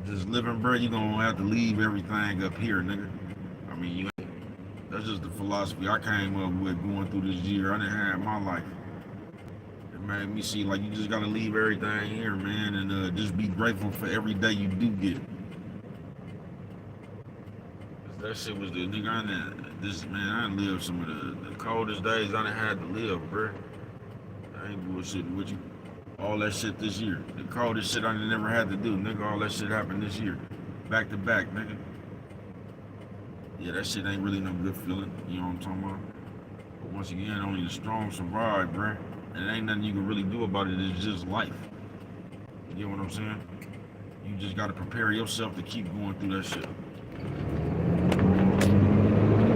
Just living, bro, you gonna have to leave everything up here, nigga. I mean, that's just the philosophy I came up with going through this year. I didn't have my life. It made me see like you just gotta leave everything here, man, and just be grateful for every day you do get. That shit was the nigga. This man, I done lived some of the coldest days I done had to live, bro. I ain't bullshitting with you. All that shit this year. The coldest shit I done never had to do, nigga. All that shit happened this year. Back to back, nigga. Yeah, that shit ain't really no good feeling. You know what I'm talking about? But once again, only the strong survive, bruh. And ain't nothing you can really do about it. It's just life. You get what I'm saying? You just gotta prepare yourself to keep going through that shit.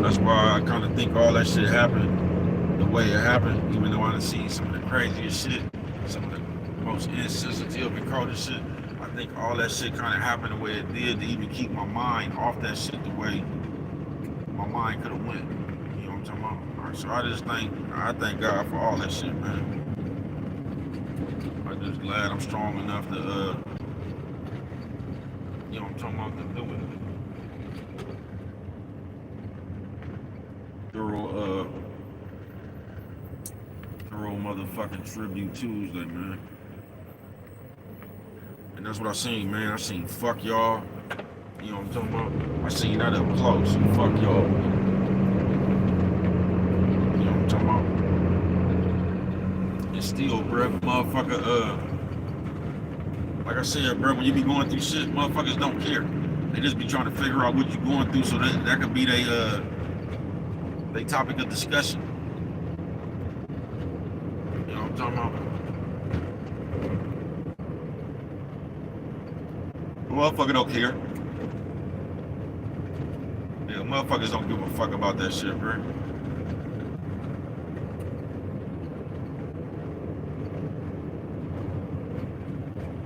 That's why I kind of think all that shit happened the way it happened, even though I done seen some of the craziest shit, some of the most insensitive and coldest shit. I think all that shit kind of happened the way it did to even keep my mind off that shit the way my mind could have went. You know what I'm talking about? So I thank God for all that shit, man. I'm just glad I'm strong enough to, you know what I'm talking about, to do it. Thorough motherfucking tribute Tuesday, man. And that's what I seen, man. I seen fuck y'all. You know what I'm talking about? I seen that up close. Fuck y'all. You know what I'm talking about? And still, bro, motherfucker, like I said, bro, when you be going through shit, motherfuckers don't care. They just be trying to figure out what you going through so that could be they topic of discussion. You know what I'm talking about? Motherfucker don't care. Yeah, motherfuckers don't give a fuck about that shit, bro.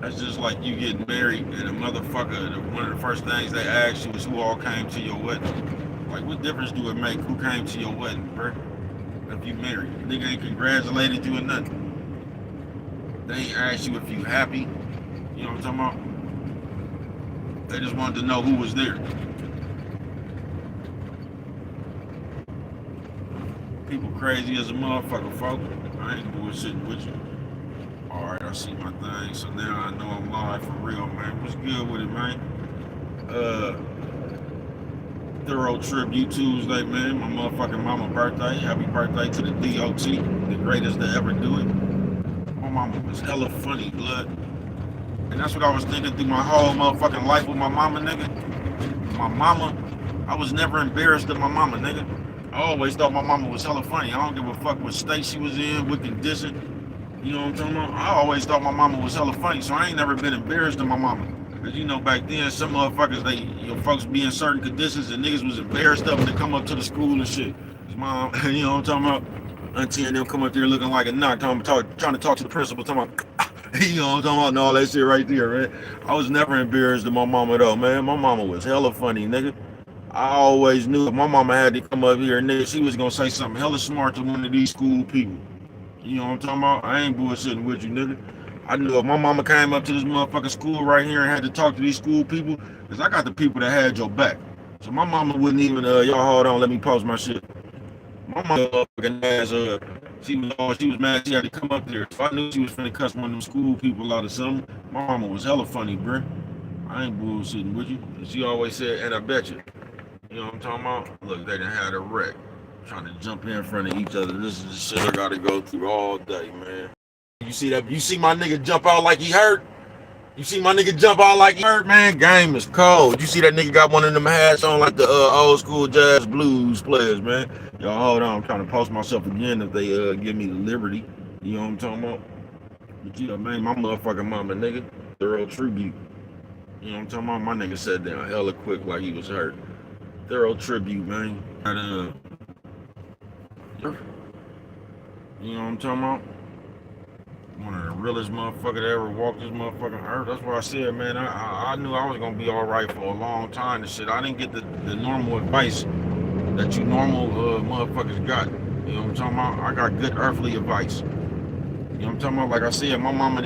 That's just like you getting married and a motherfucker, one of the first things they ask you is who all came to your wedding. Like, what difference do it make who came to your wedding, bro? If you married, nigga ain't congratulated you or nothing. They ain't asked you if you happy. You know what I'm talking about? They just wanted to know who was there. People crazy as a motherfucker, folks. I ain't bullshitting with you. Alright, I see my thing, so now I know I'm live for real, man. What's good with it, man? Thorough Tribute Tuesday, man. My motherfucking mama birthday. Happy birthday to the DOT, the greatest to ever do it. My mama was hella funny, blood. And that's what I was thinking through my whole motherfucking life with my mama, nigga. My mama, I was never embarrassed of my mama, nigga. I always thought my mama was hella funny. I don't give a fuck what state she was in, what condition. You know what I'm talking about? I always thought my mama was hella funny, so I ain't never been embarrassed of my mama. Cause you know back then, some motherfuckers, your folks be in certain conditions and niggas was embarrassed of them to come up to the school and shit. His mom, you know what I'm talking about? Auntie and them come up there looking like a knock, trying to talk to the principal, talking about, you know what I'm talking about, and all that shit right there, man. I was never embarrassed of my mama though, man. My mama was hella funny, nigga. I always knew if my mama had to come up here, nigga, she was gonna say something hella smart to one of these school people. You know what I'm talking about? I ain't bullshitting with you, nigga. I knew if my mama came up to this motherfucking school right here and had to talk to these school people, because I got the people that had your back. So my mama wouldn't even, y'all hold on, let me post my shit. My mama fucking ass, she was mad she had to come up there. If I knew she was finna cuss one of them school people out of something, my mama was hella funny, bruh. I ain't bullshitting with you. And she always said, and I bet you. You know what I'm talking about? Look, they done had a wreck. Trying to jump in front of each other. This is the shit I gotta go through all day, man. You see that? You see my nigga jump out like he hurt? You see my nigga jump out like he hurt, man? Game is cold. You see that nigga got one of them hats on like the old school jazz blues players, man. Y'all hold on. I'm trying to post myself again if they give me the liberty. You know what I'm talking about? But yeah, man, my motherfucking mama, nigga. Thorough tribute. You know what I'm talking about? My nigga sat down hella quick like he was hurt. Thorough tribute, man. You know what I'm talking about? One of the realest motherfuckers that ever walked this motherfucking earth. That's what I said, man. I knew I was gonna be alright for a long time and shit. I didn't get the normal advice that you normal motherfuckers got. You know what I'm talking about? I got good earthly advice. You know what I'm talking about? Like I said, my mama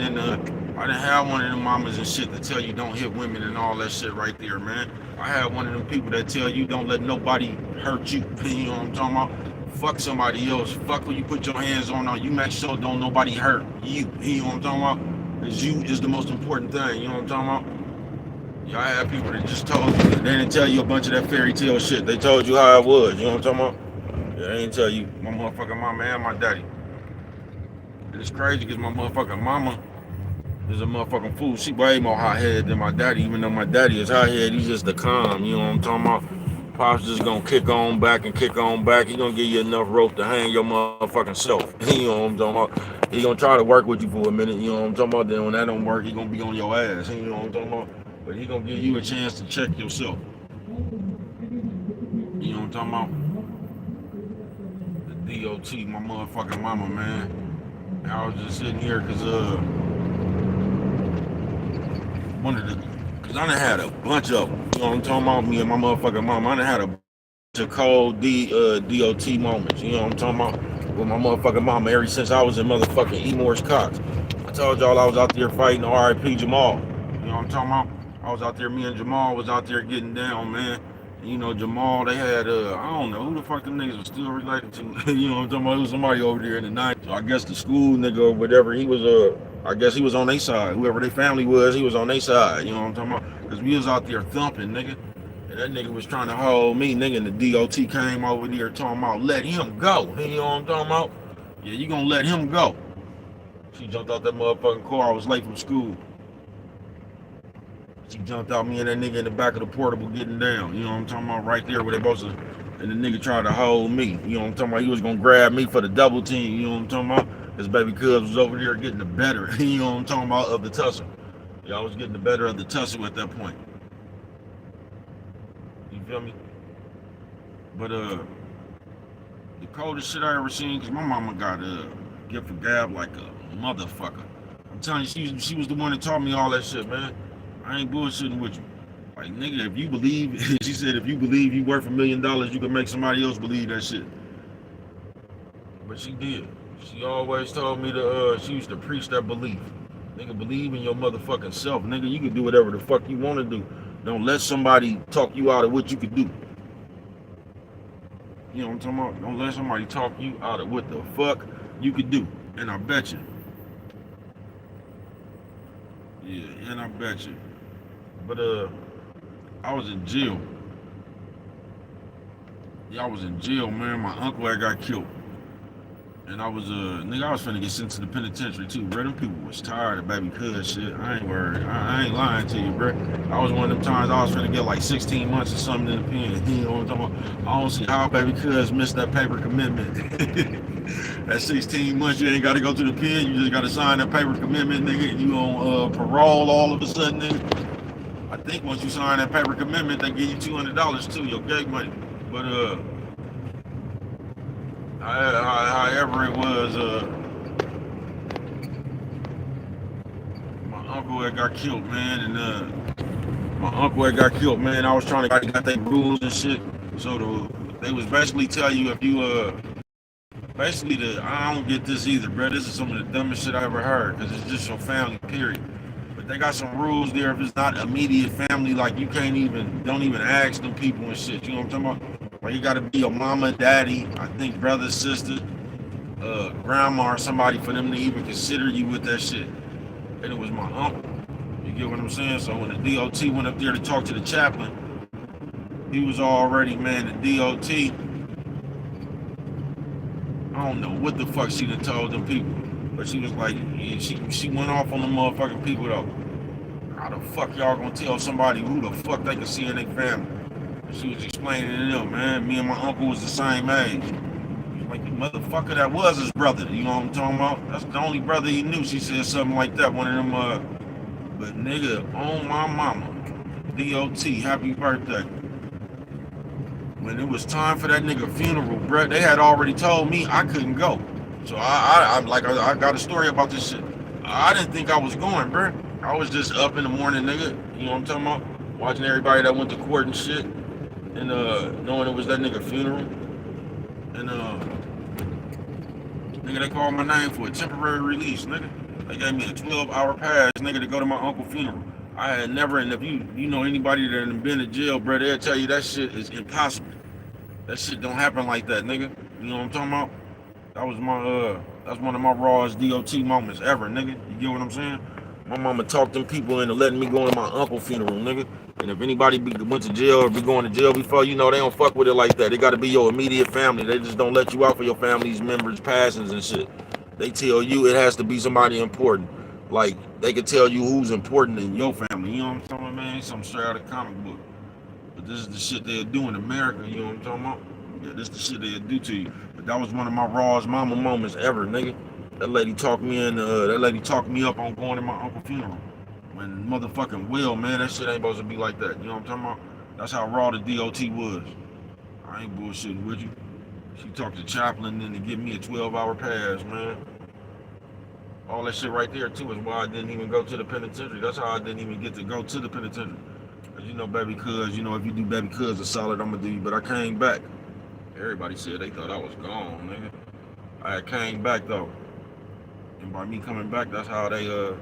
I didn't have one of them mamas and shit that tell you don't hit women and all that shit right there, man. I had one of them people that tell you don't let nobody hurt you. You know what I'm talking about? Fuck somebody else. Fuck who you put your hands on. You make sure don't nobody hurt you. You know what I'm talking about? Because you is the most important thing. You know what I'm talking about? Y'all had people that just told you. They didn't tell you a bunch of that fairy tale shit. They told you how it was. You know what I'm talking about? Yeah, they didn't tell you my motherfucking mama and my daddy. And it's crazy because my motherfucking mama is a motherfucking fool. She way more hot-headed than my daddy, even though my daddy is hot-headed. He's just the calm. You know what I'm talking about? Pop's just gonna kick on back and kick on back. He gonna give you enough rope to hang your motherfucking self. You know what I'm talking about? He gonna try to work with you for a minute. You know what I'm talking about? Then when that don't work, he gonna be on your ass. You know what I'm talking about? But he gonna give you a chance to check yourself. You know what I'm talking about? The DOT, my motherfucking mama, man. And I was just sitting here because one of the, because I done had a bunch of them. You know what I'm talking about? Me and my motherfucking mama. I done had a bunch of cold DOT moments. You know what I'm talking about? With my motherfucking mama ever since I was in motherfucking E. Morris Cox. I told y'all I was out there fighting R.I.P. Jamal. You know what I'm talking about? I was out there, me and Jamal was out there getting down, man. And, you know, Jamal, they had, I don't know who the fuck them niggas was still related to. You know what I'm talking about? It was somebody over there in the night. So I guess the school nigga or whatever, he was, I guess he was on their side. Whoever their family was, he was on their side. You know what I'm talking about? Because we was out there thumping, nigga. And that nigga was trying to hold me, nigga. And the DOT came over there talking about, let him go. You know what I'm talking about? Yeah, you gonna let him go. She jumped out that motherfucking car. I was late from school. She jumped out, me and that nigga in the back of the portable getting down. You know what I'm talking about? Right there where they supposed to, and the nigga tried to hold me. You know what I'm talking about? He was gonna grab me for the double team. You know what I'm talking about? His baby cuz was over there getting the better. You know what I'm talking about? Of the tussle. Yeah, I was getting the better of the tussle at that point. You feel me? But the coldest shit I ever seen, cause my mama got a gift for gab like a motherfucker. I'm telling you, she was the one that taught me all that shit, man. I ain't bullshitting with you. Like, nigga, if you believe, she said, if you believe you worth $1 million, you can make somebody else believe that shit. But she did. She always told me she used to preach that belief. Nigga, believe in your motherfucking self. Nigga, you can do whatever the fuck you want to do. Don't let somebody talk you out of what you could do. You know what I'm talking about? Don't let somebody talk you out of what the fuck you could do. And I bet you. Yeah, and I bet you. But I was in jail. Yeah, I was in jail, man. My uncle had got killed. And I was nigga, I was finna get sent to the penitentiary too, bro. Them people was tired of baby cuz shit. I ain't worried. I ain't lying to you, bro. I was one of them times I was finna get like 16 months or something in the pen. You know what I'm talking about? I don't see how baby cuz missed that paper commitment. That 16 months you ain't gotta go to the pen, you just gotta sign that paper commitment, nigga. You on parole all of a sudden, nigga. I think once you sign that paper commitment, they give you $200 too, your gag money. But however it was, my uncle had got killed, man, and my uncle had got killed, man. I was trying to got their rules and shit. So they was basically tell you if you basically I don't get this either, bro. This is some of the dumbest shit I ever heard, because it's just your family, period. They got some rules there. If it's not immediate family, like you don't even ask them people and shit. You know what I'm talking about? Like you gotta be your mama, daddy, I think brother, sister, grandma, or somebody for them to even consider you with that shit. And it was my uncle. You get what I'm saying? So when the DOT went up there to talk to the chaplain, he was already, man, the DOT, I don't know what the fuck she done told them people. But she was like, yeah, she went off on the motherfucking people though. How the fuck y'all gonna tell somebody who the fuck they can see in their family? She was explaining to them, man, me and my uncle was the same age. Like the motherfucker that was his brother, you know what I'm talking about? That's the only brother he knew. She said something like that, one of them, but nigga, on my mama, DOT, happy birthday. When it was time for that nigga funeral, bruh, they had already told me I couldn't go. So I got a story about this shit. I didn't think I was going, bro. I was just up in the morning, nigga. You know what I'm talking about? Watching everybody that went to court and shit, and knowing it was that nigga funeral. And nigga, they called my name for a temporary release, nigga. They gave me a 12-hour pass, nigga, to go to my uncle's funeral. I had never, and if you know anybody that had been to jail, bro, they'll tell you that shit is impossible. That shit don't happen like that, nigga. You know what I'm talking about? That was that's one of my rawest DOT moments ever, nigga. You get what I'm saying? My mama talked them people into letting me go to my uncle's funeral, nigga. And if anybody went to jail or be going to jail before, you know, they don't fuck with it like that. They got to be your immediate family. They just don't let you out for your family's members' passings and shit. They tell you it has to be somebody important. Like, they can tell you who's important in your family. You know what I'm talking about, man? Something straight out of comic book. But this is the shit they'll do in America, you know what I'm talking about? Yeah, this is the shit they'll do to you. But that was one of my rawest mama moments ever, nigga. That lady talked me up on going to my uncle's funeral. When motherfucking Will, man, that shit ain't supposed to be like that. You know what I'm talking about? That's how raw the DOT was. I ain't bullshitting with you. She talked to Chaplin and to give me a 12-hour pass, man. All that shit right there, too, is why I didn't even go to the penitentiary. That's how I didn't even get to go to the penitentiary. Cause you know, baby cuz, you know, if you do baby cuz a solid, I'm gonna do you. But I came back. Everybody said they thought I was gone, nigga. I came back, though. And by me coming back, that's how they, you know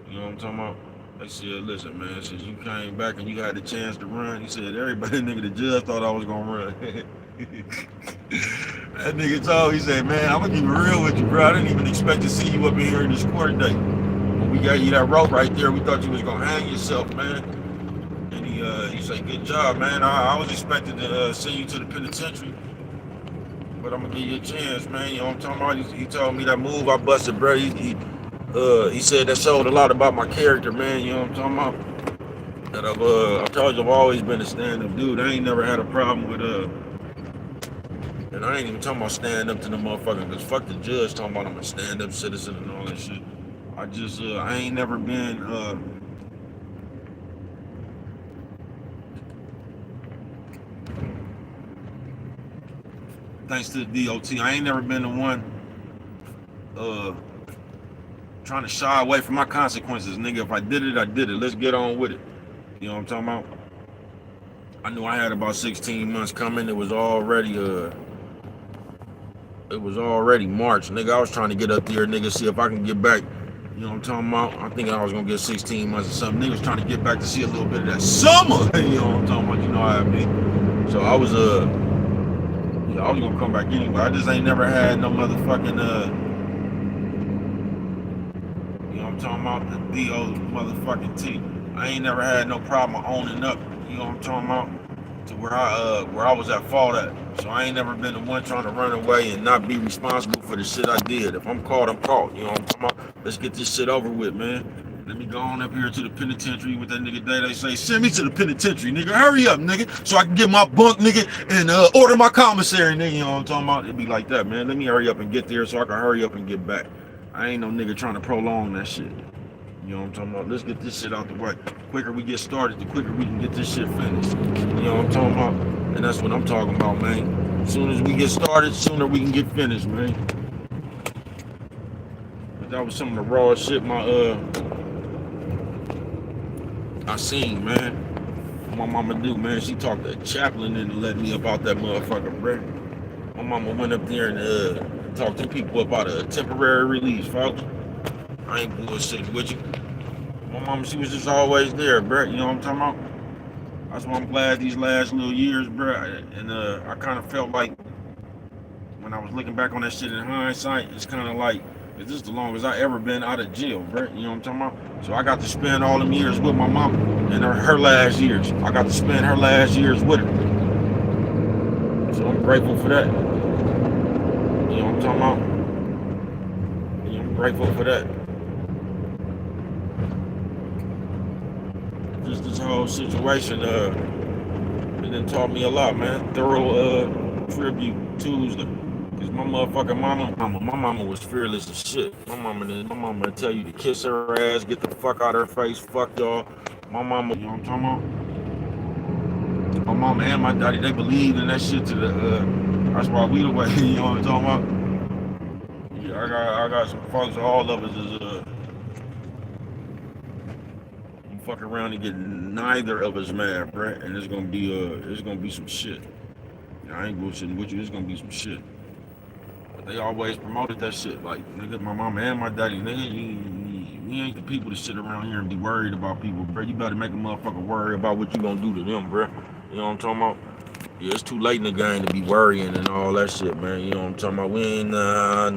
what I'm talking about? They said, listen, man, since you came back and you had the chance to run, he said, everybody, nigga, the judge thought I was gonna run. That nigga told, he said, man, I'm gonna keep it real with you, bro. I didn't even expect to see you up in here in this court date. When we got you that rope right there, we thought you was gonna hang yourself, man. And he said, good job, man. I was expecting to send you to the penitentiary. But I'm gonna give you a chance, man. You know what I'm talking about? He told me that move I busted, bro. He said that showed a lot about my character, man. You know what I'm talking about? That I told you I've always been a stand-up dude. I ain't never had a problem with and I ain't even talking about stand up to the motherfucker, cause fuck the judge talking about I'm a stand-up citizen and all that shit. I ain't never been thanks to the DOT, I ain't never been the one trying to shy away from my consequences, nigga. If I did it, I did it. Let's get on with it. You know what I'm talking about? I knew I had about 16 months coming. It was already March, nigga. I was trying to get up there, nigga, see if I can get back. You know what I'm talking about? I'm thinking I was gonna get 16 months or something. Niggas trying to get back to see a little bit of that summer. You know what I'm talking about? You know how I be. So I was I was gonna come back anyway. I just ain't never had no motherfucking you know what I'm talking about, the DO motherfucking T. I ain't never had no problem owning up, you know what I'm talking about, to where I was at fault at. So I ain't never been the one trying to run away and not be responsible for the shit I did. If I'm caught, I'm caught. You know what I'm talking about? Let's get this shit over with, man. Let me go on up here to the penitentiary with that nigga Day. They say, send me to the penitentiary, nigga. Hurry up, nigga, so I can get my bunk, nigga, and order my commissary, nigga. You know what I'm talking about? It'd be like that, man. Let me hurry up and get there so I can hurry up and get back. I ain't no nigga trying to prolong that shit. You know what I'm talking about? Let's get this shit out the way. The quicker we get started, the quicker we can get this shit finished. You know what I'm talking about? And that's what I'm talking about, man. As soon as we get started, sooner we can get finished, man. But that was some of the rawest shit I seen, man. My mama do, man. She talked to Chaplin and let me about that motherfucker, bro. My mama went up there and talked to people about a temporary release, folks. I ain't bullshitting with you. My mama, she was just always there, bro. You know what I'm talking about? That's why I'm glad these last little years, bro. And I kind of felt like when I was looking back on that shit in hindsight, it's kind of like, is this the longest I ever been out of jail, bro? You know what I'm talking about? So I got to spend all them years with my mama and her last years. I got to spend her last years with her. So I'm grateful for that. You know what I'm talking about? Yeah, I'm grateful for that. Just this whole situation, it done taught me a lot, man. Thorough tribute Tuesday. Cause my motherfucking my mama was fearless as shit. My mama tell you to kiss her ass, get the fuck out of her face, fuck y'all. My mama, you know what I'm talking about? My mama and my daddy, they believed in that shit to the that's why we the way, you know what I'm talking about? Yeah, I got some folks, all of us is fuck around and get neither of us mad, bruh, and it's gonna be some shit. I ain't bullshitting with you, it's gonna be some shit. But they always promoted that shit, like, nigga, my mama and my daddy, nigga, We ain't the people to sit around here and be worried about people, bro. You better make a motherfucker worry about what you gonna do to them, bro. You know what I'm talking about? Yeah, it's too late in the game to be worrying and all that shit, man. You know what I'm talking about? We ain't nah.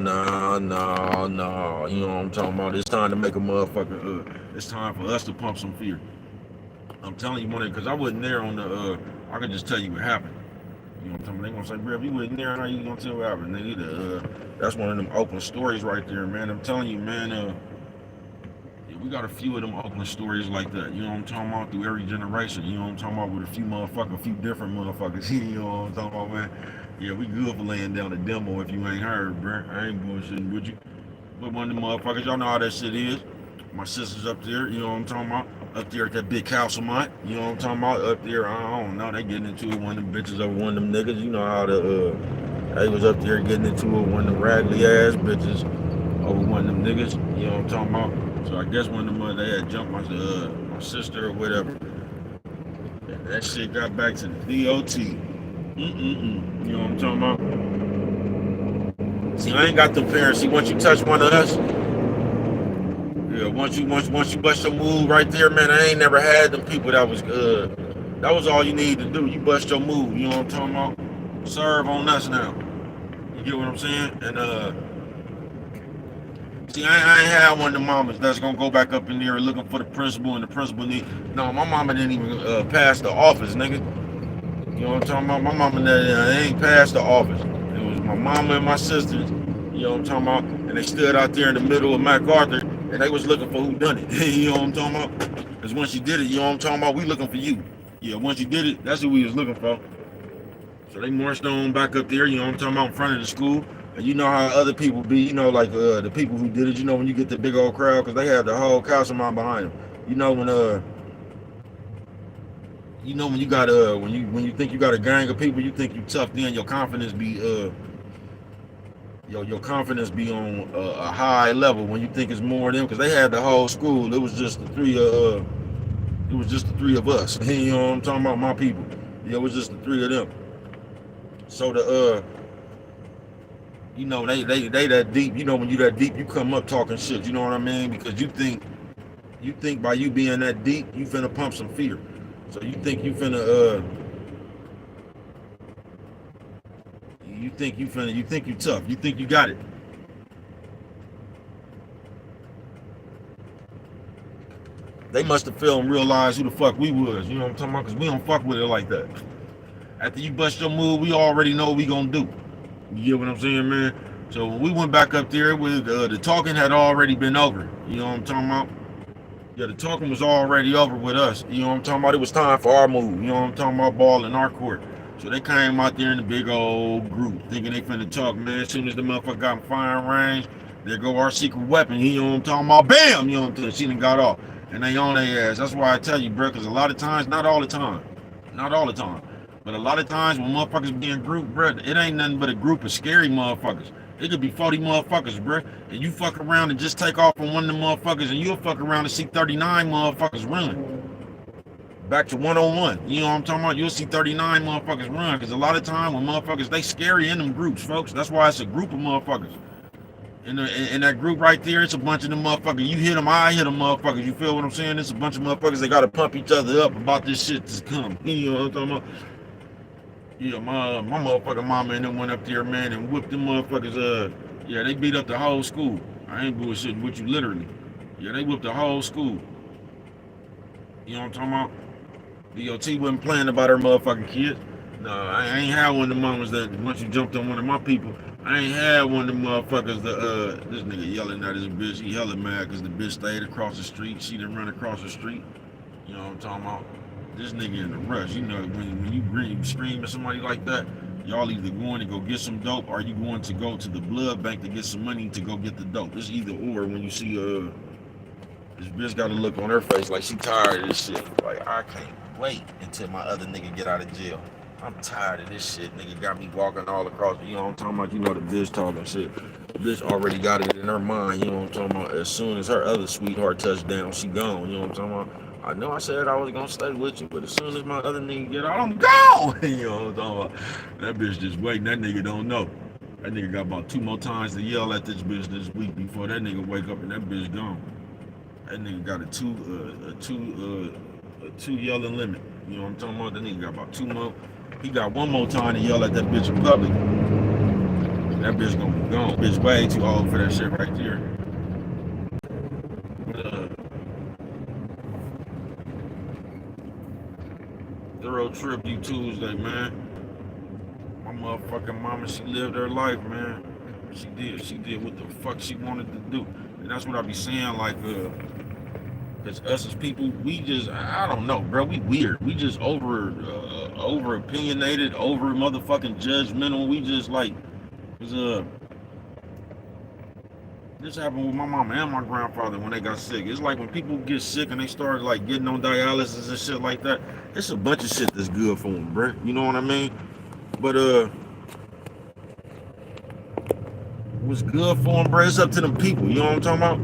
You know what I'm talking about? It's time to make a motherfucker. It's time for us to pump some fear. I'm telling you, money, because I wasn't there on the. I can just tell you what happened. You know what I'm talking about? They gonna say, bro, if you wasn't there, how you gonna tell what happened? They either. That's one of them Oakland stories right there, man. I'm telling you, man. Yeah, we got a few of them Oakland stories like that. You know what I'm talking about? Through every generation. You know what I'm talking about? With a few different motherfuckers. You know what I'm talking about, man? Yeah, we good for laying down a demo if you ain't heard, bro. I ain't bullshitting with you. But one of them motherfuckers, y'all know how that shit is. My sister's up there, you know what I'm talking about? Up there at that big house of mine, you know what I'm talking about? Up there, I don't know, they getting into it, one of them bitches over one of them niggas. You know how they was up there getting into it, one of them raggedy ass bitches over one of them niggas, you know what I'm talking about? So I guess one of them, they had jumped my sister or whatever. And that shit got back to the DOT. You know what I'm talking about? See, I ain't got them parents. See, once you touch one of us, yeah, once you bust your move right there, man, I ain't never had them people that was good. That was all you need to do. You bust your move, you know what I'm talking about? Serve on us now. You get what I'm saying? And see, I ain't had one of the mamas that's gonna go back up in there looking for the principal and the principal need. No, my mama didn't even pass the office, nigga. You know what I'm talking about? My mama ain't passed the office. It was my mama and my sisters. You know what I'm talking about? And they stood out there in the middle of MacArthur and they was looking for who done it. You know what I'm talking about? Because once you did it, you know what I'm talking about? We looking for you. Yeah, once you did it, that's who we was looking for. So they marched on back up there, you know what I'm talking about, in front of the school. And you know how other people be, you know, like the people who did it, you know, when you get the big old crowd, because they had the whole council mob behind them. You know when you got when you think you got a gang of people, you think you tough, then your confidence be your confidence be on a high level when you think it's more of them, because they had the whole school. It was just the three of us. You know what I'm talking about? My people. Yeah, it was just the three of them. So you know, they that deep. You know, when you that deep, you come up talking shit. You know what I mean? Because you think by you being that deep, you finna pump some fear. So you think you finna you think you tough. You think you got it. They must have felt and realized who the fuck we was. You know what I'm talking about? Because we don't fuck with it like that. After you bust your move, we already know what we gonna do. You get what I'm saying, man? So when we went back up there, with the talking had already been over. You know what I'm talking about? Yeah, the talking was already over with us. You know what I'm talking about? It was time for our move. You know what I'm talking about? Ball in our court. So they came out there in the big old group, thinking they finna talk, man. As soon as the motherfucker got in firing range, there go our secret weapon. You know what I'm talking about? Bam! You know what I'm talking about? She done got off. And they on their ass. That's why I tell you, bro, because a lot of times, not all the time, but a lot of times when motherfuckers be in group, bro, it ain't nothing but a group of scary motherfuckers. It could be 40 motherfuckers, bro. And you fuck around and just take off on one of them motherfuckers, and you'll fuck around and see 39 motherfuckers run. Back to 101. You know what I'm talking about? You'll see 39 motherfuckers run. Because a lot of time when motherfuckers, they scary in them groups, folks. That's why it's a group of motherfuckers. In that group right there, it's a bunch of them motherfuckers. You hit them, I hit them motherfuckers. You feel what I'm saying? It's a bunch of motherfuckers that got to pump each other up about this shit that's coming. You know what I'm talking about? Yeah, my motherfucking mama and them went up there, man, and whipped them motherfuckers. Yeah, they beat up the whole school. I ain't bullshitting with you, literally. Yeah, they whipped the whole school. You know what I'm talking about? DOT wasn't playing about her motherfucking kids. No, I ain't had one of the mamas that once you jumped on one of my people, I ain't had one of the motherfuckers that this nigga yelling at his bitch. He hella mad because the bitch stayed across the street. She didn't run across the street. You know what I'm talking about? This nigga in a rush. You know, when you scream at somebody like that, y'all either going to go get some dope or you going to go to the blood bank to get some money to go get the dope. It's either or. When you see this bitch got a look on her face like she tired of this shit. Like, I can't wait until my other nigga get out of jail. I'm tired of this shit. Nigga got me walking all across. You know what I'm talking about? You know the bitch talking shit. The bitch already got it in her mind. You know what I'm talking about? As soon as her other sweetheart touched down, she gone. You know what I'm talking about? I know I said I was gonna stay with you, but as soon as my other nigga get out, I'm gone. You know what I'm talking about? That bitch just waiting. That nigga don't know. That nigga got about 2 more times to yell at this bitch this week before that nigga wake up and that bitch gone. That nigga got a two yelling limit. You know what I'm talking about? That nigga got about two more. He got one more time to yell at that bitch in public. That bitch gonna be gone. Bitch way too old for that shit right there. But, thorough tribute Tuesday, man. My motherfucking mama, she lived her life, man. She did. She did what the fuck she wanted to do. And that's what I be saying, like, because us as people, we just, I don't know, bro. We weird. We just over opinionated, over motherfucking judgmental. We just like, cause this happened with my mama and my grandfather when they got sick. It's like when people get sick and they start like getting on dialysis and shit like that. It's a bunch of shit that's good for them, bro. You know what I mean? But what's good for them, bro? It's up to them people. You know what I'm talking about?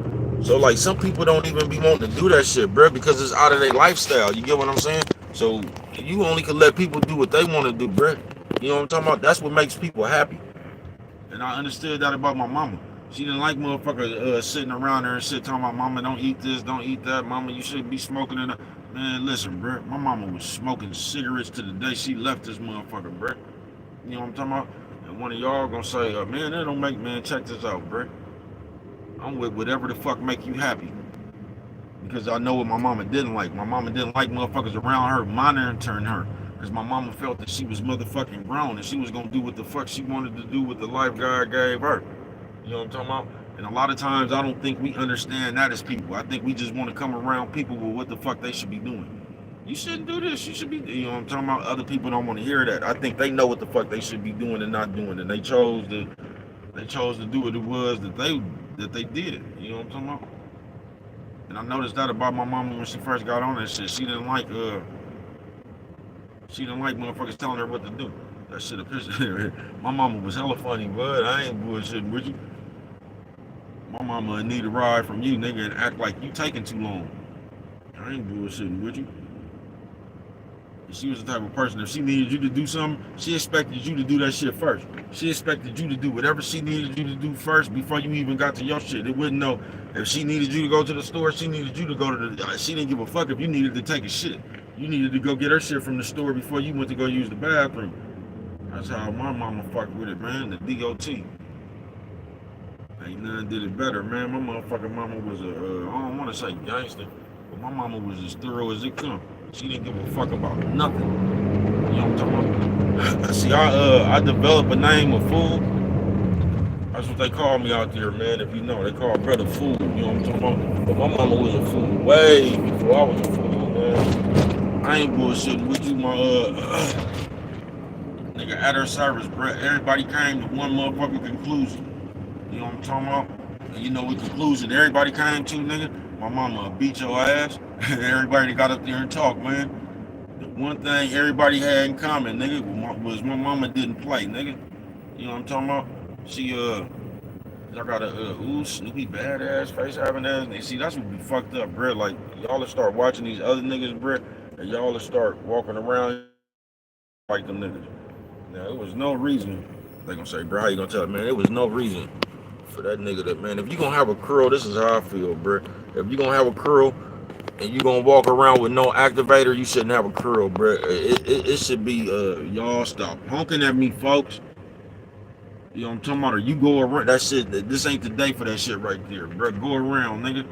So like some people don't even be wanting to do that shit, bro, because it's out of their lifestyle. You get what I'm saying? So you only can let people do what they want to do, bro. You know what I'm talking about? That's what makes people happy. And I understood that about my mama. She didn't like motherfuckers sitting around her and shit talking about, mama, don't eat this, don't eat that. Mama, you shouldn't be smoking in. Man, listen, bro. My mama was smoking cigarettes to the day she left this motherfucker, bro. You know what I'm talking about? And one of y'all gonna say, man, that don't make, man, check this out, bro. I'm with whatever the fuck make you happy. Because I know what my mama didn't like. My mama didn't like motherfuckers around her monitoring her. Because my mama felt that she was motherfucking grown and she was gonna do what the fuck she wanted to do with the life God gave her. You know what I'm talking about? And a lot of times I don't think we understand that as people. I think we just want to come around people with what the fuck they should be doing. You shouldn't do this. You should be, you know what I'm talking about? Other people don't want to hear that. I think they know what the fuck they should be doing and not doing, and they chose to do what it was that they did. You know what I'm talking about? And I noticed that about my mama when she first got on that shit. She didn't like motherfuckers telling her what to do. That shit my mama was hella funny, bud. I ain't bullshitting with you. My mama need a ride from you, nigga, and act like you taking too long. I ain't bullshitting with you. She was the type of person, if she needed you to do something, she expected you to do that shit first. She expected you to do whatever she needed you to do first before you even got to your shit. It wouldn't know if she needed you to go to the store, she needed you to go to the, she didn't give a fuck if you needed to take a shit. You needed to go get her shit from the store before you went to go use the bathroom. That's how my mama fucked with it, man, the DOT. Ain't nothing did it better, man. My motherfucking mama was I don't want to say gangster, but my mama was as thorough as it come. She didn't give a fuck about nothing. You know what I'm talking about? See, I developed a name of fool. That's what they call me out there, man. If you know, they call brother fool. You know what I'm talking about? But my mama was a fool way before I was a fool, man. I ain't bullshitting with you, my nigga. At her service, bro. Everybody came to one motherfucking conclusion. You know what I'm talking about? And you know what conclusion everybody came to, nigga? My mama beat your ass. Everybody got up there and talked, man. The one thing everybody had in common, nigga, was my mama didn't play, nigga. You know what I'm talking about? She, I got a, Snoopy badass face having ass. And see, that's what be fucked up, bro. Like, y'all will start watching these other niggas, bro, and y'all will start walking around like them niggas. Now, it was no reason. They gonna say, bro, how you gonna tell it, man? It was no reason for that nigga that, man, if you gonna have a curl, this is how I feel, bro. If you gonna have a curl and you gonna walk around with no activator, you shouldn't have a curl, bro. It should be, y'all stop honking at me, folks. You know what I'm talking about? Or you go around, that shit, this ain't the day for that shit right there, bro. Go around, nigga.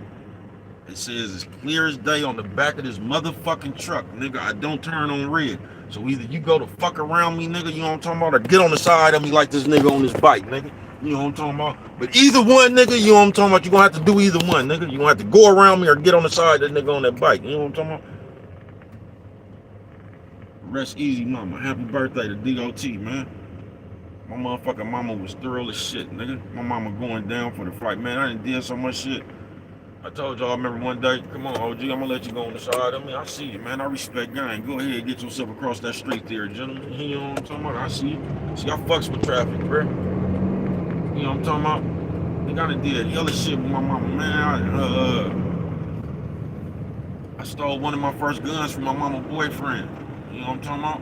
It says as clear as day on the back of this motherfucking truck, nigga, I don't turn on red. So either you go to fuck around me, nigga, you know what I'm talking about, or get on the side of me like this nigga on this bike, nigga. You know what I'm talking about? But either one, nigga, you know what I'm talking about, you're gonna have to do either one, nigga. You're gonna have to go around me or get on the side of that nigga on that bike. You know what I'm talking about? Rest easy, mama. Happy birthday to DOT, man. My motherfucking mama was thorough as shit, nigga. My mama going down for the fight. Man, I done did so much shit. I told y'all, I remember one day, come on, OG, I'm gonna let you go on the side of me. I see you, man. I respect gang. Go ahead, get yourself across that street there, gentlemen. You know what I'm talking about? I see you. See, I fucks with traffic, bro. You know what I'm talking about? Nigga, I done did hella shit with my mama, man. I stole one of my first guns from my mama boyfriend. You know what I'm talking about?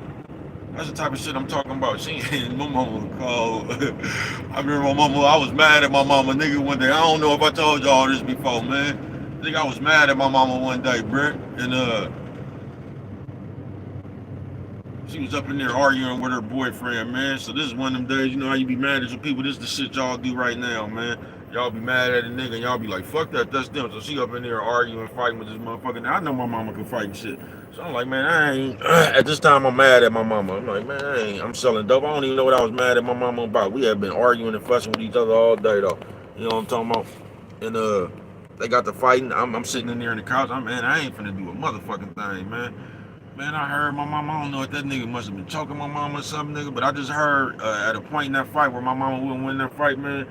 That's the type of shit I'm talking about. My mama called. I remember my mama, I was mad at my mama, nigga, one day. I don't know if I told y'all this before, man. think I was mad at my mama one day, bruh, and she was up in there arguing with her boyfriend, man. So this is one of them days, you know how you be mad at some people. This is the shit y'all do right now, man. Y'all be mad at a nigga and y'all be like, fuck that, that's them. So she up in there arguing, fighting with this motherfucker. Now I know my mama can fight and shit. So I'm like, man, I ain't, at this time I'm mad at my mama. I'm like, man, I'm selling dope. I don't even know what I was mad at my mama about. We have been arguing and fussing with each other all day though. You know what I'm talking about? And they got to fighting. I'm sitting in there in the couch. Man, I ain't finna do a motherfucking thing, man. Man, I heard my mama, I don't know if that nigga must have been choking my mama or something, nigga, but I just heard at a point in that fight where my mama wouldn't win that fight, man.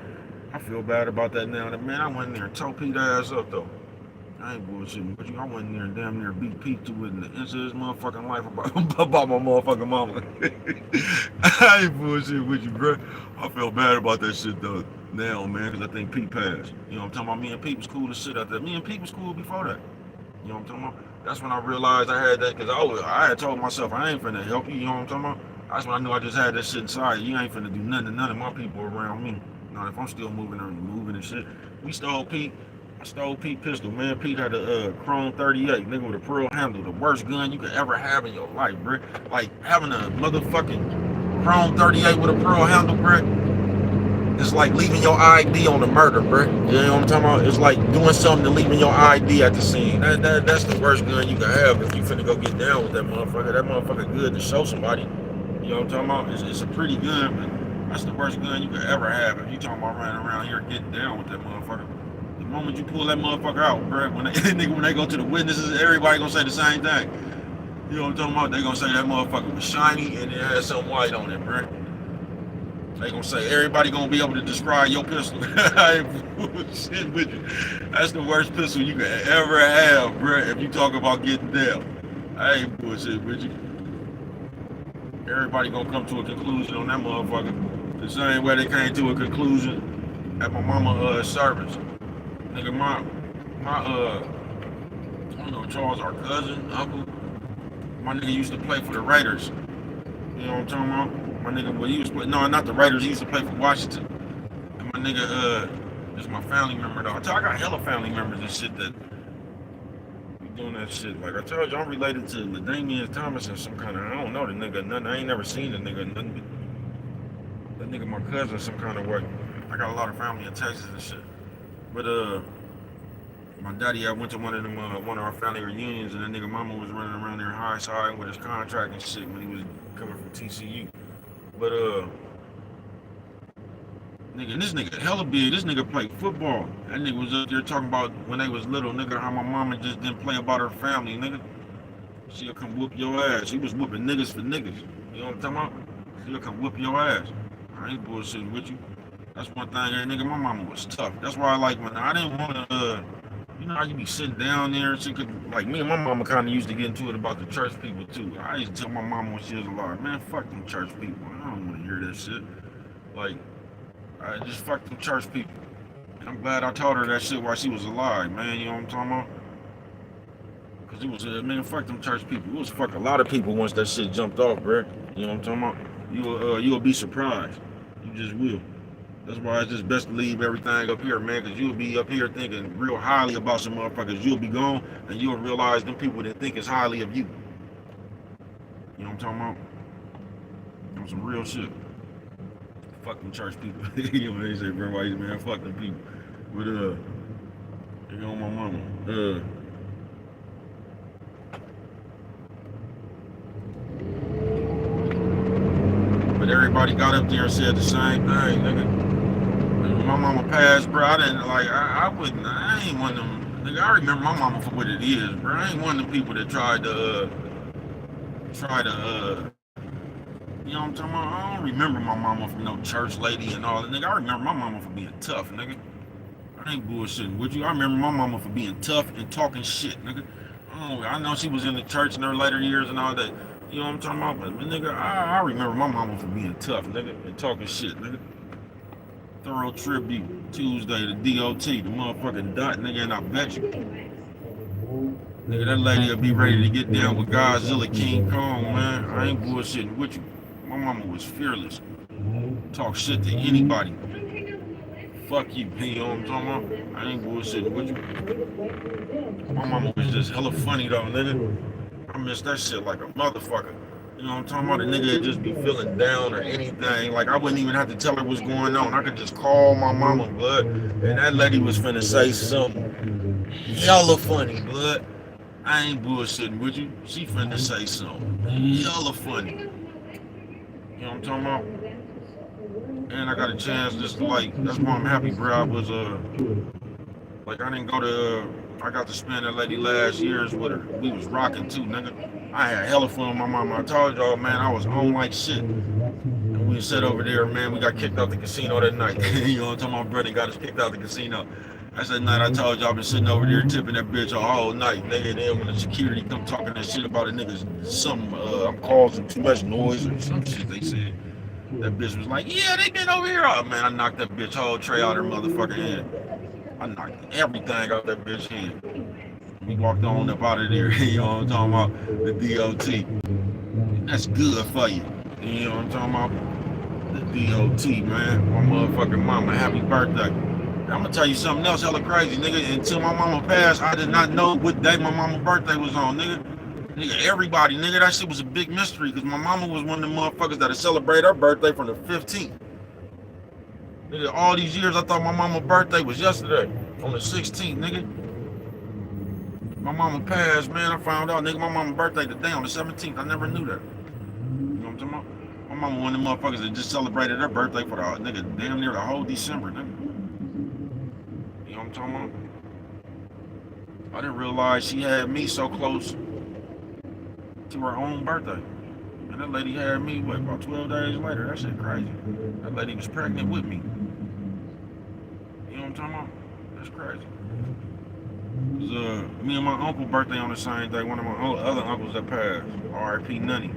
I feel bad about that now. Man, I went in there and tore Pete ass up, though. I ain't bullshitting with you. I went in there and damn near beat Pete to within the inch of his motherfucking life about my motherfucking mama. I ain't bullshitting with you, bro. I feel bad about that shit, though, now, man, because I think Pete passed. You know what I'm talking about? Me and Pete was cool as shit out there. Me and Pete was cool before that. You know what I'm talking about? That's when I realized I had that, because I had told myself I ain't finna help you, you know what I'm talking about? That's when I knew I just had that shit inside. You ain't finna do nothing to none of my people around me. Now, if I'm still moving and shit. We stole Pete. I stole Pete pistol, man. Pete had a Chrome 38, nigga, with a pearl handle. The worst gun you could ever have in your life, bro. Like, having a motherfucking Chrome 38 with a pearl handle, bro. It's like leaving your ID on the murder, bro. You know what I'm talking about? It's like doing something to leaving your ID at the scene. That's the worst gun you can have if you finna go get down with that motherfucker. That motherfucker good to show somebody. You know what I'm talking about? It's a pretty gun, but that's the worst gun you could ever have if you talking about running around here getting down with that motherfucker. The moment you pull that motherfucker out, bro, when they go to the witnesses, everybody gonna say the same thing. You know what I'm talking about? They gonna say that motherfucker was shiny and it had some white on it, bro. They gonna say everybody gonna be able to describe your pistol. I ain't bullshit with you. That's the worst pistol you can ever have, bro. If you talk about getting down, I ain't bullshit with you. Everybody gonna come to a conclusion on that motherfucker the same way they came to a conclusion at my mama service. Nigga, my I don't know, Charles, our cousin, uncle. My nigga used to play for the Raiders. You know what I'm talking about? My nigga, well, he was play, no, not the Raiders. He used to play for Washington. And my nigga, is my family member though. I got hella family members and shit that be doing that shit. Like I told you, I'm related to LaDamian Thomas and some kind of, I don't know the nigga, nothing. I ain't never seen the nigga, nothing. But that nigga, my cousin, some kind of way. I got a lot of family in Texas and shit. But my daddy, I went to one of our family reunions, and that nigga mama was running around there high side with his contract and shit when he was coming from TCU. But nigga, this nigga hella big. This nigga played football. That nigga was up there talking about when they was little, nigga, how my mama just didn't play about her family, nigga. She'll come whoop your ass. He was whooping niggas for niggas. You know what I'm talking about? She'll come whoop your ass. I ain't bullshitting with you. That's one thing, nigga. My mama was tough. That's why I like when I didn't want to. You know how you be sitting down there and she could, like me and my mama kind of used to get into it about the church people too. I used to tell my mama when she was alive, man, fuck them church people. I don't want to hear that shit. Like, I just fuck them church people. And I'm glad I taught her that shit while she was alive, man. You know what I'm talking about? Because it was, man, fuck them church people. It was fuck a lot of people once that shit jumped off, bro. You know what I'm talking about? You'll be surprised. You just will. That's why it's just best to leave everything up here, man, because you'll be up here thinking real highly about some motherfuckers. You'll be gone, and you'll realize them people that think as highly of you. You know what I'm talking about? On some real shit. Fuck them church people. You know what they say, bro, why you, man, fuck them people. But, you know my mama. But everybody got up there and said the same thing, nigga. When my mama passed, bro, I didn't like. I ain't one of them. Nigga, I remember my mama for what it is, bro. I ain't one of them people that tried to, you know what I'm talking about? I don't remember my mama from no church lady and all that, nigga. I remember my mama for being tough, nigga. I ain't bullshitting with you. I remember my mama for being tough and talking shit, nigga. I know she was in the church in her later years and all that. You know what I'm talking about? But nigga, I remember my mama for being tough, nigga, and talking shit, nigga. Thorough tribute Tuesday to DOT, the motherfucking dot, nigga, and I bet you. Nigga, that lady will be ready to get down with Godzilla, King Kong, man. I ain't bullshitting with you. My mama was fearless. Talk shit to anybody. fuck you. You know what I'm talking about? I ain't bullshitting with you. My mama was just hella funny though, nigga. I miss that shit like a motherfucker. You know what I'm talking about? The nigga would just be feeling down or anything. Like I wouldn't even have to tell her what's going on. I could just call my mama, blood, and that lady was finna say something hella funny, blood. I ain't bullshitting with you. She finna say something hella funny. You know what I'm talking about? And I got a chance just to like, that's why I'm happy, bro. I was like I didn't go to I got to spend that lady last year's with her. We was rocking too, nigga. I had hella fun with my mama. I told y'all, man, I was on like shit. And we sat over there, man, we got kicked out the casino that night. You know what I'm talking about? Brother got us kicked out the casino. That's that night I told y'all been sitting over there tipping that bitch all night, nigga. And then when the security come talking that shit about a nigga, I'm causing too much noise or some shit they said. That bitch was like, yeah, they been over here. Oh man, I knocked that bitch whole tray out her motherfucking head. I knocked everything out that bitch head. We walked on up out of there, you know what I'm talking about? The DOT. That's good for you. You know what I'm talking about? The DOT, man. My motherfucking mama, happy birthday. I'm gonna tell you something else hella crazy, nigga. Until my mama passed, I did not know what day my mama's birthday was on, nigga. Nigga, everybody, nigga, that shit was a big mystery because my mama was one of the motherfuckers that celebrate her birthday from the 15th. Nigga, all these years I thought my mama's birthday was yesterday on the 16th, nigga. My mama passed, man. I found out, nigga, my mama's birthday today on the 17th. I never knew that. You know what I'm talking about? My mama one of the motherfuckers that just celebrated her birthday for the nigga damn near the whole December, nigga. You know what I'm talking about? I didn't realize she had me so close to her own birthday. And that lady had me, what, about 12 days later? That shit crazy. That lady was pregnant with me. You know what I'm talking about? That's crazy. Cause me and my uncle birthday on the same day. One of my other uncles that passed, R.I.P. Nunny.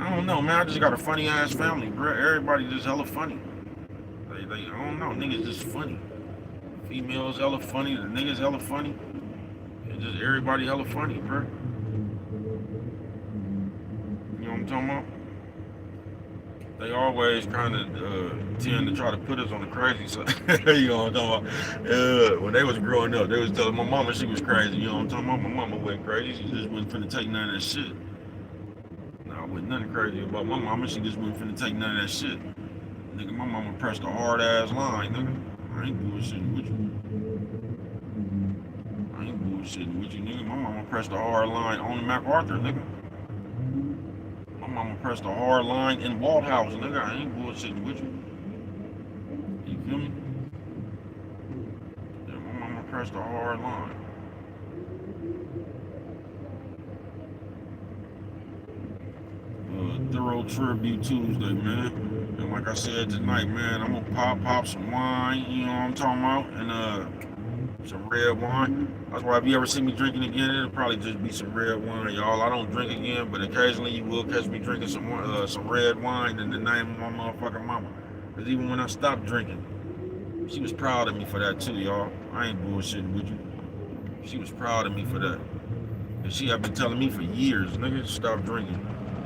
I don't know, man. I just got a funny ass family, bro. Everybody just hella funny. I don't know, niggas just funny. Females hella funny, the niggas hella funny. And just everybody hella funny, bro. You know what I'm talking about? They always kind of tend to try to put us on the crazy side. You know what I'm talking about? When they was growing up, they was telling my mama she was crazy. You know what I'm talking about? My mama wasn't crazy. She just wasn't finna take none of that shit. Nah, I wasn't nothing crazy about my mama. She just wasn't finna take none of that shit. Nigga, my mama pressed a hard ass line, nigga. I ain't bullshitting with you. I ain't bullshitting with you, nigga. My mama pressed a hard line on the MacArthur, nigga. My mama pressed a hard line in Walt House, nigga. I ain't bullshitting with you. You feel me? Yeah, my mama pressed a hard line. Thorough Tribute Tuesday, man. And like I said tonight, man, I'm gonna pop some wine, you know what I'm talking about? And some red wine. That's why if you ever see me drinking again, it'll probably just be some red wine, y'all. I don't drink again, but occasionally you will catch me drinking some red wine in the name of my motherfucking mama. Because even when I stopped drinking, she was proud of me for that too, y'all. I ain't bullshitting with you. She was proud of me for that. And she had been telling me for years, nigga, stop drinking.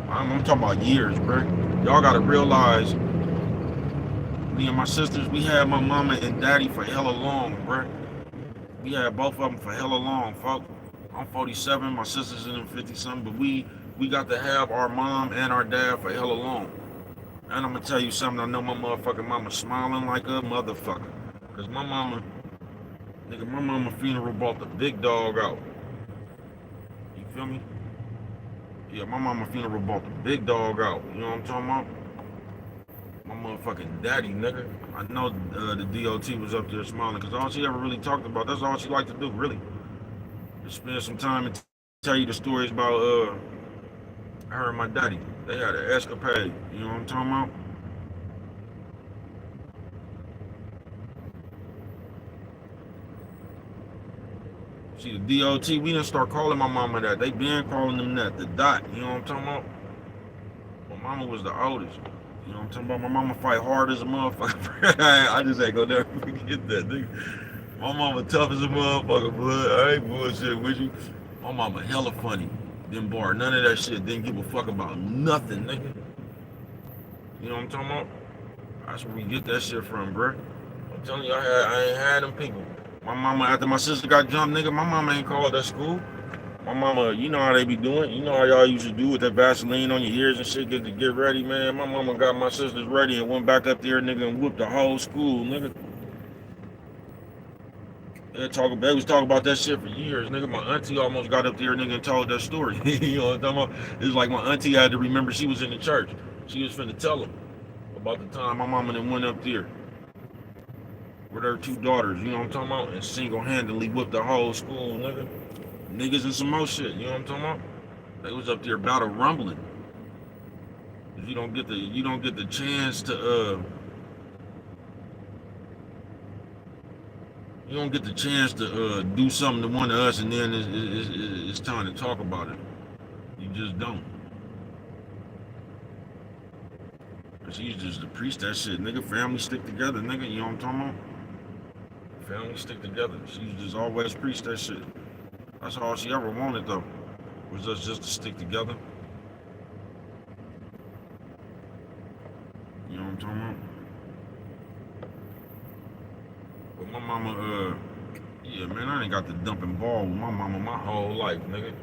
I'm talking about years, bro. Y'all gotta realize, me and my sisters, we had my mama and daddy for hella long, bro. We had both of them for hella long, folks. I'm 47, my sister's in them 50-something, but we got to have our mom and our dad for hella long. And I'm gonna tell you something, I know my motherfucking mama smiling like a motherfucker. Cause my mama funeral brought the big dog out. You feel me? Yeah, my mama funeral brought the big dog out. You know what I'm talking about? My motherfucking daddy, nigga. I know the DOT was up there smiling because all she ever really talked about, that's all she liked to do, really. Just spend some time and tell you the stories about her and my daddy. They had an escapade. You know what I'm talking about? See, the DOT, we didn't start calling my mama that. They been calling them that, the dot. You know what I'm talking about? My mama was the oldest. You know what I'm talking about? My mama fight hard as a motherfucker. I just ain't gonna never forget that, nigga. My mama tough as a motherfucker, blood. I ain't bullshit with you. My mama hella funny. Didn't bar none of that shit. Didn't give a fuck about nothing, nigga. You know what I'm talking about? That's where we get that shit from, bruh. My I'm telling you, I ain't had them people. My mama, after my sister got jumped, nigga, my mama ain't called that school. My mama, you know how they be doing. You know how y'all used to do with that Vaseline on your ears and shit, get ready, man. My mama got my sisters ready and went back up there, nigga, and whooped the whole school, nigga. They was talking about that shit for years, nigga. My auntie almost got up there, nigga, and told that story. You know what I'm talking about? It was like my auntie had to remember she was in the church. She was finna tell them about the time my mama then went up there with her two daughters, you know what I'm talking about, and single-handedly whipped the whole school, nigga. Niggas and some more shit, you know what I'm talking about? They was up there about a rumbling. You don't get the chance to you don't get the chance to do something to one of us, and then it's time to talk about it. You just don't. She's just to preach that shit, nigga. Family stick together, nigga. You know what I'm talking about? Family stick together. She just always preach that shit. That's all she ever wanted, though, was us just to stick together. You know what I'm talking about? But my mama, yeah, man, I ain't got the dumping ball with my mama my whole life, nigga.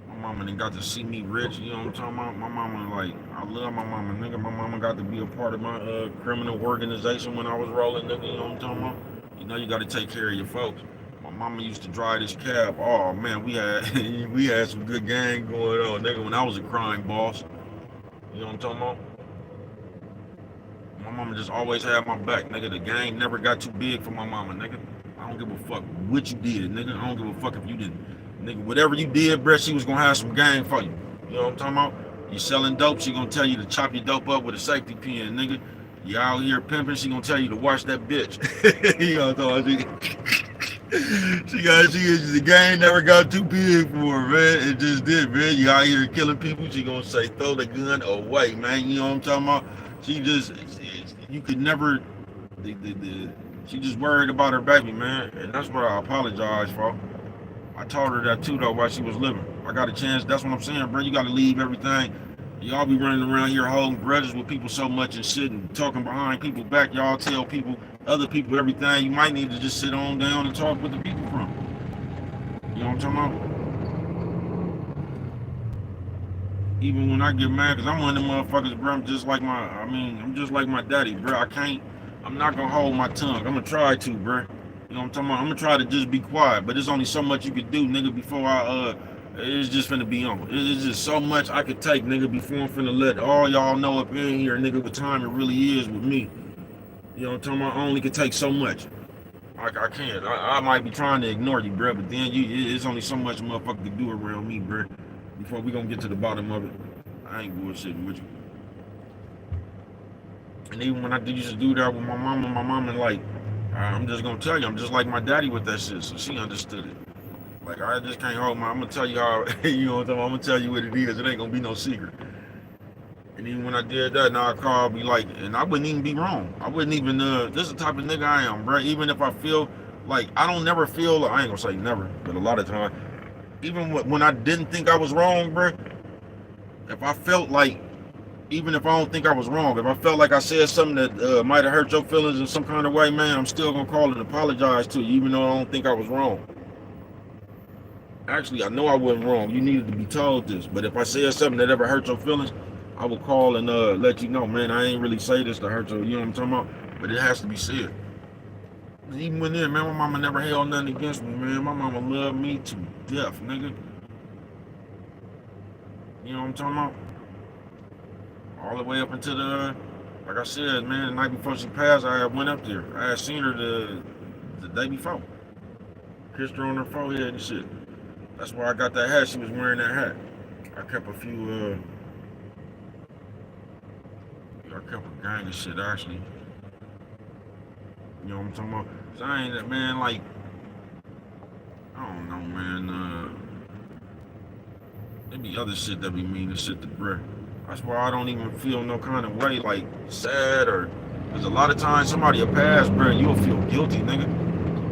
My mama didn't got to see me rich, you know what I'm talking about? My mama, like, I love my mama, nigga. My mama got to be a part of my criminal organization when I was rolling, nigga, you know what I'm talking about? You know you got to take care of your folks. My mama used to drive this cab. Oh, man, we had we had some good gang going on, nigga, when I was a crime boss. You know what I'm talking about? My mama just always had my back, nigga. The gang never got too big for my mama, nigga. I don't give a fuck what you did, nigga. I don't give a fuck if you didn't. Nigga, whatever you did, bruh, she was gonna have some gang for you. You know what I'm talking about? You selling dope, she gonna tell you to chop your dope up with a safety pin, nigga. You out here pimping, she gonna tell you to watch that bitch. You know what I'm talking about? The gang never got too big for her, man. It just did, man. You out here killing people, she gonna say throw the gun away, man. You know what I'm talking about? You could never, she just worried about her baby, man. And that's what I apologize for. I told her that too, though, while she was living. I got a chance, that's what I'm saying, bro. You gotta leave everything. Y'all be running around here holding grudges with people so much and shit and talking behind people's back. Y'all tell people, other people, everything. You might need to just sit on down and talk with the people from. You know what I'm talking about? Even when I get mad, because I'm one of them motherfuckers, bro, I'm just like my daddy, bro. I'm not going to hold my tongue. I'm going to try to, bro. You know what I'm talking about? I'm going to try to just be quiet, but there's only so much you can do, nigga, before it's just finna be on. It's just so much I could take, nigga, before I'm finna let all y'all know up in here, nigga, what time it really is with me. You know what I'm talking about? I only can take so much. I can't. I might be trying to ignore you, bro, but then it's only so much a motherfucker can do around me, bro. Before we gonna get to the bottom of it, I ain't bullshitting with you. And even when I used to do that with my mama like, I'm just gonna tell you, I'm just like my daddy with that shit, so she understood it. Like, I just can't hold I'm gonna tell you how, you know what I'm gonna tell you what it is, it ain't gonna be no secret. And even when I did that, now I call me like, and I wouldn't even be wrong. I wouldn't even, this is the type of nigga I am, bro. Even if I feel, like, I don't never feel, I ain't gonna say never, but a lot of times, even when I didn't think I was wrong, bro, if I felt like, even if I don't think I was wrong, if I felt like I said something that might have hurt your feelings in some kind of way, man, I'm still gonna call and apologize to you, even though I don't think I was wrong. Actually, I know I wasn't wrong. You needed to be told this. But if I said something that ever hurt your feelings, I will call and let you know, man, I ain't really say this to hurt you, you know what I'm talking about? But it has to be said. Even when then, man, my mama never held nothing against me, man. My mama loved me to death, nigga. You know what I'm talking about? All the way up until like I said, man, the night before she passed, I went up there. I had seen her the day before. Kissed her on her forehead and shit. That's why I got that hat. She was wearing that hat. I kept a gang of shit, actually. You know what I'm talking about? So I ain't that, man, like, I don't know, man. There be other shit that be mean as shit to bruh. That's why I don't even feel no kind of way, like, sad or, because a lot of times somebody will pass, bruh, you'll feel guilty, nigga.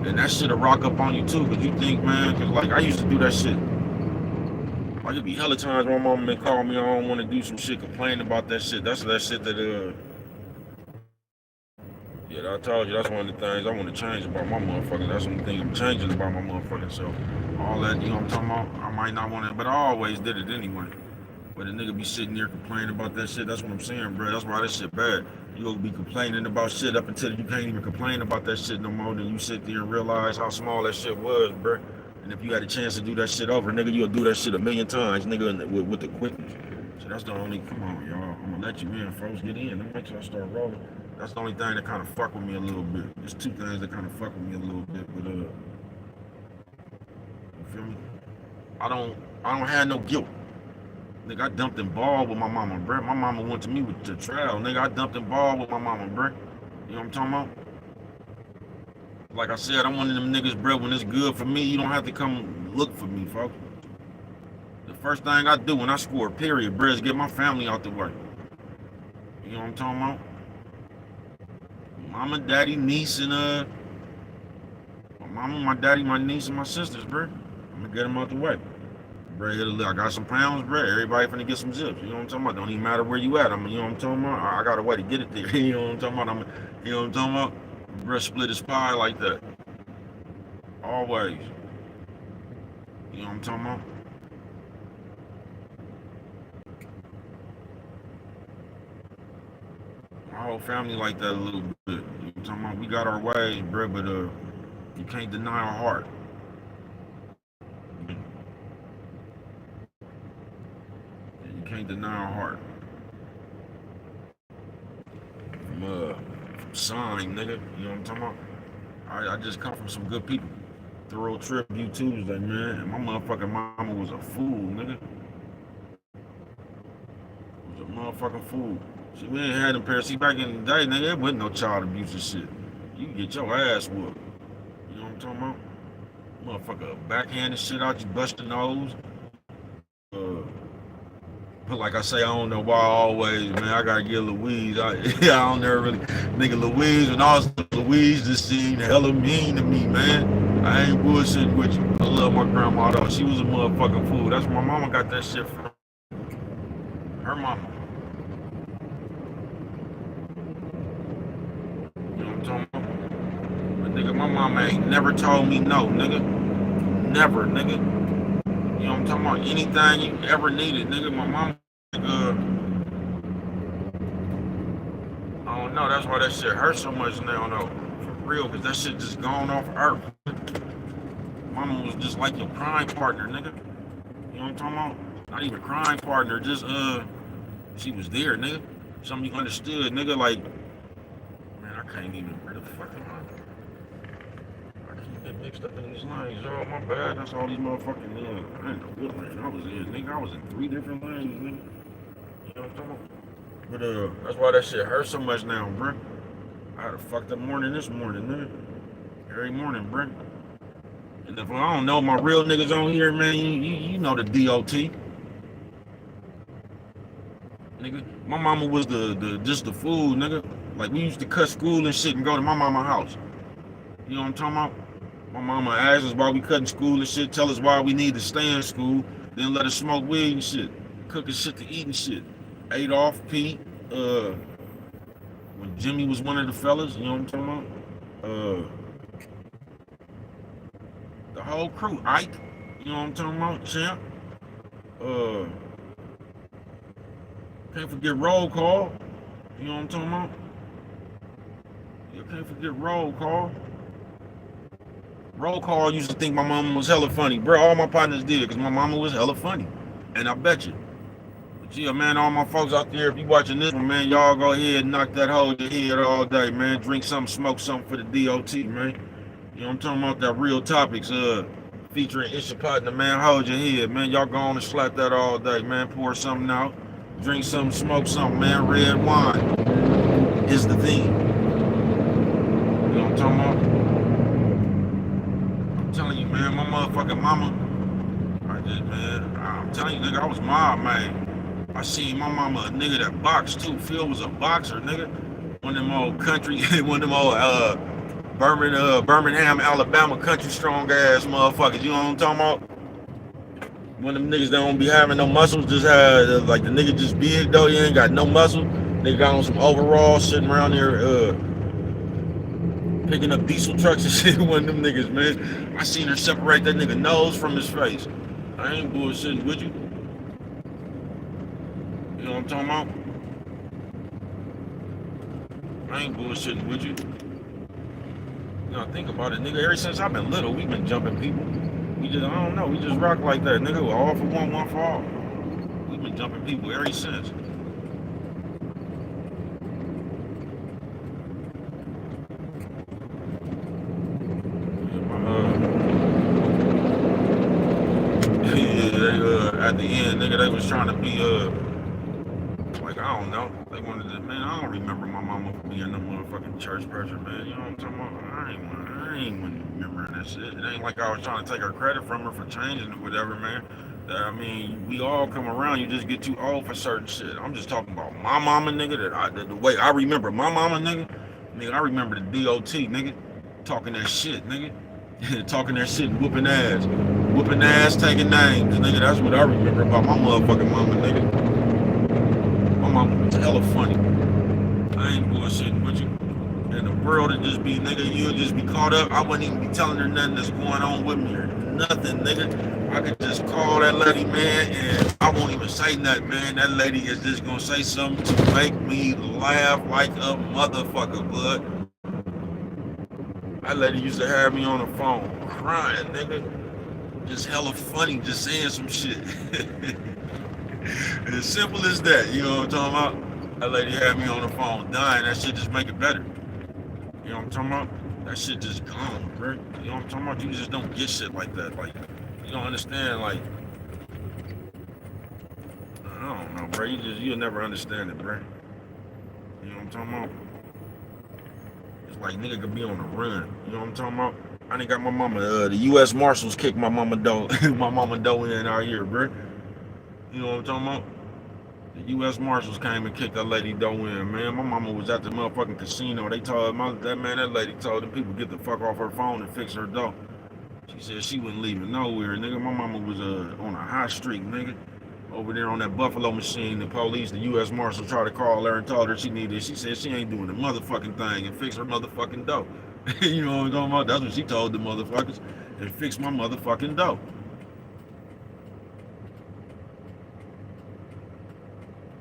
And that shit'll rock up on you too, because you think, man, because like, I used to do that shit. Like, it'd be hella times my mama may call me, I don't want to do some shit, complain about that shit. That's that shit that, Yeah, I told you that's one of the things I want to change about my motherfucker. That's one thing I'm changing about my motherfucking self. All that, you know what I'm talking about? I might not want it, but I always did it anyway. But a nigga be sitting there complaining about that shit. That's what I'm saying, bro. That's why this shit bad. You gonna be complaining about shit up until you can't even complain about that shit no more. Then you sit there and realize how small that shit was, bro. And if you had a chance to do that shit over, nigga, you'll do that shit a million times, nigga, with the quickness. So that's the only. Come on, y'all. I'm gonna let you in, folks. Get in. Let me make sure I start rolling. That's the only thing that kind of fuck with me a little bit. There's two things that kind of fuck with me a little bit, but you feel me? I don't have no guilt. Nigga, I dumped in ball with my mama, bruh. My mama went to me with the trial. Nigga, I dumped in ball with my mama, bruh. You know what I'm talking about? Like I said, I'm one of them niggas, bruh. When it's good for me, you don't have to come look for me, folks. The first thing I do when I score, period, bruh, is get my family out the way. You know what I'm talking about? Mama, daddy, niece, and my mama, my daddy, my niece, and my sisters, bruh. I'm gonna get them out the way. Bro, I got some pounds, bro. Everybody finna get some zips. You know what I'm talking about? Don't even matter where you at. You know what I'm talking about? I got a way to get it there. You know what I'm talking about? You know what I'm talking about? Bro, split his pie like that. Always. You know what I'm talking about? My whole family like that a little bit. You know what I'm talking about? We got our ways, bro, but you can't deny our heart. You can't deny our heart. From sign, nigga. You know what I'm talking about? I just come from some good people. Thorough Tribute Tuesday, man. And my motherfucking mama was a fool, nigga. Was a motherfucking fool. See, we ain't had them parents. See, back in the day, nigga, there wasn't no child abuse and shit. You can get your ass whooped. You know what I'm talking about? Motherfucker backhanded shit out, you bust your nose. But like I say, I don't know why always, man. I gotta get Louise. I don't never really. Nigga, Louise, and also Louise just seemed hella mean to me, man. I ain't bullshitting with you. I love my grandma, though. She was a motherfucking fool. That's where my mama got that shit from. Her mama. You know what I'm talking about? But nigga, my mama ain't never told me no, nigga. Never, nigga. You know what I'm talking about? Anything you ever needed, nigga. My mama, I don't know. That's why that shit hurts so much now, though. For real, because that shit just gone off earth. Mama was just like your crime partner, nigga. You know what I'm talking about? Not even crime partner, just, she was there, nigga. Something you understood, nigga. Like, man, I can't even. Where the fuck am I? I keep getting mixed up in these lines, y'all. My bad. That's all these motherfucking, I didn't know what lane I was in, nigga. I was in 3 different lanes, nigga. You know what I'm talking about? But that's why that shit hurts so much now, bro. I had a fucked up morning this morning, man. Every morning, bro. And if I don't know my real niggas on here, man, you know the DOT. Nigga, my mama was the just the fool, nigga. Like we used to cut school and shit and go to my mama's house. You know what I'm talking about? My mama asked us why we cutting school and shit, tell us why we need to stay in school, then let us smoke weed and shit, cooking shit to eat and shit. Adolph, Pete, when Jimmy was one of the fellas, you know what I'm talking about? The whole crew, Ike, you know what I'm talking about? Champ. Can't forget roll call. You know what I'm talking about? You can't forget roll call. Roll call used to think my mama was hella funny. Bro, all my partners did because my mama was hella funny. And I bet you. But yeah, man, all my folks out there, if you watching this one, man, y'all go ahead and knock that hole in your head all day, man. Drink something, smoke something for the DOT, man. You know what I'm talking about? That real topics, featuring Isha Partner, man. Hold your head, man. Y'all go on and slap that all day, man. Pour something out. Drink something, smoke something, man. Red wine is the thing. You know what I'm talking about? I'm telling you, man, my motherfucking mama. I'm telling you, nigga, I was mob, man. I seen my mama a nigga that boxed too. Phil was a boxer, nigga. One of them old country, one of them old Birmingham, Alabama country strong ass motherfuckers. You know what I'm talking about? One of them niggas that don't be having no muscles, just had like the nigga just big though, he ain't got no muscle. Nigga got on some overalls sitting around there picking up diesel trucks and shit. One of them niggas, man. I seen her separate that nigga nose from his face. I ain't bullshitting with you. You know what I'm talking about? I ain't bullshitting with you. You know, think about it, nigga. Ever since I've been little, we been jumping people. We just, I don't know, we just rock like that, nigga. We're all for one for all. We been jumping people ever since. At the end, nigga, they was trying to be, like, I don't know. They wanted to, man, I don't remember my mama being no motherfucking church person, man. You know what I'm talking about? I ain't remembering that shit. It ain't like I was trying to take her credit from her for changing it, whatever, man. I mean, we all come around, you just get too old for certain shit. I'm just talking about my mama, nigga, the way I remember my mama, nigga, I remember the DOT, nigga, talking that shit, nigga. Talking that shit and whooping ass, taking names, nigga. That's what I remember about my motherfucking mama, nigga. My mama was hella funny. I ain't bullshitting with you. And the world would just be, nigga, you'll just be caught up. I wouldn't even be telling her nothing that's going on with me or nothing, nigga. I could just call that lady, man, and I won't even say nothing, man. That lady is just gonna say something to make me laugh like a motherfucker, bud. That lady used to have me on the phone crying, nigga. Just hella funny, just saying some shit. As simple as that, you know what I'm talking about? That lady had me on the phone dying, that shit just make it better. You know what I'm talking about? That shit just gone, bro. You know what I'm talking about? You just don't get shit like that. Like, you don't understand, like, I don't know, bro. You'll never understand it, bro. You know what I'm talking about? Like, nigga could be on the run. You know what I'm talking about? I done got my mama, the U.S. Marshals kicked my mama dough, my mama dough in out here, bro. You know what I'm talking about? The U.S. Marshals came and kicked that lady dough in, man. My mama was at the motherfucking casino. They told that lady told the people get the fuck off her phone and fix her dough. She said she wasn't leaving nowhere, nigga. My mama was on a high street, nigga. Over there on that Buffalo machine, the police, the U.S. Marshal tried to call her and told her she needed. She said she ain't doing the motherfucking thing and fix her motherfucking dough. You know what I'm talking about? That's what she told the motherfuckers. And fix my motherfucking dough.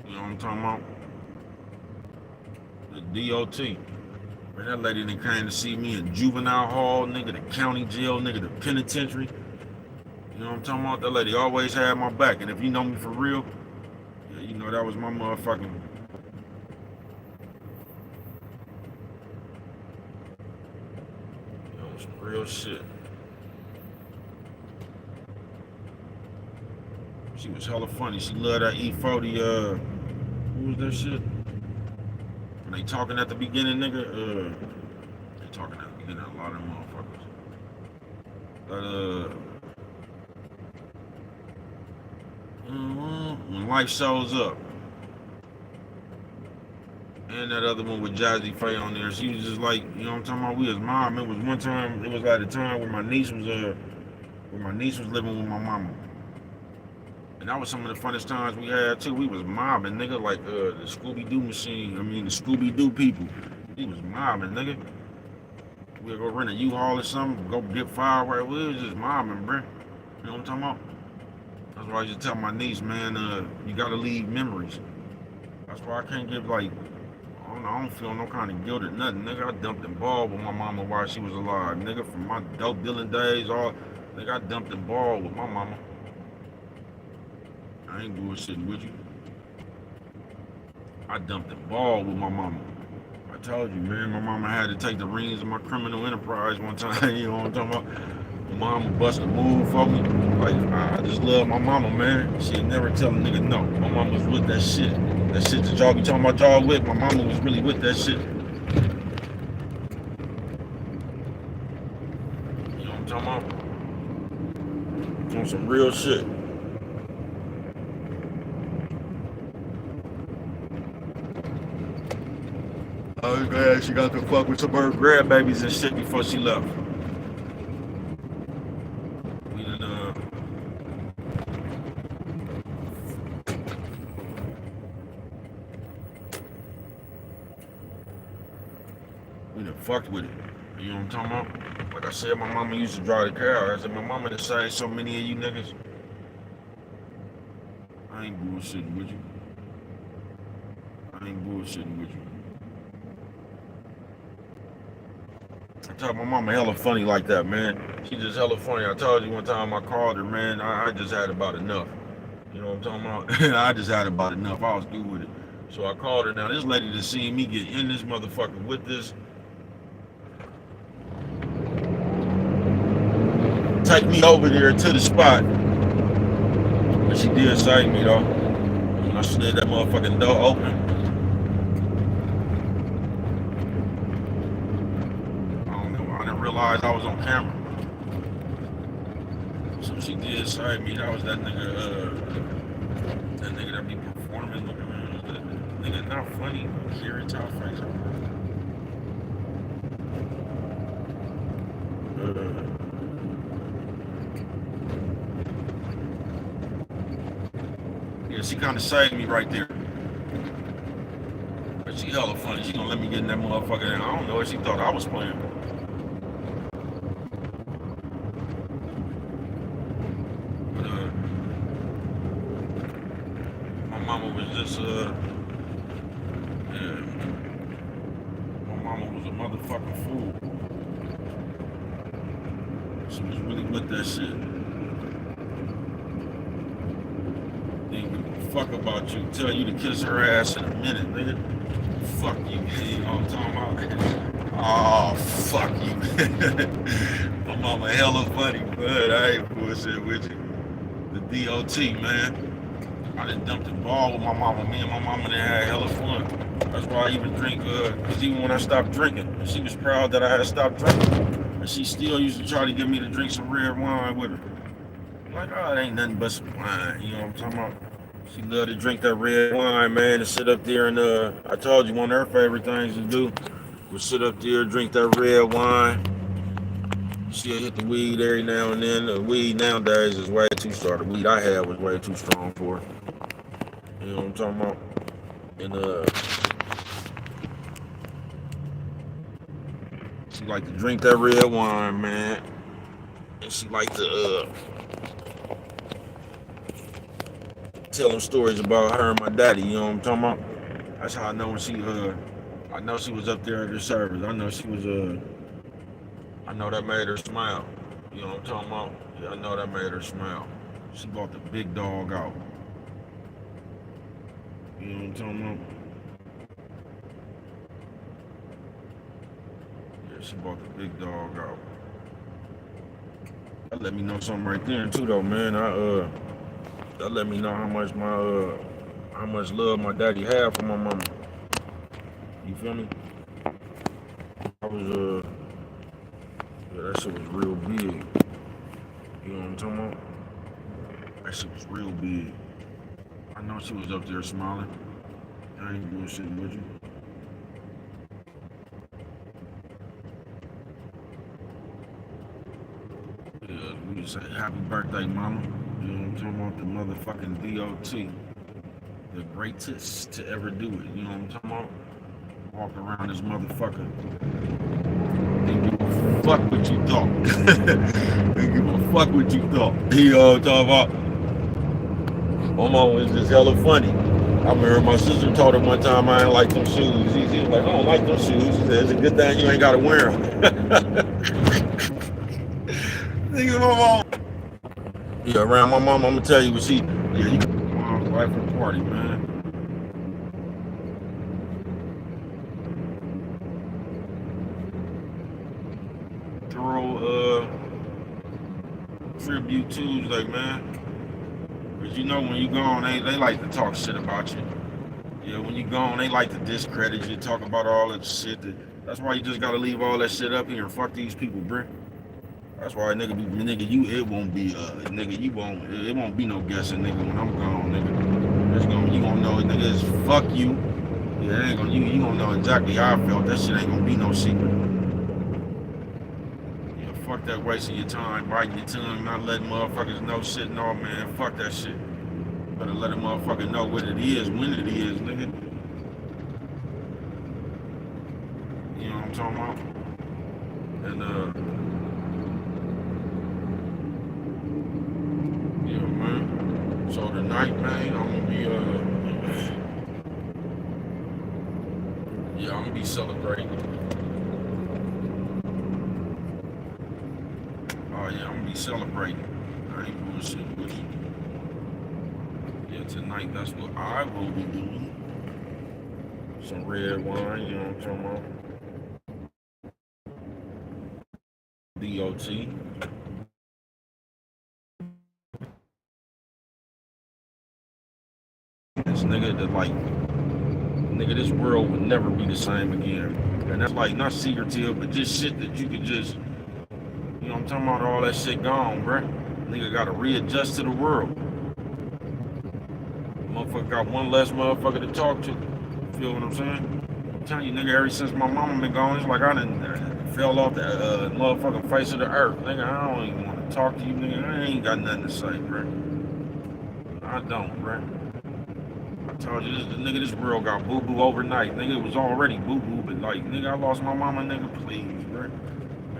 You know what I'm talking about? The DOT. Man, that lady that came to see me in juvenile hall, nigga, the county jail, nigga, the penitentiary. You know what I'm talking about? That lady always had my back. And if you know me for real, yeah, you know that was my motherfucking... That was real shit. She was hella funny. She loved that E40, who was that shit? When they talking at the beginning, nigga, they talking at the beginning, a lot of motherfuckers. When life shows up. And that other one with Jazzy Faye on there. She was just like, you know what I'm talking about? We was mom. It was one time, it was at a time where my niece was living with my mama. And that was some of the funnest times we had too. We was mobbing, nigga, like the Scooby-Doo machine. I mean the Scooby-Doo people. He was mobbing, nigga. We'll go rent a U-Haul or something, go get fireworks. We was just mobbing, bro. You know what I'm talking about? That's why I just tell my niece, man, you gotta leave memories. That's why I can't give, like, I don't feel no kind of guilt or nothing. Nigga, I dumped and ball with my mama while she was alive. Nigga, from my dope dealing days, nigga, I dumped and ball with my mama. I ain't bullshitting with you. I dumped and ball with my mama. I told you, man, my mama had to take the reins of my criminal enterprise one time. You know what I'm talking about? My mama bust a move for me. Like, I just love my mama, man. She'd never tell a nigga no. My mama was with that shit. That shit that y'all be talking about y'all with, my mama was really with that shit. You know what I'm talking about? On some real shit. I was glad she got to fuck with some of her grandbabies and shit before she left. We done fucked with it. You know what I'm talking about? Like I said, my mama used to drive the car. I said, my mama decided so many of you niggas. I ain't bullshitting with you. I ain't bullshitting with you. I told my mama hella funny like that, man. She just hella funny. I told you one time I called her, man. I just had about enough. You know what I'm talking about? I just had about enough. I was through with it. So I called her. Now this lady just seen me get in this motherfucker with this. Take me over there to the spot. But she did save me though. When I slid that motherfucking door open. I don't know. I didn't realize I was on camera. So she did save me. That was that nigga that be performing. That nigga not funny. Carrot top face. Yeah, she kind of saved me right there. But she hella funny. She gonna let me get in that motherfucker. I don't know if she thought I was playing. But my mama was just yeah. My mama was a motherfucking fool. She was really with that shit. Fuck about you. Tell you to kiss her ass in a minute, nigga. Fuck you. You know what I'm talking about? Oh, fuck you. My mama hella funny, but I ain't bullshit with you. The DOT, man. I done dumped the ball with my mama. Me and my mama done had hella fun. That's why I even drink, because even when I stopped drinking, she was proud that I had stopped drinking. And she still used to try to get me to drink some red wine with her. Like, oh, it ain't nothing but some wine. You know what I'm talking about? She loved to drink that red wine, man, and sit up there and I told you one of her favorite things to do was sit up there, drink that red wine. She'll hit the weed every now and then. The weed nowadays is way too strong. The weed I had was way too strong for her. You know what I'm talking about? And she liked to drink that red wine, man. And she liked to tell them stories about her and my daddy, you know what I'm talking about? That's how I know when I know she was up there at the service. I know she was I know that made her smile. You know what I'm talking about? Yeah, I know that made her smile. She brought the big dog out. You know what I'm talking about? Yeah, she brought the big dog out. That let me know something right there too though, man. That let me know how much love my daddy had for my mama. You feel me? I was yeah, that shit was real big. You know what I'm talking about? That shit was real big. I know she was up there smiling. I ain't bullshitting with you. Yeah, we just say happy birthday, mama. You know what I'm talking about? The motherfucking DOT. The greatest to ever do it. You know what I'm talking about? Walk around this motherfucker. Didn't give a fuck what you thought. Didn't give a fuck what you thought. You know what I'm talking about? My mom was just hella funny. I remember my sister told her one time I didn't like them shoes. She was like, I don't like them shoes. She said, it's a good thing you ain't got to wear them. Nigga, my mom. Yeah, around my mom, I'm going to tell you what she, yeah, you got mom's wife at the party, man. Throw Tribute Tuesday, man. Cause you know when you gone, they like to talk shit about you. Yeah, when you gone, they like to discredit you, talk about all that shit. That's why you just gotta leave all that shit up here and fuck these people, bruh. That's why nigga, it won't be nigga, it won't be no guessing, nigga, when I'm gone, nigga. You gonna know, nigga, it's fuck you. Yeah, it ain't gonna, you gonna know exactly how I felt. That shit ain't gonna be no secret. Fuck that wasting your time, biting your tongue, not letting motherfuckers know shit and all, man. Fuck that shit. Better let a motherfucker know what it is, when it is, nigga. You know what I'm talking about? And yeah, man. So tonight, man, I'm gonna be yeah, I'm gonna be celebrating. Oh yeah, I'm gonna be celebrating. I ain't bullshit with you. Yeah, tonight that's what I will be doing. Some red wine, you know what I'm talking about? DOT. This nigga that like, nigga, this world would never be the same again. And that's like not secretive, but just shit that you could just, you know what I'm talking about, all that shit gone, bruh. Nigga gotta readjust to the world. Motherfucker got one less motherfucker to talk to. You feel what I'm saying? I'm telling you, nigga, ever since my mama been gone, it's like I done fell off the motherfucking face of the earth. Nigga, I don't even want to talk to you, nigga. I ain't got nothing to say, bruh. I don't, bruh. I told you, this world got boo-boo overnight. Nigga, it was already boo-boo, but like, nigga, I lost my mama, nigga, please, bruh.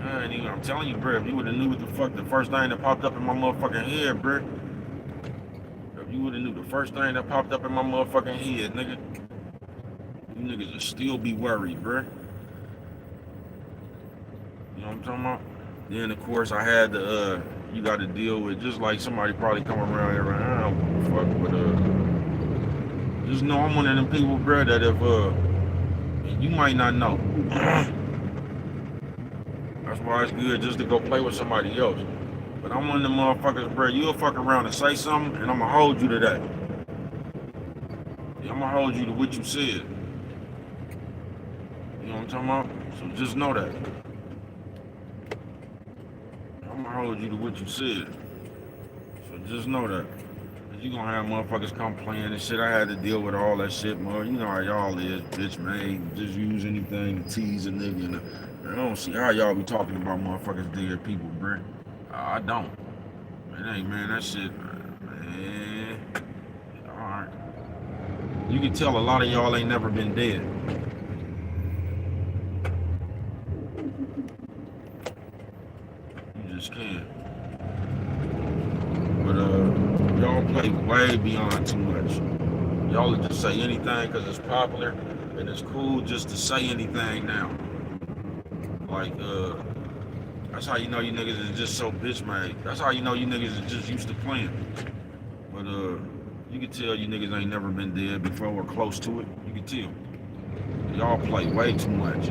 I ain't even, I'm telling you, bruh, if you would've knew what the fuck the first thing that popped up in my motherfucking head, bruh. If you would've knew the first thing that popped up in my motherfucking head, nigga, you niggas would still be worried, bruh. You know what I'm talking about? Then, of course, I had to, you got to deal with, just like somebody probably come around here, I don't give a fuck, but, just know I'm one of them people, bruh, that if, you might not know. That's why it's good just to go play with somebody else. But I'm one of them motherfuckers, bruh, you'll fuck around and say something, and I'm going to hold you to that. Yeah, I'm going to hold you to what you said. You know what I'm talking about? So just know that. I'm going to hold you to what you said. So just know that. You gonna have motherfuckers come playing and shit. I had to deal with all that shit, man. You know how y'all is, bitch, man. Just use anything to tease a nigga. And I don't see how y'all be talking about motherfuckers dead people, bruh. I don't. Man, hey, man, that shit, man. Alright. You can tell a lot of y'all ain't never been dead. You just can't. But, y'all play way beyond too much. Y'all will just say anything because it's popular and it's cool just to say anything now. Like, that's how you know you niggas is just so bitch made. That's how you know you niggas is just used to playing. But, you can tell you niggas ain't never been dead before or close to it. You can tell. Y'all play way too much.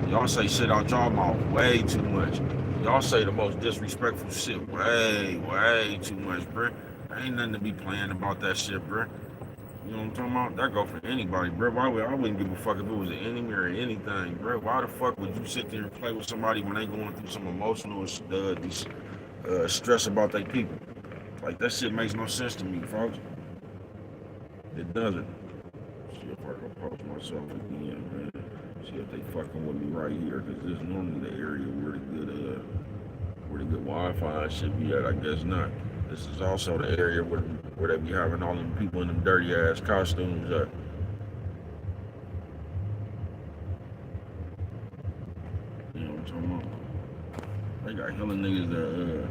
Y'all say shit out y'all mouth way too much. Y'all say the most disrespectful shit way too much, bruh. Ain't nothing to be playing about that shit, bruh. You know what I'm talking about? That go for anybody, bruh. I wouldn't give a fuck if it was an enemy or anything, bruh. Why the fuck would you sit there and play with somebody when they going through some emotional stress about their people? Like, that shit makes no sense to me, folks. It doesn't. See if I can post myself again, man. See if they fucking with me right here, because this is normally the area where the good Wi-Fi and shit be at. I guess not. This is also the area where they be having all them people in them dirty ass costumes at. You know what I'm talking about? They got hella niggas that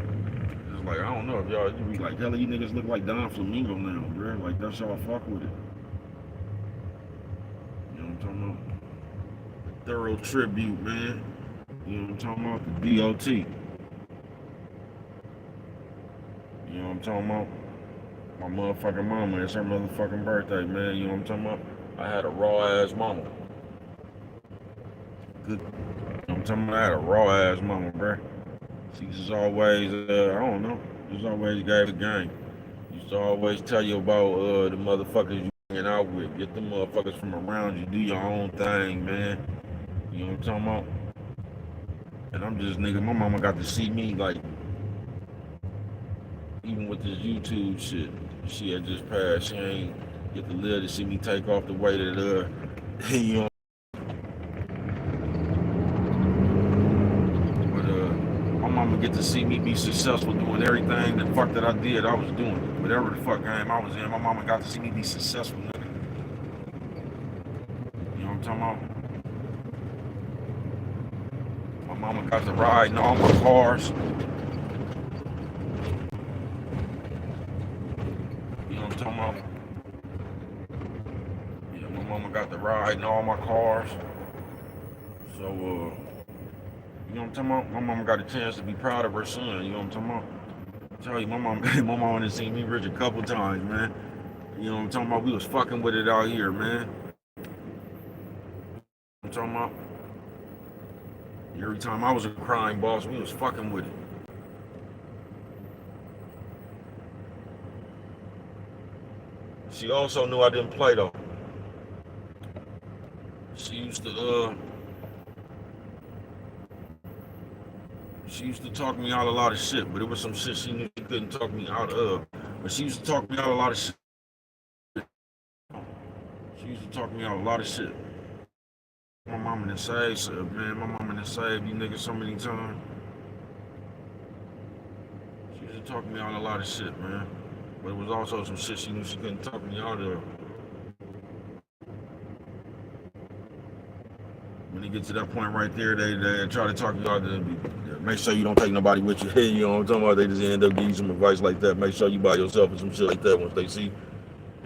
it's like, I don't know if y'all, you be like, hella you niggas look like Don Flamingo now, bro. Like, that's y'all fuck with it. You know what I'm talking about? Thorough tribute, man. You know what I'm talking about? The DOT. You know what I'm talking about? My motherfucking mama, it's her motherfucking birthday, man. You know what I'm talking about? I had a raw ass mama. Good. You know what I'm talking about? I had a raw ass mama, bruh. She just always, I don't know, just always gave a game. Used to always tell you about the motherfuckers you hanging out with. Get the motherfuckers from around you. Do your own thing, man. You know what I'm talking about? And I'm just, nigga, my mama got to see me, like, even with this YouTube shit, she had just passed. She ain't get to live to see me take off the way that, you know. But, my mama get to see me be successful doing everything the fuck that I did, I was doing. Whatever the fuck game I was in, my mama got to see me be successful, nigga. You know what I'm talking about? My mama got to ride in all my cars. You know what I'm talking about? Yeah, my mama got to ride in all my cars. So, you know what I'm talking about? My mama got a chance to be proud of her son. You know what I'm talking about? I tell you, my mom, my mama done seen me rich a couple times, man. You know what I'm talking about? We was fucking with it out here, man. I'm talking about every time I was a crime boss, we was fucking with it. She also knew I didn't play though. She used to she used to talk me out a lot of shit, but it was some shit she knew she couldn't talk me out of. But she used to talk me out a lot of shit. She used to talk me out a lot of shit. My mama done saved, man. My mama done saved you niggas so many times. She used to talk me out a lot of shit, man. But it was also some shit she knew she couldn't talk me out of. When you get to that point right there, they try to talk you out of it. Make sure you don't take nobody with you. You know what I'm talking about? They just end up giving you some advice like that. Make sure you by yourself or some shit like that once they see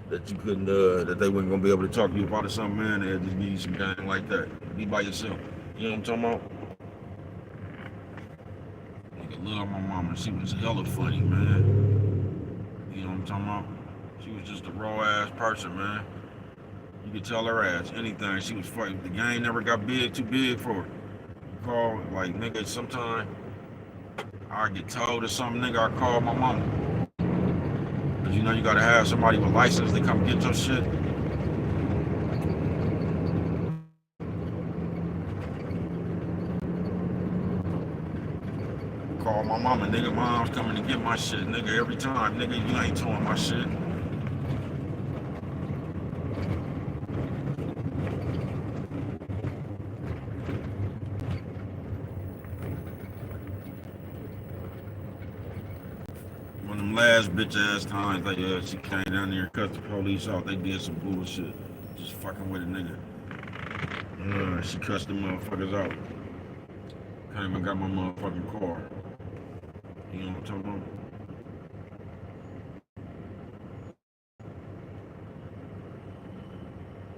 that you couldn't, that they weren't gonna be able to talk to you about something, man. They'll just give you some game like that. Be by yourself. You know what I'm talking about? Nigga love my mama. She was hella funny, man. You know what I'm talking about? She was just a raw ass person, man. You could tell her ass anything. She was funny. The game never got too big for her. You call, like, nigga, sometimes I get told or something, nigga, I call my mama. Cause you know you gotta have somebody with license to come get your shit. Call my mama, nigga, mom's coming to get my shit, nigga, every time, nigga, you ain't towing my shit. One of them last bitch ass times, like, she came down there and cut the police out, they did some bullshit. Just fucking with a nigga. She cussed the motherfuckers out. Came and got my motherfucking car. You know what I'm talking about?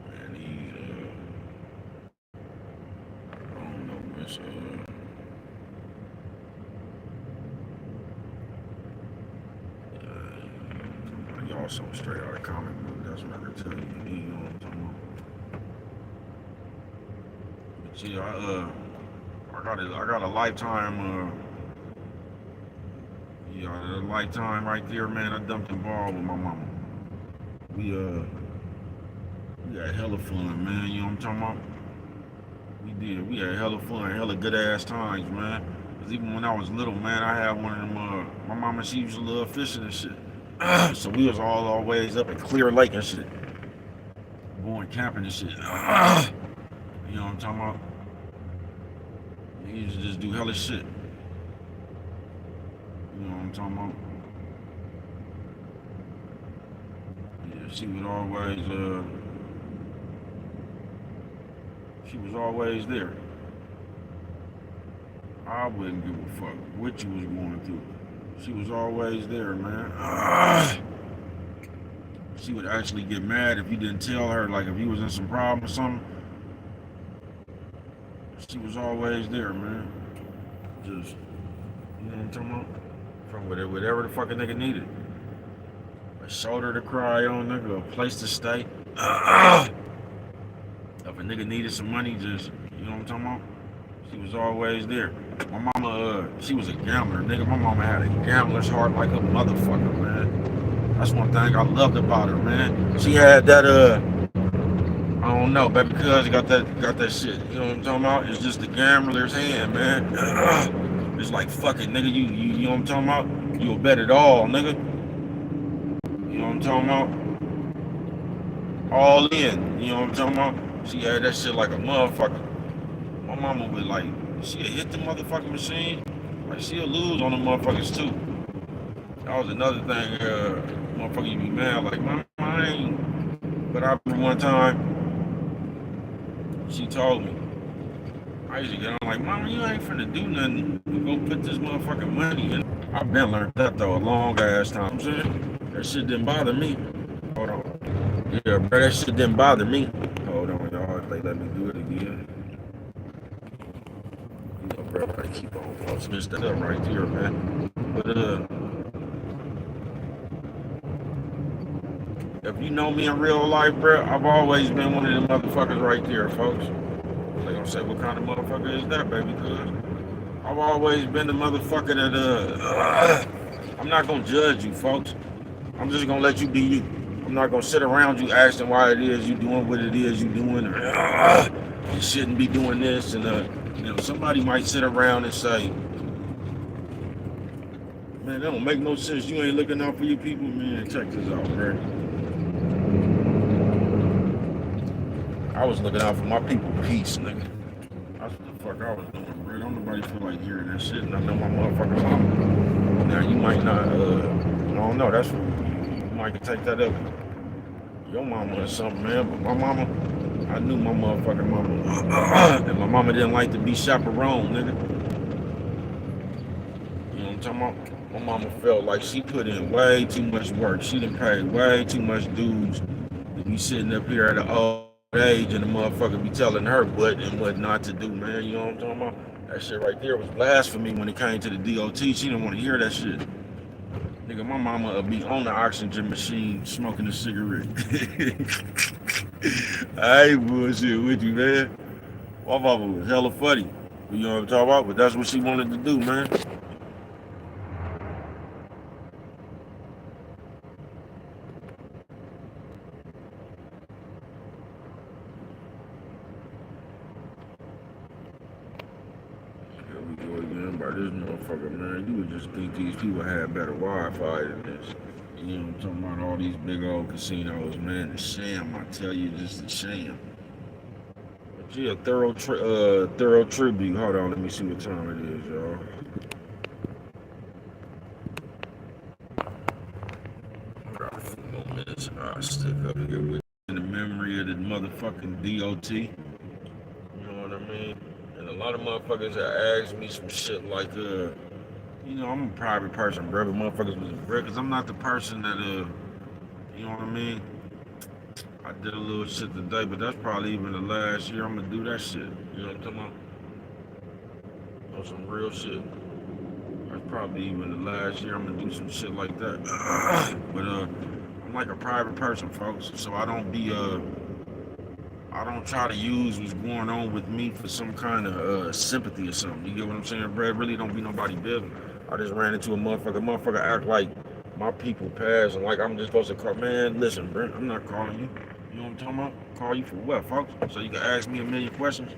Man, I don't know, miss, y'all so straight out of comic book, that's what I can tell you. You know what I'm talking about? But yeah, I got a lifetime, a lifetime right there, man. I dumped the ball with my mama. We had hella fun, man. You know what I'm talking about? We did. We had hella fun, hella good ass times, man. Cause even when I was little, man, I had one of them. My mama, she used to love fishing and shit. So we was all always up at Clear Lake and shit, going camping and shit. You know what I'm talking about? We used to just do hella shit. You know what I'm talking about? Yeah, she was always there. I wouldn't give a fuck what you was going through. She was always there, man. She would actually get mad if you didn't tell her, like if you was in some problem or something. She was always there, man. Just, you know what I'm talking about? From whatever the fucking nigga needed. A shoulder to cry on, nigga, a place to stay. If a nigga needed some money, just, you know what I'm talking about? She was always there. My mama, she was a gambler, nigga. My mama had a gambler's heart like a motherfucker, man. That's one thing I loved about her, man. She had that, I don't know, baby cuz got that shit. You know what I'm talking about? It's just the gambler's hand, man. It's like, fuck it, nigga. You know what I'm talking about? You'll bet it all, nigga. You know what I'm talking about? All in. You know what I'm talking about? She had that shit like a motherfucker. My mama would like, she'll hit the motherfucking machine, like she'll lose on the motherfuckers too. That was another thing, motherfucker you be mad, like, I ain't. But I remember one time, she told me, I used to get on like, Mama, you ain't finna do nothing. Go put this motherfucking money in. I've been learned that though a long ass time. You know what I'm saying? That shit didn't bother me. Hold on. Yeah, bro, that shit didn't bother me. Hold on, y'all. If they let me do it again. You know, bro, I keep on posting this stuff right here, man. But if you know me in real life, bro, I've always been one of them motherfuckers right there, folks. They gonna say, what kind of motherfucker is that, baby? Cause I've always been the motherfucker that, I'm not gonna judge you, folks. I'm just gonna let you be you. I'm not gonna sit around you asking why it is you doing what it is you doing. You shouldn't be doing this. And, you know, somebody might sit around and say, man, that don't make no sense. You ain't looking out for your people, man. Check this out, bro. I was looking out for my people peace, nigga. That's what the fuck I was doing, bro. Don't nobody feel like hearing that shit. And I know my motherfucking mama. Now, you might not, I don't know. That's you might take that up. Your mama or something, man. But my mama, I knew my motherfucking mama. And my mama didn't like to be chaperoned, nigga. You know what I'm talking about? My mama felt like she put in way too much work. She done paid way too much dues to be sitting up here at an old age and the motherfucker be telling her what and what not to do, man. You know what I'm talking about? That shit right there was blasphemy when it came to the DOT. She didn't want to hear that shit. Nigga, my mama would be on the oxygen machine smoking a cigarette. I ain't bullshit with you, man. My mama was hella funny. You know what I'm talking about? But that's what she wanted to do, man. This motherfucker, man, you would just think these people had better Wi-Fi than this. You know what I'm talking about? All these big old casinos, man, the sham. I tell you, just a sham. But yeah, thorough tribute. Hold on, let me see what time it is, y'all. I got a few more minutes. I'll stick up here with in the memory of the motherfucking DOT. You know what I mean? And a lot of motherfuckers have asked me some shit like, you know, I'm a private person, bro. But motherfuckers was a brick, cause I'm not the person that, you know what I mean? I did a little shit today, but that's probably even the last year I'm gonna do that shit. You know what I'm talking about? On some real shit. That's probably even the last year I'm gonna do some shit like that. But I'm like a private person, folks. So I don't be I don't try to use what's going on with me for some kind of sympathy or something. You get what I'm saying, bro? It really don't be nobody business. I just ran into a motherfucker. Motherfucker act like my people passed and like I'm just supposed to call. Man, listen, bro, I'm not calling you. You know what I'm talking about? Call you for what, folks? So you can ask me a million questions?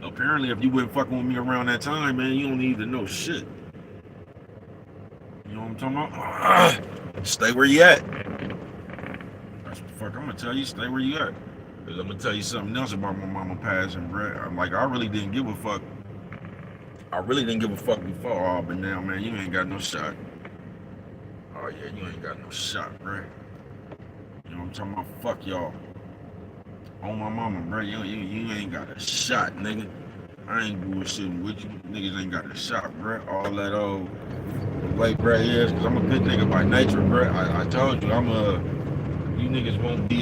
Apparently, if you wasn't fucking with me around that time, man, you don't need to know shit. You know what I'm talking about? Stay where you at. That's what the fuck I'm gonna tell you. Stay where you at. Cause I'm gonna tell you something else about my mama passing, bro. I'm like, I really didn't give a fuck. I really didn't give a fuck before, but now, man, you ain't got no shot. Oh yeah, you ain't got no shot, bro. You know what I'm talking about? Fuck y'all. On my mama, bro, you ain't got a shot, nigga. I ain't bullshitting with you. Niggas ain't got a shot, bro. All that old way, bro, is, cause I'm a good nigga by nature, bro. I told you, you niggas won't be,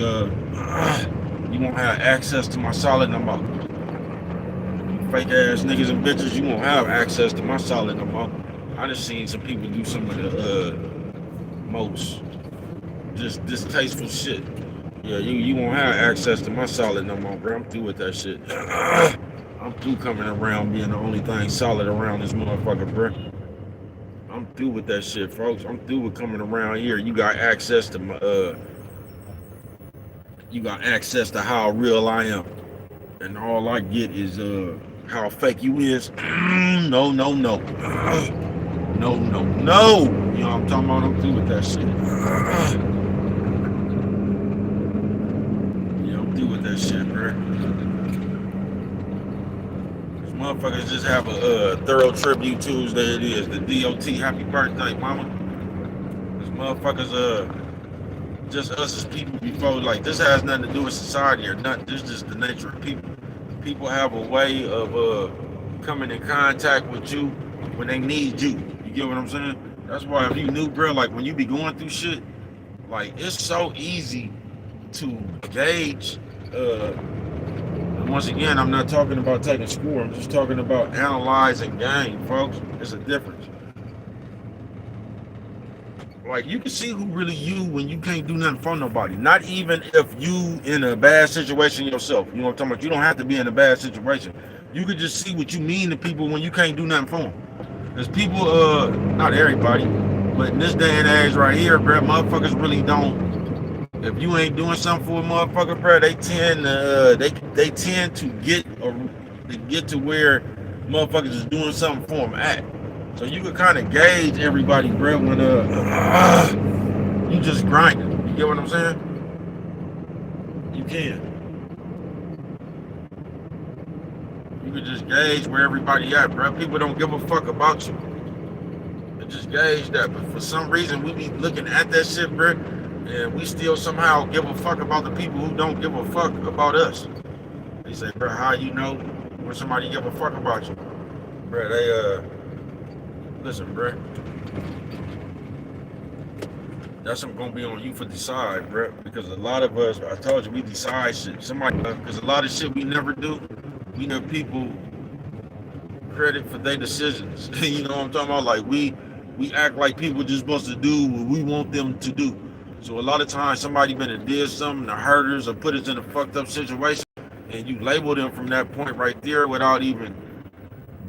you won't have access to my solid no more. Fake ass niggas and bitches, you won't have access to my solid no more. I just seen some people do some of the most just distasteful shit. Yeah, you won't have access to my solid no more, bro. I'm through with that shit. I'm through coming around being the only thing solid around this motherfucker, bro. I'm through with that shit, folks. I'm through with coming around here. You got access to my you got access to how real I am. And all I get is how fake you is. No. No. You know what I'm talking about? I'm through with that shit. Yeah, I'm through with that shit, bro. These motherfuckers just have a thorough tribute Tuesday. It is the DOT. Happy birthday, mama. These motherfuckers just us as people before. Like this has nothing to do with society or nothing. This is just the nature of people. People have a way of coming in contact with you when they need you. You get what I'm saying? That's why if you knew, bro, like when you be going through shit, like it's so easy to gauge. And once again, I'm not talking about taking score. I'm just talking about analyzing game, folks. It's a difference. Like you can see who really you when you can't do nothing for nobody. Not even if you in a bad situation yourself. You know what I'm talking about? You don't have to be in a bad situation. You could just see what you mean to people when you can't do nothing for them. There's people, not everybody, but in this day and age right here, bro, motherfuckers really don't. If you ain't doing something for a motherfucker, bro, they tend to get to where motherfuckers is doing something for them at. So you can kind of gauge everybody, bro, when you just grinding. You get what I'm saying? You can. You can just gauge where everybody at, bro. People don't give a fuck about you. They just gauge that. But for some reason, we be looking at that shit, bro, and we still somehow give a fuck about the people who don't give a fuck about us. They say, bro, how you know when somebody give a fuck about you? Bro, listen, bro. That's gonna be on you for decide, bro. Because a lot of us, I told you, we decide shit. Because a lot of shit we never do, we give people credit for their decisions. You know what I'm talking about? Like we act like people just supposed to do what we want them to do. So a lot of times somebody been and did something to hurt us or put us in a fucked up situation, and you label them from that point right there without even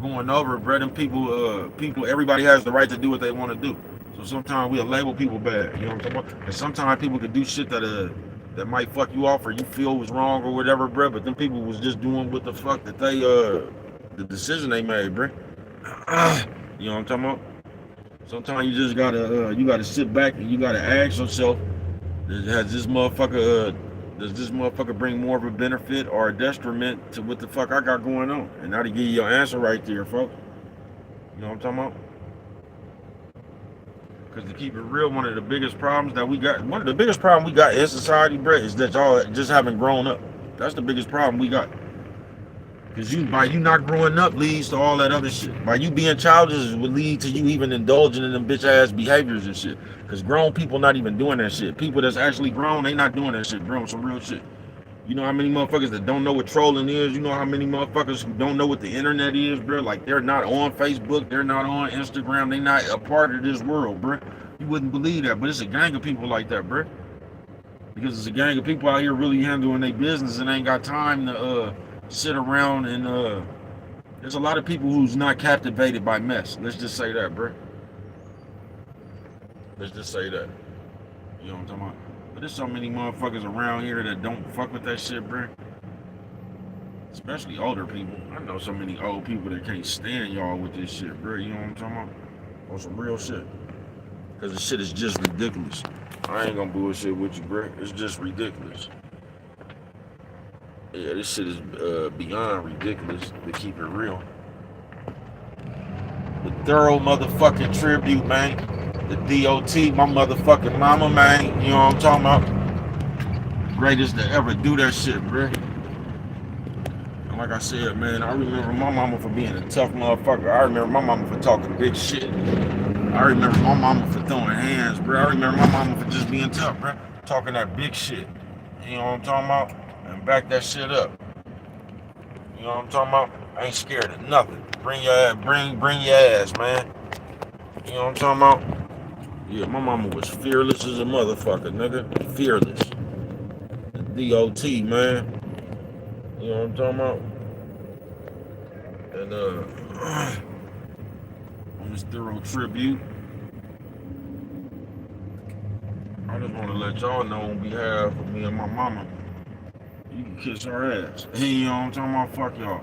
going over, bro. Them people, everybody has the right to do what they want to do. So sometimes we'll label people bad, you know what I'm talking about? And sometimes people can do shit that might fuck you off or you feel was wrong or whatever, bro. But them people was just doing what the fuck that they, the decision they made, bro. You know what I'm talking about? Sometimes you just gotta sit back and you gotta ask yourself, does this motherfucker bring more of a benefit or a detriment to what the fuck I got going on? And that'll give you your answer right there, folks. You know what I'm talking about? Because to keep it real, one of the biggest problems we got in society, bro, is that y'all just haven't grown up. That's the biggest problem we got. Because by you not growing up leads to all that other shit. By you being childish would lead to you even indulging in them bitch ass behaviors and shit. Because grown people not even doing that shit. People that's actually grown, they not doing that shit, bro. Some real shit. You know how many motherfuckers that don't know what trolling is? You know how many motherfuckers who don't know what the internet is, bro? Like they're not on Facebook, they're not on Instagram, they not a part of this world, bro. You wouldn't believe that, but it's a gang of people like that, bro. Because it's a gang of people out here really handling their business and ain't got time to sit around and there's a lot of people who's not captivated by mess. Let's just say that, bro. Let's just say that. You know what I'm talking about? But there's so many motherfuckers around here that don't fuck with that shit, bro. Especially older people. I know so many old people that can't stand y'all with this shit, bro. You know what I'm talking about? On some real shit. Because the shit is just ridiculous. I ain't gonna bullshit with you, bro. It's just ridiculous. Yeah, this shit is beyond ridiculous, to keep it real. The thorough motherfucking tribute, man. The DOT, my motherfucking mama, man. You know what I'm talking about? Greatest to ever do that shit, bro. And like I said, man, I remember my mama for being a tough motherfucker. I remember my mama for talking big shit. I remember my mama for throwing hands, bro. I remember my mama for just being tough, bro. Talking that big shit. You know what I'm talking about? And back that shit up. You know what I'm talking about? I ain't scared of nothing. Bring your ass, man. You know what I'm talking about? Yeah, my mama was fearless as a motherfucker, nigga. Fearless. The DOT, man. You know what I'm talking about? And on this thorough tribute, I just want to let y'all know on behalf of me and my mama, you can kiss her ass. You know what I'm talking about? Fuck y'all.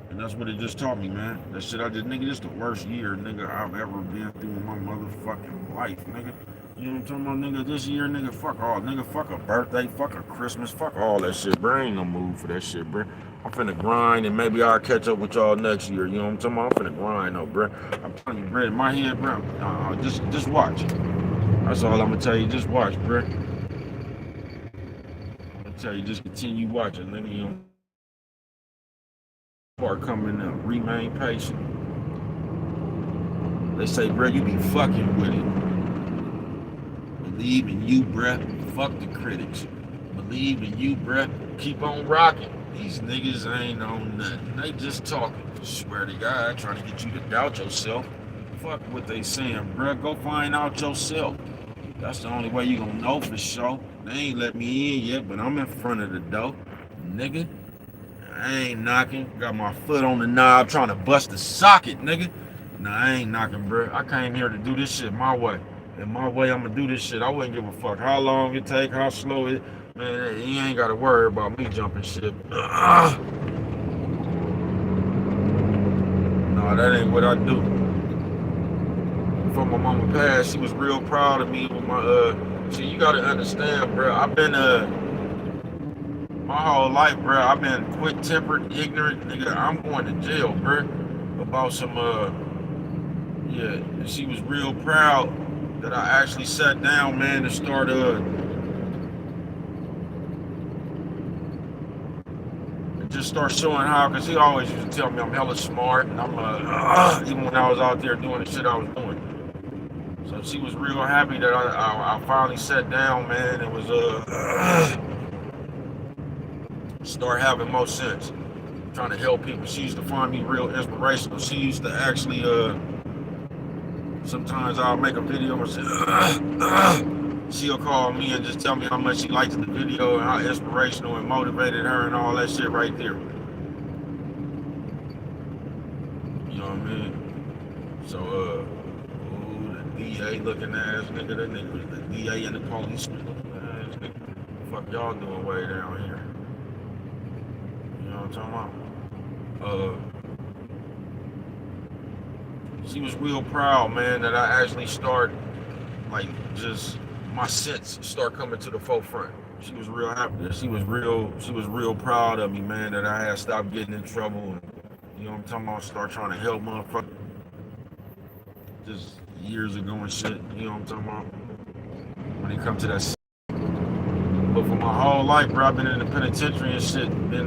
And that's what it just taught me, man. That shit nigga, this the worst year, nigga, I've ever been through in my motherfucking life, nigga. You know what I'm talking about, nigga? This year, nigga, fuck all. Nigga, fuck a birthday, fuck a Christmas, fuck all that shit, bro. I ain't no mood for that shit, bro. I'm finna grind and maybe I'll catch up with y'all next year. You know what I'm talking about? I'm finna grind, though, bro. I'm telling you, bro, in my head, bro, just watch. That's all I'm gonna tell you. Just watch, bro. I'm gonna tell you, just continue watching. Nigga, you know, part coming up. Remain patient. They say, bro, you be fucking with it. Believe in you, bruh. Fuck the critics. Believe in you, bruh. Keep on rocking. These niggas ain't on nothing. They just talking. Swear to God, trying to get you to doubt yourself. Fuck what they saying, bruh. Go find out yourself. That's the only way you gonna know for sure. They ain't let me in yet, but I'm in front of the door. Nigga, I ain't knocking. Got my foot on the knob trying to bust the socket, nigga. Nah, I ain't knocking, bro. I came here to do this shit my way. And my way, I'm gonna do this shit. I wouldn't give a fuck how long it take, how slow it. Man, you ain't gotta worry about me jumping shit. No, that ain't what I do. Before my mama passed, she was real proud of me with my See, you gotta understand, bro. I've been my whole life, bro. I've been quick-tempered, ignorant, nigga. I'm going to jail, bro. About some yeah. She was real proud that I actually sat down, man, to start just start showing how, because he always used to tell me I'm hella smart, and I'm even when I was out there doing the shit I was doing. So she was real happy that I finally sat down, man. It was start having more sense, trying to help people. She used to find me real inspirational. She used to actually sometimes I'll make a video and say she'll call me and just tell me how much she liked the video and how inspirational and motivated her and all that shit right there. You know what I mean? So the DA looking ass nigga, that nigga was the DA and the policeman looking ass nigga. What the fuck y'all doing way down here? You know what I'm talking about? She was real proud, man, that I actually start, like, just my sense start coming to the forefront. She was real happy. She was real proud of me, man, that I had stopped getting in trouble. And, you know what I'm talking about? Start trying to help motherfuckers just years ago and shit. You know what I'm talking about? When it comes to that. But for my whole life, bro, I've been in the penitentiary and shit. Been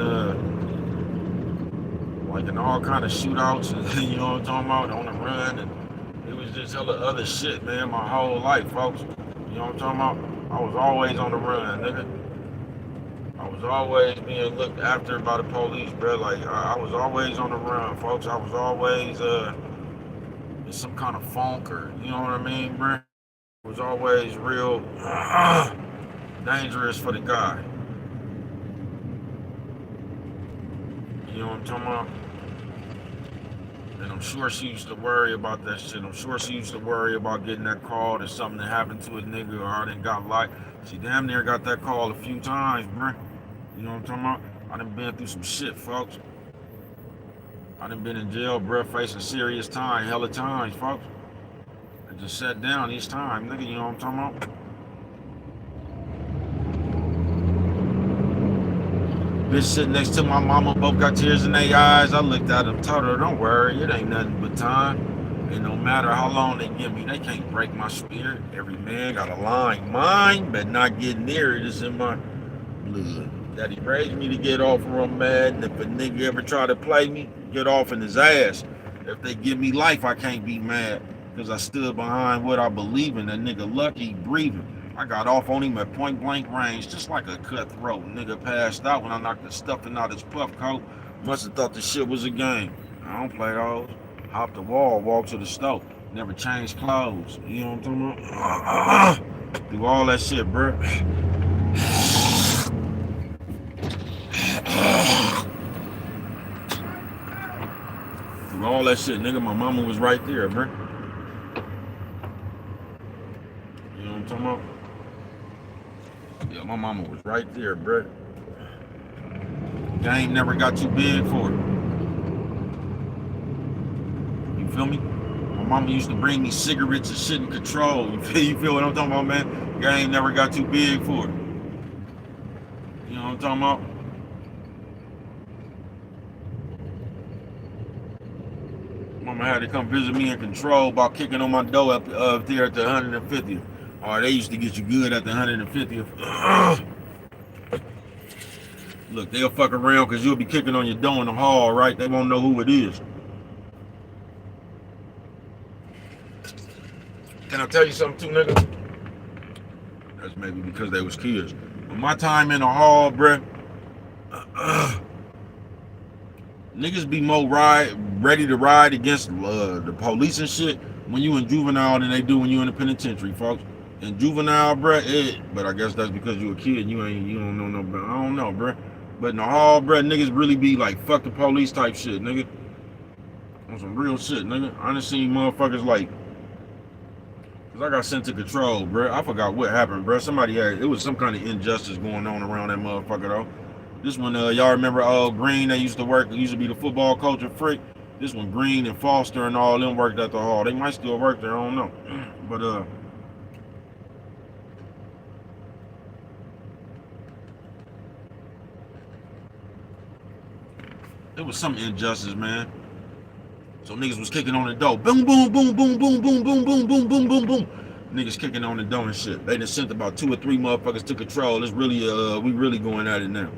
like in all kind of shootouts, and you know what I'm talking about, on the run, and it was just hella other shit, man, my whole life, folks. You know what I'm talking about? I was always on the run, nigga. I was always being looked after by the police, bro. Like, I was always on the run, folks. I was always in some kind of funk, or, you know what I mean, bro? It was always real dangerous for the guy. You know what I'm talking about? And I'm sure she used to worry about that shit. I'm sure she used to worry about getting that call that something that happened to a nigga, or I done got like. She damn near got that call a few times, bruh. You know what I'm talking about? I done been through some shit, folks. I done been in jail, bruh, facing serious time, hella times, folks. I just sat down each time, nigga, you know what I'm talking about? Bitch sitting next to my mama, both got tears in their eyes. I looked at them, told her, don't worry, it ain't nothing but time. And no matter how long they give me, they can't break my spirit. Every man got a lying mind, but not get near it. It's in my blood. Daddy raised me to get off where I'm mad, and if a nigga ever try to play me, get off in his ass. If they give me life, I can't be mad, because I stood behind what I believe in. That nigga lucky breathing. I got off on him at point blank range, just like a cutthroat. Nigga passed out when I knocked the stuffing out his puff coat. Must have thought the shit was a game. I don't play those. Hop the wall, walk to the stove. Never change clothes. You know what I'm talking about? Do all that shit, bro. Do all that shit, nigga. My mama was right there, bro. You know what I'm talking about? Yeah, my mama was right there, bro. Game never got too big for it. You feel me? My mama used to bring me cigarettes and shit in control. You feel what I'm talking about, man? Game never got too big for it. You know what I'm talking about? Mama had to come visit me in control by kicking on my door up there at the 150th. Oh, they used to get you good at the 150th. Look, they'll fuck around because you'll be kicking on your door in the hall, right? They won't know who it is. Can I tell you something too, nigga? That's maybe because they was kids. But my time in the hall, bruh, niggas be more ready to ride against the police and shit when you in juvenile than they do when you in the penitentiary, folks. In juvenile, bruh, but I guess that's because you a kid and you don't know no, I don't know, bruh. But in the hall, bruh, niggas really be like, fuck the police type shit, nigga. On some real shit, nigga. I done seen motherfuckers like, cause I got sent to control, bruh. I forgot what happened, bruh. It was some kind of injustice going on around that motherfucker, though. This one, y'all remember Green, they used to be the football coach at Frick. This one, Green and Foster and all them worked at the hall. They might still work there, I don't know. But, it was some injustice, man. So niggas was kicking on the door. Boom, boom, boom, boom, boom, boom, boom, boom, boom, boom, boom, boom. Niggas kicking on the door and shit. They done sent about 2 or 3 motherfuckers to control. It's really, we really going at it now.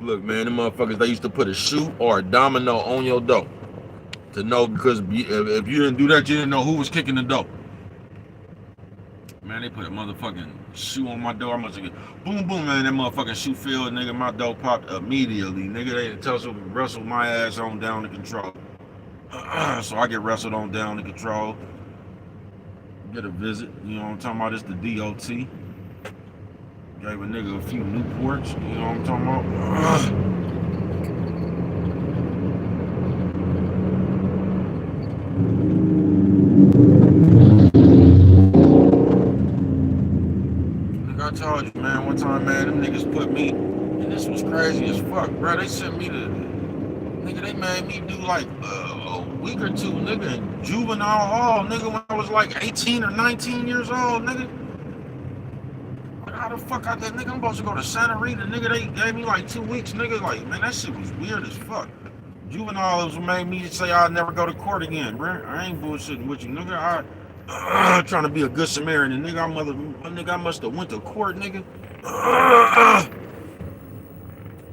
Look, man, them motherfuckers, they used to put a shoe or a domino on your door to know, because if you didn't do that, you didn't know who was kicking the door. Man, they put a motherfucking shoe on my door. I must have get boom, boom, man. That motherfucking shoe filled, nigga. My door popped immediately, nigga. They tell us to wrestle my ass on down to control. So I get wrestled on down to control. Get a visit, you know what I'm talking about? It's the DOT. Gave a nigga a few Newports, you know what I'm talking about? I told you, man, one time, man, them niggas put me, and this was crazy as fuck, bro. They sent me to, nigga, they made me do like a week or 2, nigga, in juvenile hall, nigga, when I was like 18 or 19 years old, nigga. Like, how the fuck I did, nigga? I'm supposed to go to Santa Rita, nigga. They gave me like 2 weeks, nigga. Like, man, that shit was weird as fuck. Juvenile was what made me say I'd never go to court again, bro. I ain't bullshitting with you, nigga. Trying to be a good Samaritan, nigga. I must have went to court, nigga.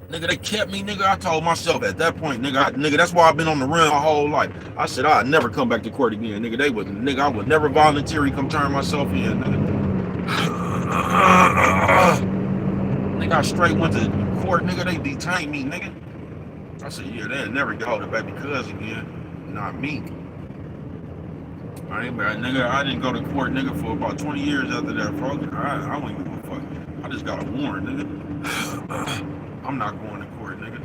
Nigga, they kept me, nigga. I told myself at that point, nigga, that's why I've been on the run my whole life. I said I'd never come back to court again, nigga. I would never voluntarily come turn myself in, nigga. Nigga, I straight went to court, nigga. They detained me, nigga. I said, yeah, they'll never go to baby cuz again. Not me. I didn't go to court, nigga, for about 20 years after that, folks. I wouldn't give a fuck. I just got a warrant, nigga. I'm not going to court, nigga.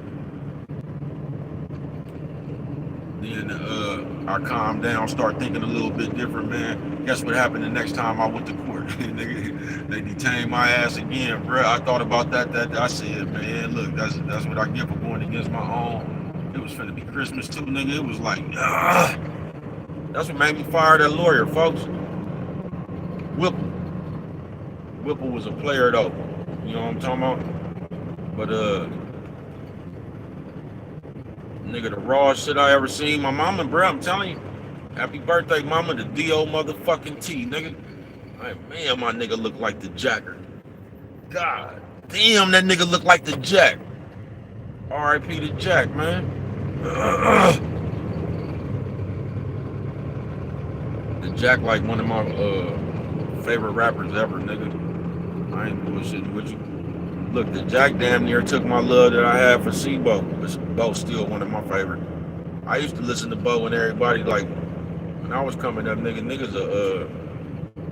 Then I calmed down, start thinking a little bit different, man. Guess what happened the next time I went to court? Nigga, they detained my ass again, bro. I thought about that. I said, man, look, that's what I get for going against my own. It was finna be Christmas too, nigga. It was like, that's what made me fire that lawyer, folks. Whipple. Whipple was a player, though. You know what I'm talking about? But, nigga, the rawest shit I ever seen. My mama, bro, I'm telling you. Happy birthday, mama, the D.O. motherfucking T, nigga. Like, man, my nigga look like the Jacker. God damn, that nigga look like the Jack. R.I.P. the Jack, man. The Jack like one of my favorite rappers ever, nigga. I ain't bullshitting with you. Look, the Jack damn near took my love that I had for C-Bo. But Bo's still one of my favorite. I used to listen to Bo and everybody, like, when I was coming up, niggas,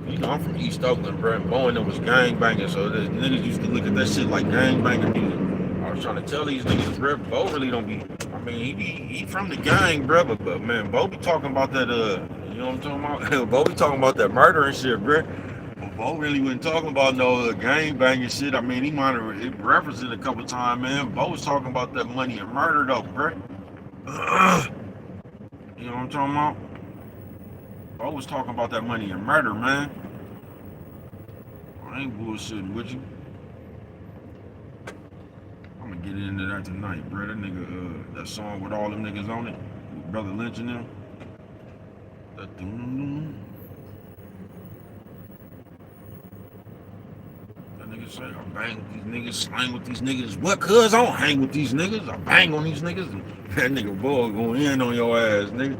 you know, I'm from East Oakland, bro, and Bo and them was gangbanging, so the niggas used to look at that shit like gangbanging music. I was trying to tell these niggas, bro, Bo really don't be, I mean, he from the gang, bro, but man, Bo be talking about that, you know what I'm talking about? Bo be talking about that murder and shit, bro. But Bo really wasn't talking about no gang banging shit. I mean, he might have referenced it a couple times, man. Bo was talking about that money and murder, though, bro. You know what I'm talking about? Bo was talking about that money and murder, man. I ain't bullshitting with you. I'm gonna get into that tonight, bro. That nigga, that song with all them niggas on it, with Brother Lynch and them. That say, I bang with these niggas, slang with these niggas. What, cuz? I don't hang with these niggas. I bang on these niggas. And that nigga Bo going in on your ass, nigga.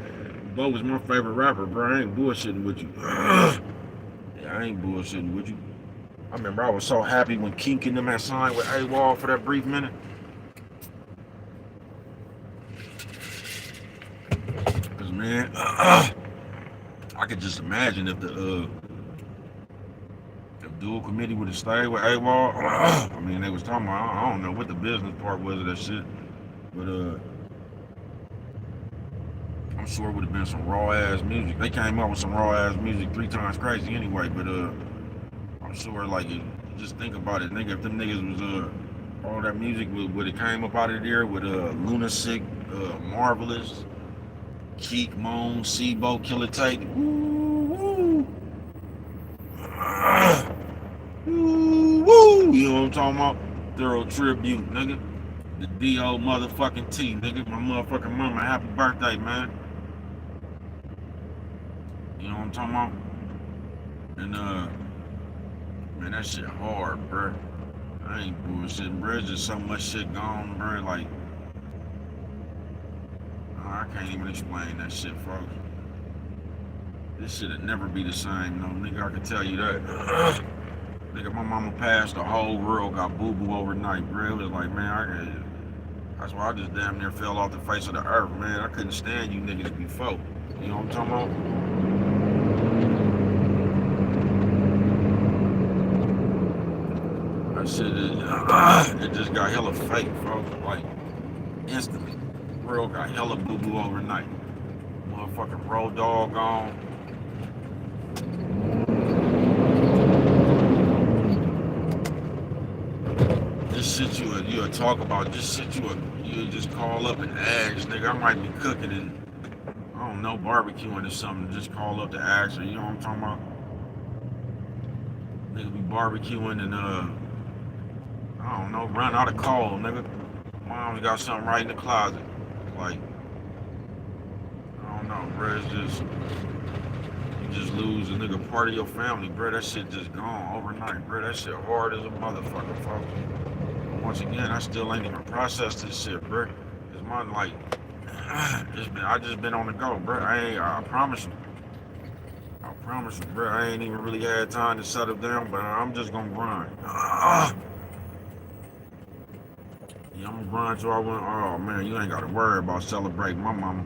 Bo was my favorite rapper, bro. I ain't bullshitting with you. Yeah, I ain't bullshitting with you. I remember I was so happy when Kink and them had signed with AWOL for that brief minute. Cause man, I could just imagine if the dual committee would have stayed with AWOL. I mean, they was talking about, I don't know what the business part was of that shit, but I'm sure it would have been some raw ass music. They came up with some raw ass music 3 times crazy anyway, but I'm sure like just think about it, nigga. If them niggas was all that music would have came up out of there with Lunatic, Marvelous, Keek, Moan, Sibo, Killer Tate. Woo, woo, you know what I'm talking about? Thorough tribute, nigga. The D.O. motherfucking T, nigga. My motherfucking mama, happy birthday, man. You know what I'm talking about? And man, that shit hard, bro. I ain't bullshitting, bro. There's just so much shit gone, bro. Like, I can't even explain that shit, folks. This shit'll never be the same, no, nigga. I can tell you that. Nigga, my mama passed, the whole world got boo-boo overnight, bro. It was like, man, that's why I just damn near fell off the face of the earth, man. I couldn't stand you niggas before. You know what I'm talking about? That shit, it just got hella fake, folks. Like, instantly. The world got hella boo-boo overnight. Motherfucking Road Dogg gone. This shit you'll talk about, this shit you'll just call up and ask, nigga. I might be cooking and, I don't know, barbecuing or something. Just call up to ask her, you know what I'm talking about? Nigga be barbecuing and, I don't know, run out of call, nigga. Mom's got something right in the closet. Like, I don't know, bro. It's just, you just lose a nigga part of your family, bro. That shit just gone overnight, bro. That shit hard as a motherfucker, folks. Once again, I still ain't even processed this shit, bro. It's my like, I just been on the go, bro. I promise you. I promise you, bro. I ain't even really had time to settle down, but I'm just gonna grind. Yeah, I'm gonna grind till I went. Oh man, you ain't gotta worry about celebrating my mama.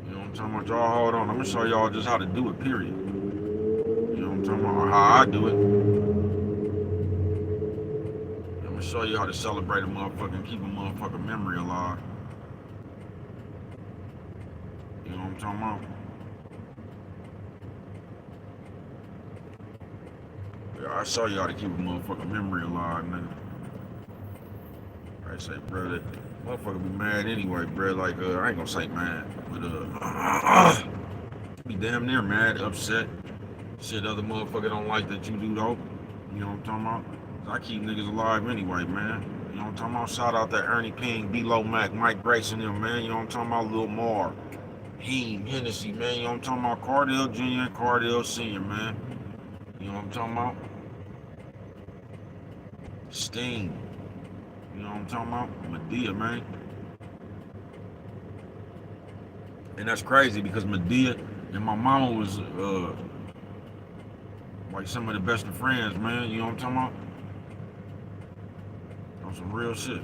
You know what I'm talking about? Y'all hold on. I'm gonna show y'all just how to do it. Period. You know what I'm talking about? How I do it. Show you how to celebrate a motherfucker and keep a motherfucking memory alive. You know what I'm talking about? Yeah, I show you how to keep a motherfucking memory alive, nigga. I say, bro, that motherfucker be mad anyway, bro. Like, I ain't gonna say mad, but be damn near mad, upset. Shit other motherfucker don't like that you do though. You know what I'm talking about? I keep niggas alive anyway, man. You know what I'm talking about? Shout out that Ernie Ping, D-Lo Mac, Mike Grayson, them, man. You know what I'm talking about? Lil Mar, Heem, Hennessy, man. You know what I'm talking about? Cardell Jr. and Cardell Sr., man. You know what I'm talking about? Sting. You know what I'm talking about? Medea, man. And that's crazy because Medea and my mama was like some of the best of friends, man. You know what I'm talking about? Some real shit.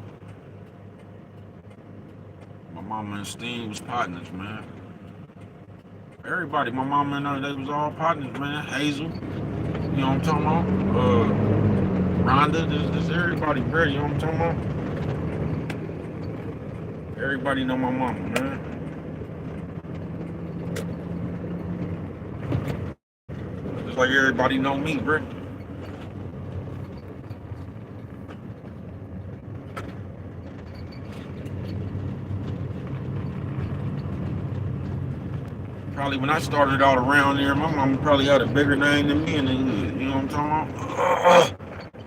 My mama and Steen was partners, man. Everybody, my mama and her, they was all partners, man. Hazel, you know what I'm talking about? Rhonda, this everybody, bro, you know what I'm talking about? Everybody know my mama, man. Just like everybody know me, bro. Probably when I started out around there, my mama probably had a bigger name than me in the hood. You know what I'm talking about?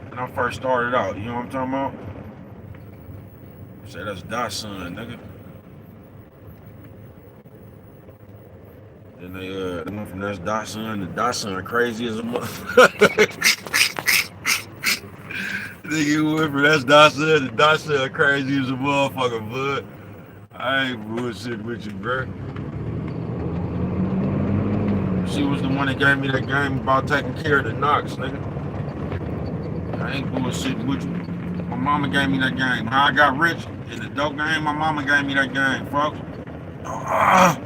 When I first started out, you know what I'm talking about? Say that's Dot son, nigga. Then they went from that's Dot son to Dot son crazy as a mother. Nigga Whipper, that's Dasa. Dasa crazy as a motherfucker, bud. I ain't bullshitting with you, bro. She was the one that gave me that game about taking care of the Knox, nigga. I ain't bullshitting with you. My mama gave me that game. How I got rich in the dope game, my mama gave me that game, folks. Yeah,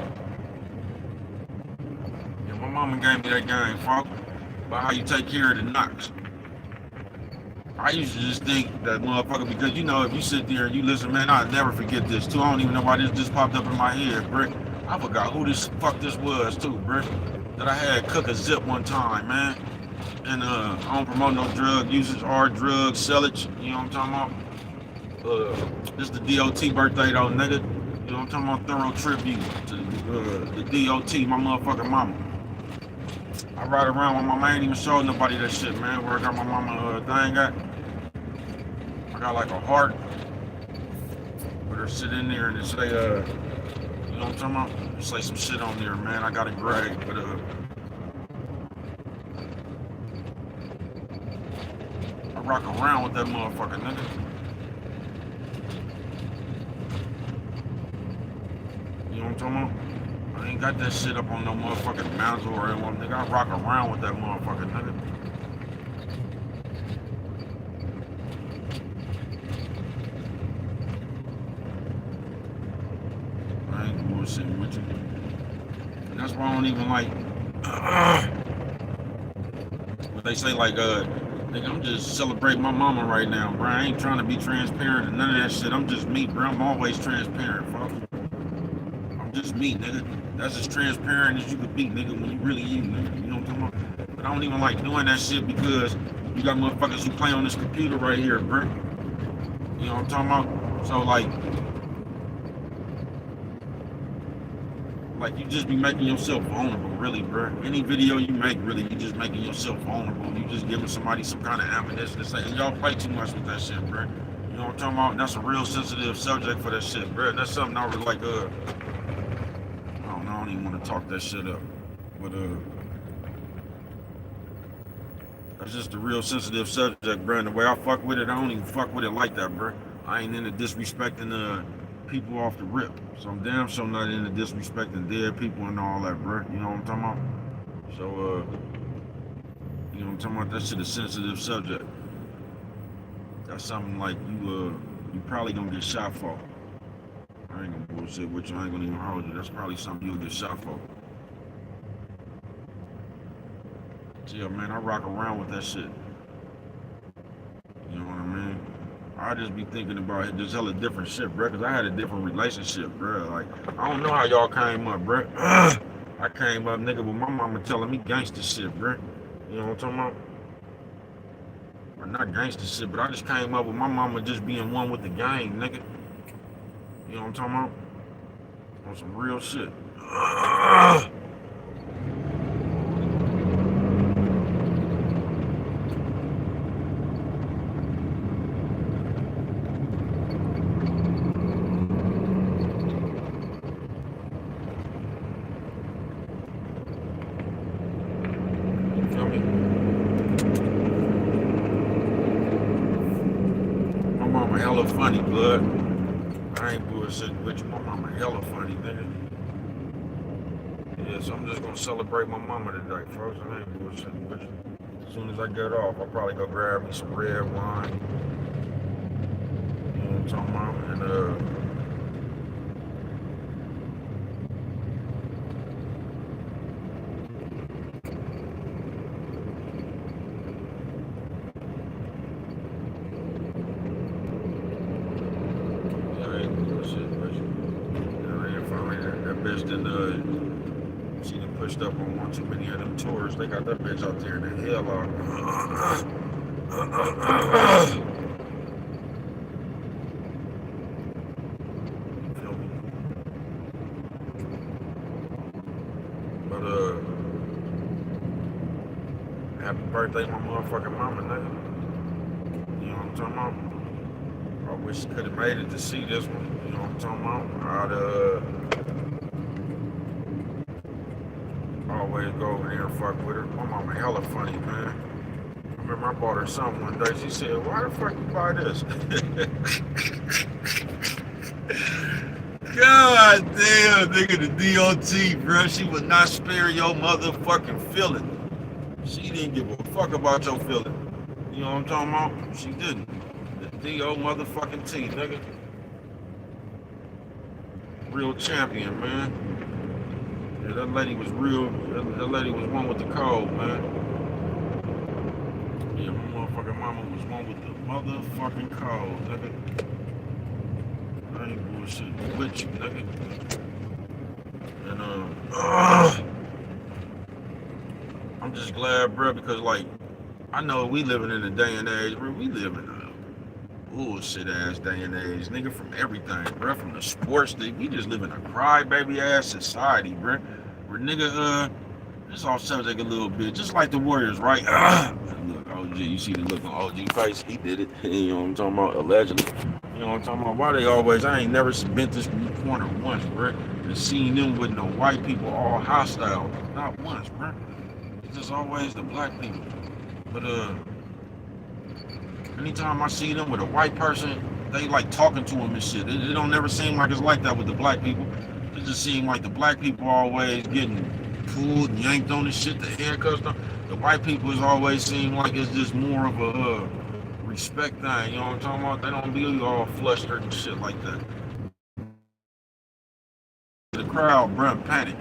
my mama gave me that game, folks. About how you take care of the Knox. I used to just think that motherfucker, because you know, if you sit there and you listen, man, I'll never forget this too. I don't even know why this just popped up in my head, Brick. I forgot who this fuck this was too, Brick. That I had cook a zip one time, man. And I don't promote no drug usage or drug sellage. You know what I'm talking about? This the DOT birthday though, nigga. You know what I'm talking about? Thorough tribute to the DOT, my motherfucking mama. I ride around with my man, ain't even showed nobody that shit, man. Where I got my mama thing at. I got like a heart with her sit in there and it say, you know what I'm talking about? Say some shit on there, man. I got a grade, but I rock around with that motherfucker, nigga. You know what I'm talking about? I ain't got that shit up on no motherfucking mantle or anything, nigga. I rock around with that motherfucker, nigga. I ain't bullshitting with you. And that's why I don't even like what they say, like, nigga, I'm just celebrating my mama right now, bro. I ain't trying to be transparent and none of that shit. I'm just me, bro. I'm always transparent, fuck. I'm just me, nigga. That's as transparent as you could be, nigga, when you really you, nigga. You know what I'm talking about? But I don't even like doing that shit because you got motherfuckers who play on this computer right here, bro. You know what I'm talking about? So, like you just be making yourself vulnerable, really, bro. Any video you make, really, you just making yourself vulnerable. You just giving somebody some kind of ammunition to say, y'all play too much with that shit, bro. You know what I'm talking about? That's a real sensitive subject for that shit, bro. That's something I would like, I don't even want to talk that shit up. But, that's just a real sensitive subject, bro. And the way I fuck with it, I don't even fuck with it like that, bro. I ain't into disrespecting, people off the rip. So I'm damn sure not into disrespecting dead people and all that, bro. You know what I'm talking about? So, you know what I'm talking about? That shit a sensitive subject. That's something like you probably gonna get shot for. I ain't gonna bullshit with you. I ain't gonna even hold you. That's probably something you'll get shot for. So yeah, man, I rock around with that shit. You know what I mean? I just be thinking about it, just hella different shit, bro. Cause I had a different relationship, bro. Like, I don't know how y'all came up, bro. I came up, nigga, with my mama telling me gangster shit, bro. You know what I'm talking about? Or not gangster shit, but I just came up with my mama just being one with the gang, nigga. You know what I'm talking about? On some real shit. Hella funny, blood. I ain't bullshitting with you. My mama hella funny, nigga. Yeah, so I'm just gonna celebrate my mama today, folks. I ain't bullshitting with you. As soon as I get off, I'll probably go grab me some red wine. You know what I'm talking about? And she done pushed up on one too many of them tours. They got that bitch out there in the hell on. Feel me? But happy birthday, my motherfucking mama, nigga. You know what I'm talking about? I wish she could have made it to see this one. You know what I'm talking about? I'd always go over there and fuck with her. My mama hella funny, man. remember I bought her something one day. She said, "Why the fuck you buy this?" God damn, nigga, the DOT, bro. She would not spare your motherfucking feeling. She didn't give a fuck about your feeling. You know what I'm talking about? She didn't. The DO motherfucking T, nigga. Real champion, man. Yeah, that lady was real. That lady was one with the code, man. Yeah, my motherfucking mama was one with the motherfucking code, nigga. I ain't bullshitting with you, nigga. And I'm just glad, bro, because like I know we living in a day and age, bro. We live in a bullshit ass day and age, nigga. From everything, bro. From the sports, we just live in a crybaby ass society, bro. Where nigga, it's off subject a little bit, just like the Warriors, right? Look, OG, you see the look on OG face? He did it. You know what I'm talking about? Allegedly. You know what I'm talking about? Why they always? I ain't never been this corner once, bro. And seen them with no white people all hostile, not once, bro. It's just always the black people. But anytime I see them with a white person, they like talking to them and shit. It don't never seem like it's like that with the black people. It just seems like the black people always getting pulled and yanked on the shit, the handcuffs. The white people is always seem like it's just more of a respect thing. You know what I'm talking about? They don't be all flustered and shit like that. The crowd, bruh, panic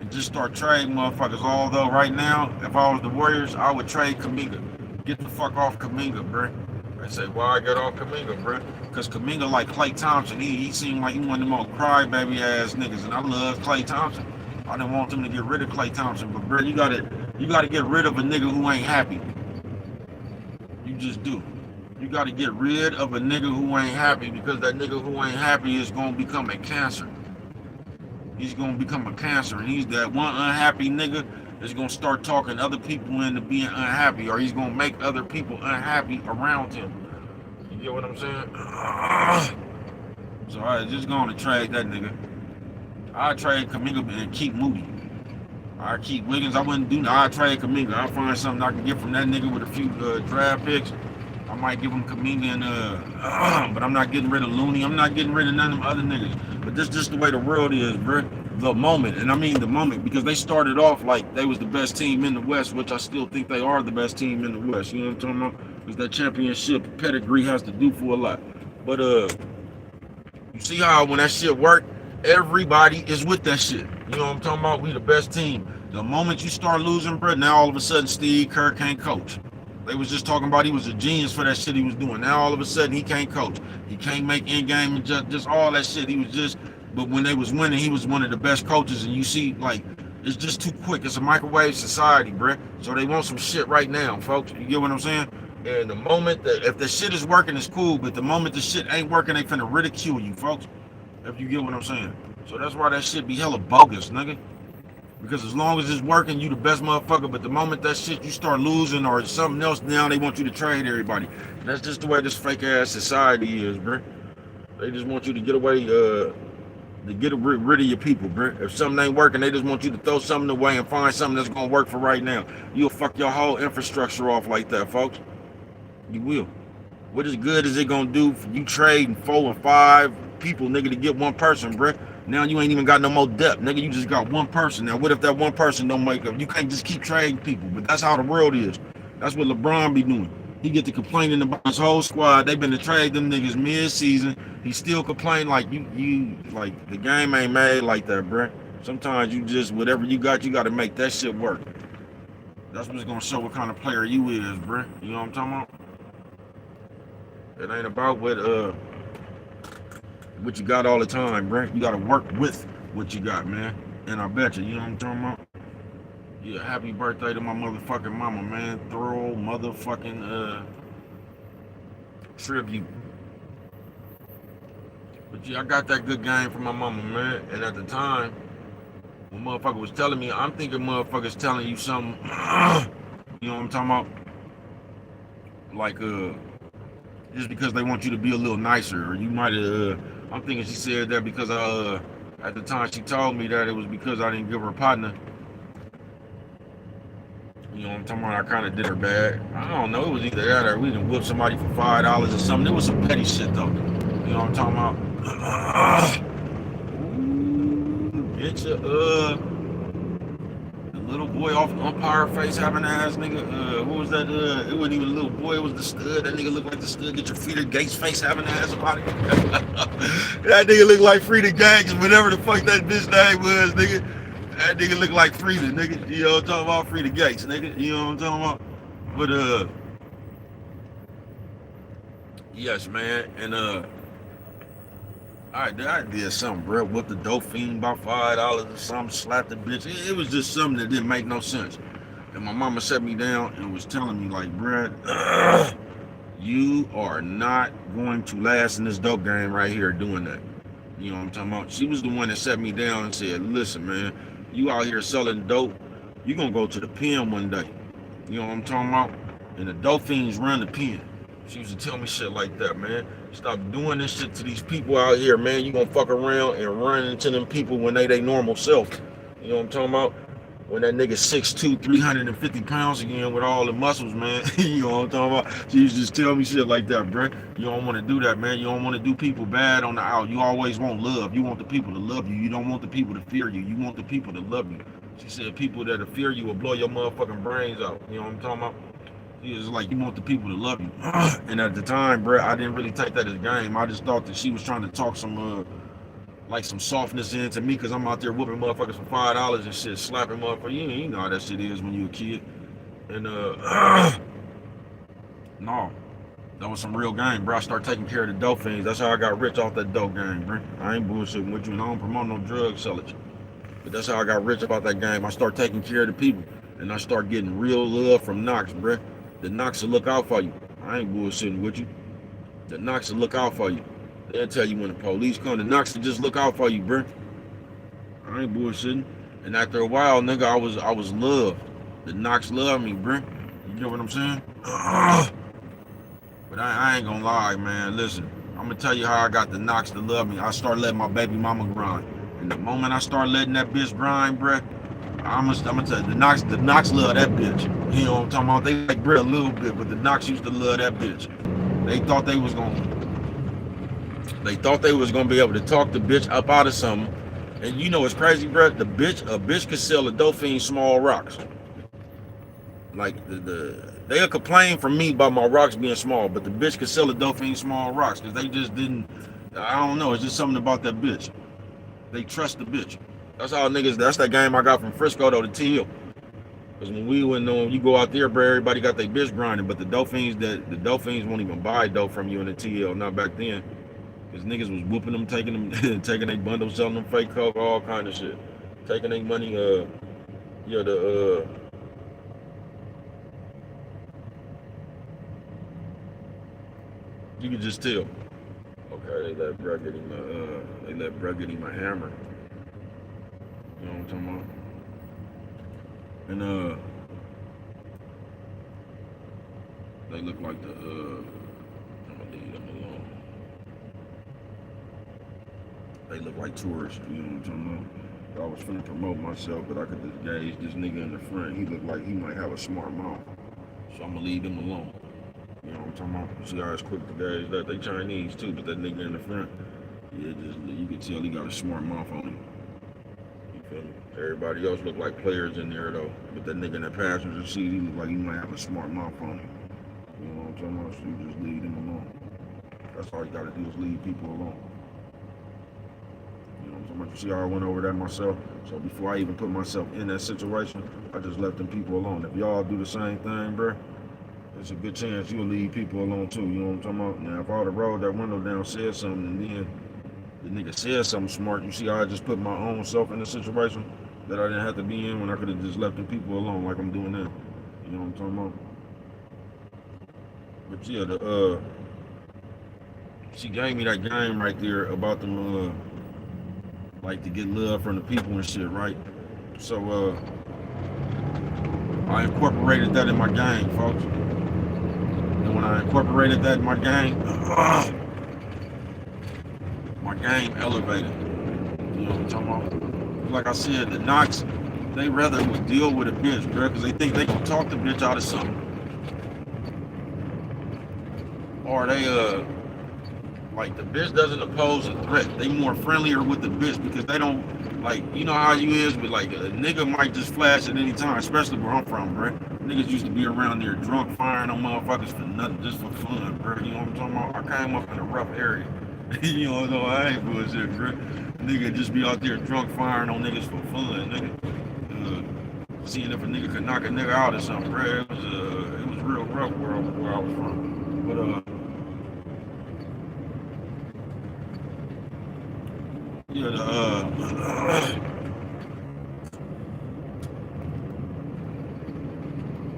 and just start trading motherfuckers. Although right now, if I was the Warriors, I would trade Kuminga. Get the fuck off Kuminga, bruh. I say, why I get off Kuminga, bruh? Because Kuminga like Klay Thompson. He seemed like he one of the most crybaby ass niggas, and I love Klay Thompson. I didn't want them to get rid of Klay Thompson, but bruh, you gotta get rid of a nigga who ain't happy. You just do. You gotta get rid of a nigga who ain't happy, because that nigga who ain't happy is gonna become a cancer. He's gonna become a cancer, and he's that one unhappy nigga that's gonna start talking other people into being unhappy, or he's gonna make other people unhappy around him. You get what I'm saying? So I just gonna trade that nigga. I trade Kuminga and keep Moody. I keep Wiggins. I wouldn't do that. I trade Kuminga. I'll find something I can get from that nigga with a few draft picks. I might give him Kuminga and but I'm not getting rid of Looney. I'm not getting rid of none of them other niggas. But this just the way the world is, bro. The moment, and I mean the moment, because they started off like they was the best team in the West, which I still think they are the best team in the West. You know what I'm talking about? Because that championship pedigree has to do for a lot. But you see how when that shit worked, everybody is with that shit. You know what I'm talking about? We the best team. The moment you start losing, bro, now all of a sudden Steve Kerr can't coach. They was just talking about he was a genius for that shit he was doing. Now all of a sudden he can't coach. He can't make in-game and just all that shit. He was just, but when they was winning, he was one of the best coaches. And you see, like, it's just too quick. It's a microwave society, bruh. So they want some shit right now, folks. You get what I'm saying? And the moment that, if the shit is working, it's cool. But the moment the shit ain't working, they finna ridicule you, folks. If you get what I'm saying. So that's why that shit be hella bogus, nigga. Because as long as it's working, you the best motherfucker. But the moment that shit you start losing or something else, now they want you to trade everybody. That's just the way this fake ass society is, bro. They just want you to get away, to get rid of your people, bro. If something ain't working, they just want you to throw something away and find something that's gonna work for right now. You'll fuck your whole infrastructure off like that, folks. You will. What is good is it gonna do for you trading 4 and 5 people, nigga, to get one person, bro? Now you ain't even got no more depth, nigga. You just got one person. Now what if that one person don't make up? You can't just keep trading people, but that's how the world is. That's what LeBron be doing. He get to complaining about his whole squad. They been to trade them niggas mid-season. He still complain like you like the game ain't made like that, bro. Sometimes you just whatever you got to make that shit work. That's what's gonna show what kind of player you is, bro. You know what I'm talking about? It ain't about what you got all the time, bro. You gotta work with what you got, man. And I bet you, you know what I'm talking about? Yeah, happy birthday to my motherfucking mama, man. Thorough motherfucking tribute. But yeah, I got that good game from my mama, man. And at the time, when motherfucker was telling me, I'm thinking motherfuckers telling you something, you know what I'm talking about? Like, just because they want you to be a little nicer, or you might have, I'm thinking she said that because at the time she told me that it was because I didn't give her a partner. You know what I'm talking about? I kind of did her bad. I don't know. It was either that or we done whipped somebody for $5 or something. It was some petty shit though. You know what I'm talking about? Ooh, bitch, the little boy off umpire face having ass nigga. What was that? It wasn't even a little boy. It was the stud. That nigga looked like the stud. Get your Frida Gates face having ass about it. That nigga looked like Frida Gates, whatever the fuck that bitch name was, nigga. That nigga look like Frida, nigga. You know what I'm talking about? Frida Gates, nigga. You know what I'm talking about? But yes, man. And I did something, bro. Whipped the dope fiend about $5 or something. Slapped the bitch. It was just something that didn't make no sense. And my mama set me down and was telling me like, bro, you are not going to last in this dope game right here doing that. You know what I'm talking about? She was the one that set me down and said, listen, man, you out here selling dope, you gonna go to the pen one day. You know what I'm talking about? And the dope fiends run the pen. She used to tell me shit like that, man. Stop doing this shit to these people out here, man. You gonna fuck around and run into them people when they normal self. You know what I'm talking about? When that nigga 6'2", 350 pounds again with all the muscles, man. You know what I'm talking about? She used to just tell me shit like that, bro. You don't want to do that, man. You don't want to do people bad on the out. You always want love. You want the people to love you. You don't want the people to fear you. You want the people to love you. She said people that fear you will blow your motherfucking brains out. You know what I'm talking about? She was like, you want the people to love you. And at the time, bro, I didn't really take that as a game. I just thought that she was trying to talk some like some softness into me because I'm out there whooping motherfuckers for $5 and shit, slapping motherfuckers. You know how that shit is when you a kid. And no, that was some real game, bro. I started taking care of the dope things. That's how I got rich off that dope game, bro. I ain't bullshitting with you, and I don't promote no drug sellage. But that's how I got rich about that game. I started taking care of the people, and I started getting real love from Knox, bro. The Knox will look out for you. I ain't bullshitting with you. The Knox will look out for you. They'll tell you when the police come. The Knox will just look out for you, bro. I ain't bullshitting. And after a while, nigga, I was loved. The Knox loved me, bro. You know what I'm saying? But I ain't gonna lie, man. Listen, I'm gonna tell you how I got the Knox to love me. I started letting my baby mama grind. And the moment I started letting that bitch grind, bro, I'm gonna tell you, the Knox love that bitch. You know what I'm talking about? They like Brett a little bit, but the Knox used to love that bitch. They thought they was gonna be able to talk the bitch up out of something. And you know what's crazy, bro? A bitch could sell a dope fiend small rocks. Like they'll complain from me about my rocks being small, but the bitch could sell a dope fiend small rocks because they just didn't. I don't know. It's just something about that bitch. They trust the bitch. That's how niggas. That's that game I got from Frisco though, the TL. Because when we went on, you go out there, bro, everybody got their bitch grinding, but the dope fiends won't even buy dope from you in the TL. Not back then. Cause niggas was whooping them, taking their bundles, selling them fake coke, all kind of shit, taking their money. You could just tell. Okay, they let Brett get him a hammer. You know what I'm talking about? And they look like the I'm gonna leave them alone. They look like tourists, you know what I'm talking about? I was finna promote myself, but I could just gauge this nigga in the front. He looked like he might have a smart mouth. So I'm gonna leave him alone. You know what I'm talking about? See how it's quick to gauge that? They Chinese too, but that nigga in the front, yeah, just you can tell he got a smart mouth on him. You feel me? Everybody else look like players in there though. But that nigga in the passenger seat, he look like he might have a smart mouth on him. You know what I'm talking about? So you just leave him alone. That's all you gotta do is leave people alone. You know what I'm talking about? You see how I went over that myself? So before I even put myself in that situation, I just left them people alone. If y'all do the same thing, bro, there's a good chance you'll leave people alone too. You know what I'm talking about? Now, if I would have rolled that window down, said something, and then the nigga said something smart, you see how I just put my own self in a situation that I didn't have to be in when I could have just left the people alone like I'm doing now. You know what I'm talking about? But yeah, she gave me that game right there about them, like to get love from the people and shit, right? So, I incorporated that in my game, folks. And when I incorporated that in my game elevated. You know what I'm talking about? Like I said, the Knox They rather would deal with a bitch, bro, because they think they gonna talk the bitch out of something. Or they like the bitch doesn't oppose a threat. They more friendlier with the bitch because they don't like, you know how you is with like a nigga might just flash at any time, especially where I'm from, bro. Niggas used to be around there drunk, firing on motherfuckers for nothing, just for fun, bro. You know what I'm talking about? I came up in a rough area. You know, no, I ain't bullshit, bro. Nigga just be out there drunk, firing on niggas for fun, nigga. Seeing if a nigga could knock a nigga out or something, bro. It was real rough where I was from. But yeah,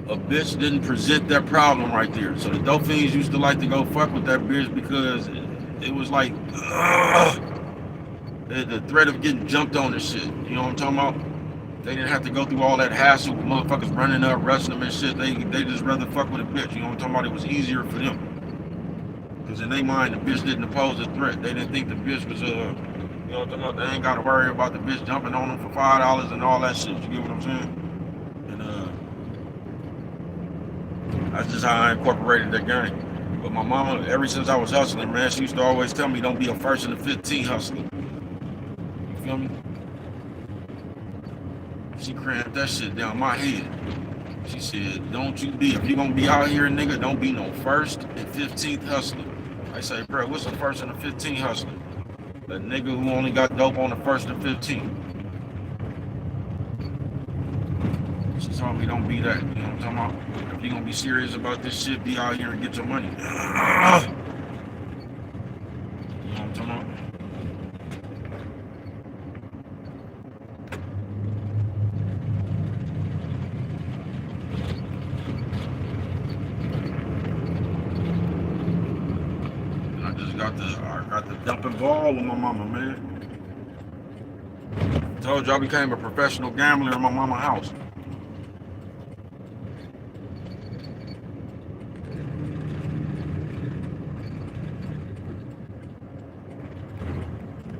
a bitch didn't present that problem right there. So the dope fiends used to like to go fuck with that bitch because it was like the threat of getting jumped on and shit. You know what I'm talking about? They didn't have to go through all that hassle with motherfuckers running up, rushing them and shit. They just rather fuck with a bitch. You know what I'm talking about? It was easier for them. Because in their mind, the bitch didn't pose a threat. They didn't think the bitch was, you know what I'm talking about? They ain't got to worry about the bitch jumping on them for $5 and all that shit. You get what I'm saying? And that's just how I incorporated that game. But my mama, ever since I was hustling, man, she used to always tell me, don't be a first and a 15 hustler. You feel me? She crammed that shit down my head. She said, don't you be, if you gonna be out here, nigga, don't be no first and 15th hustler. I say, bro, what's a first and a 15th hustler? A nigga who only got dope on the first and 15th. She told me don't be that. You know what I'm talking about? If you gonna be serious about this shit, be out here and get your money. You know what I'm talking about? I got the dumping ball with my mama, man. Told you I became a professional gambler in my mama's house.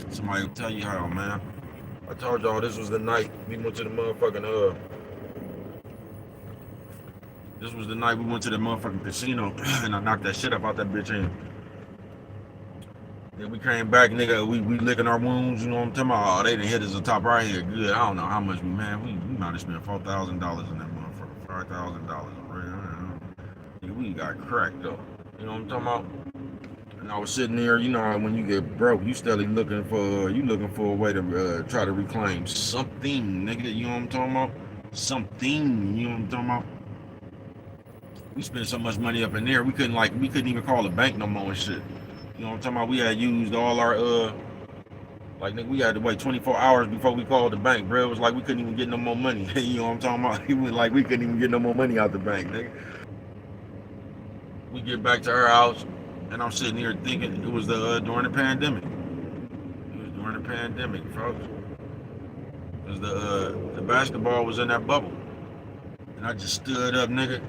Somebody will tell you how, man. I told y'all this was the night we went to the motherfucking this was the night we went to the motherfucking casino and I knocked that shit up out that bitch in. Then we came back, nigga, we licking our wounds, you know what I'm talking about? Oh, they done hit us the top right here. Good. I don't know how much, man. We might have spent $4,000 in that motherfucker. $5,000, right? We got cracked though. You know what I'm talking about? And I was sitting there, you know, when you get broke, you steadily looking for a way to try to reclaim something, nigga. You know what I'm talking about? Something, you know what I'm talking about? We spent so much money up in there, we couldn't even call the bank no more and shit. You know what I'm talking about? We had used all our like nigga, we had to wait 24 hours before we called the bank, bro. It was like we couldn't even get no more money. You know what I'm talking about? It was like we couldn't even get no more money out the bank, nigga. We get back to our house, and I'm sitting here thinking it was during the pandemic. It was during the pandemic, folks. Because the basketball was in that bubble. And I just stood up, nigga.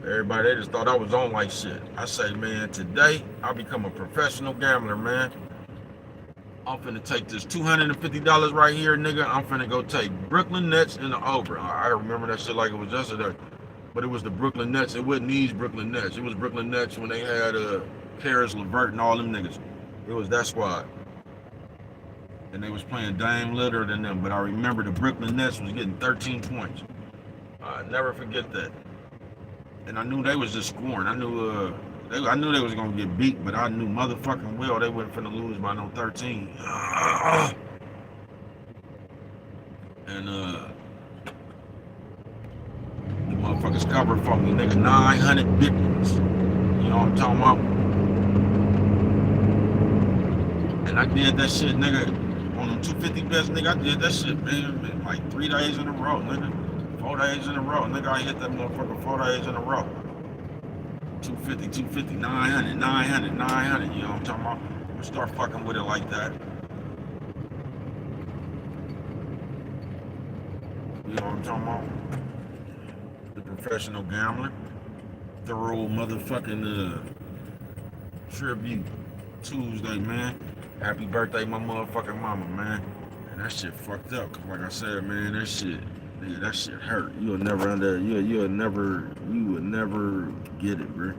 Everybody, they just thought I was on like shit. I say, man, today I become a professional gambler, man. I'm finna take this $250 right here, nigga. I'm finna go take Brooklyn Nets in the over. I remember that shit like it was yesterday. But it was the Brooklyn Nets. It wasn't these Brooklyn Nets. It was Brooklyn Nets when they had Karis LeVert and all them niggas. It was that squad. And they was playing Dame Lillard and them. But I remember the Brooklyn Nets was getting 13 points. I never forget that. And I knew they was just scoring. I knew they was gonna get beat, but I knew motherfucking well they wasn't finna lose by no 13. And the motherfuckers covered for me, nigga. 900 bitcoins. You know what I'm talking about? And I did that shit, nigga. On them 250 bets, nigga, I did that shit, man, like 3 days in a row, nigga. 4 days in a row. Nigga, I hit that motherfucker 4 days in a row. 250, 900, 900, 900. You know what I'm talking about? I'm gonna start fucking with it like that. You know what I'm talking about? The professional gambler. Thorough motherfucking tribute Tuesday, man. Happy birthday, my motherfucking mama, man. And that shit fucked up. Cause like I said, man, that Nigga, that shit hurt. You'll never you would never get it, bro.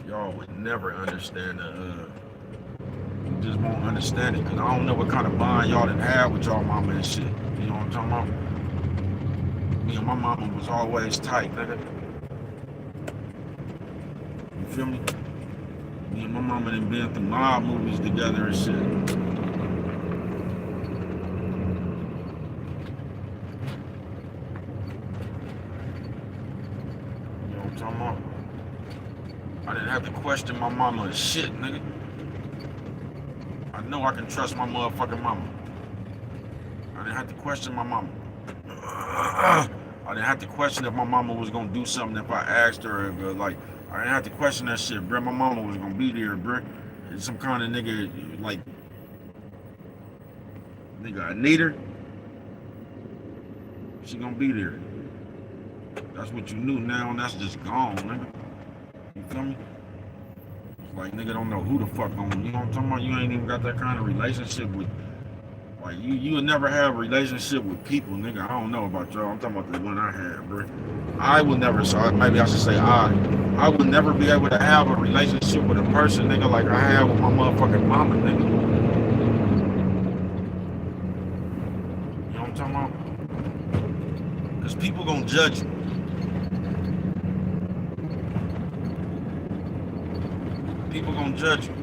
Y'all would never understand you just won't understand it. Cause I don't know what kind of bond y'all done had with y'all mama and shit. You know what I'm talking about? Me and my mama was always tight, nigga. You feel me? Me and my mama done been through mob movies together and shit. I didn't have to question my mama and shit, nigga. I know I can trust my motherfucking mama. I didn't have to question my mama. I didn't have to question if my mama was gonna do something if I asked her. Like, I didn't have to question that shit, bro. My mama was gonna be there, bro. Some kind of nigga, like, nigga, I need her. She gonna be there. That's what you knew now, and that's just gone, nigga. You feel me? It's like, nigga don't know who the fuck on, you know what I'm talking about? You ain't even got that kind of relationship with, like, you would never have a relationship with people, nigga. I don't know about y'all. I'm talking about the one I had, bro. I would never, so maybe I should say I would never be able to have a relationship with a person, nigga, like I had with my motherfucking mama, nigga. You know what I'm talking about? Because people gonna judge you. People gonna judge you.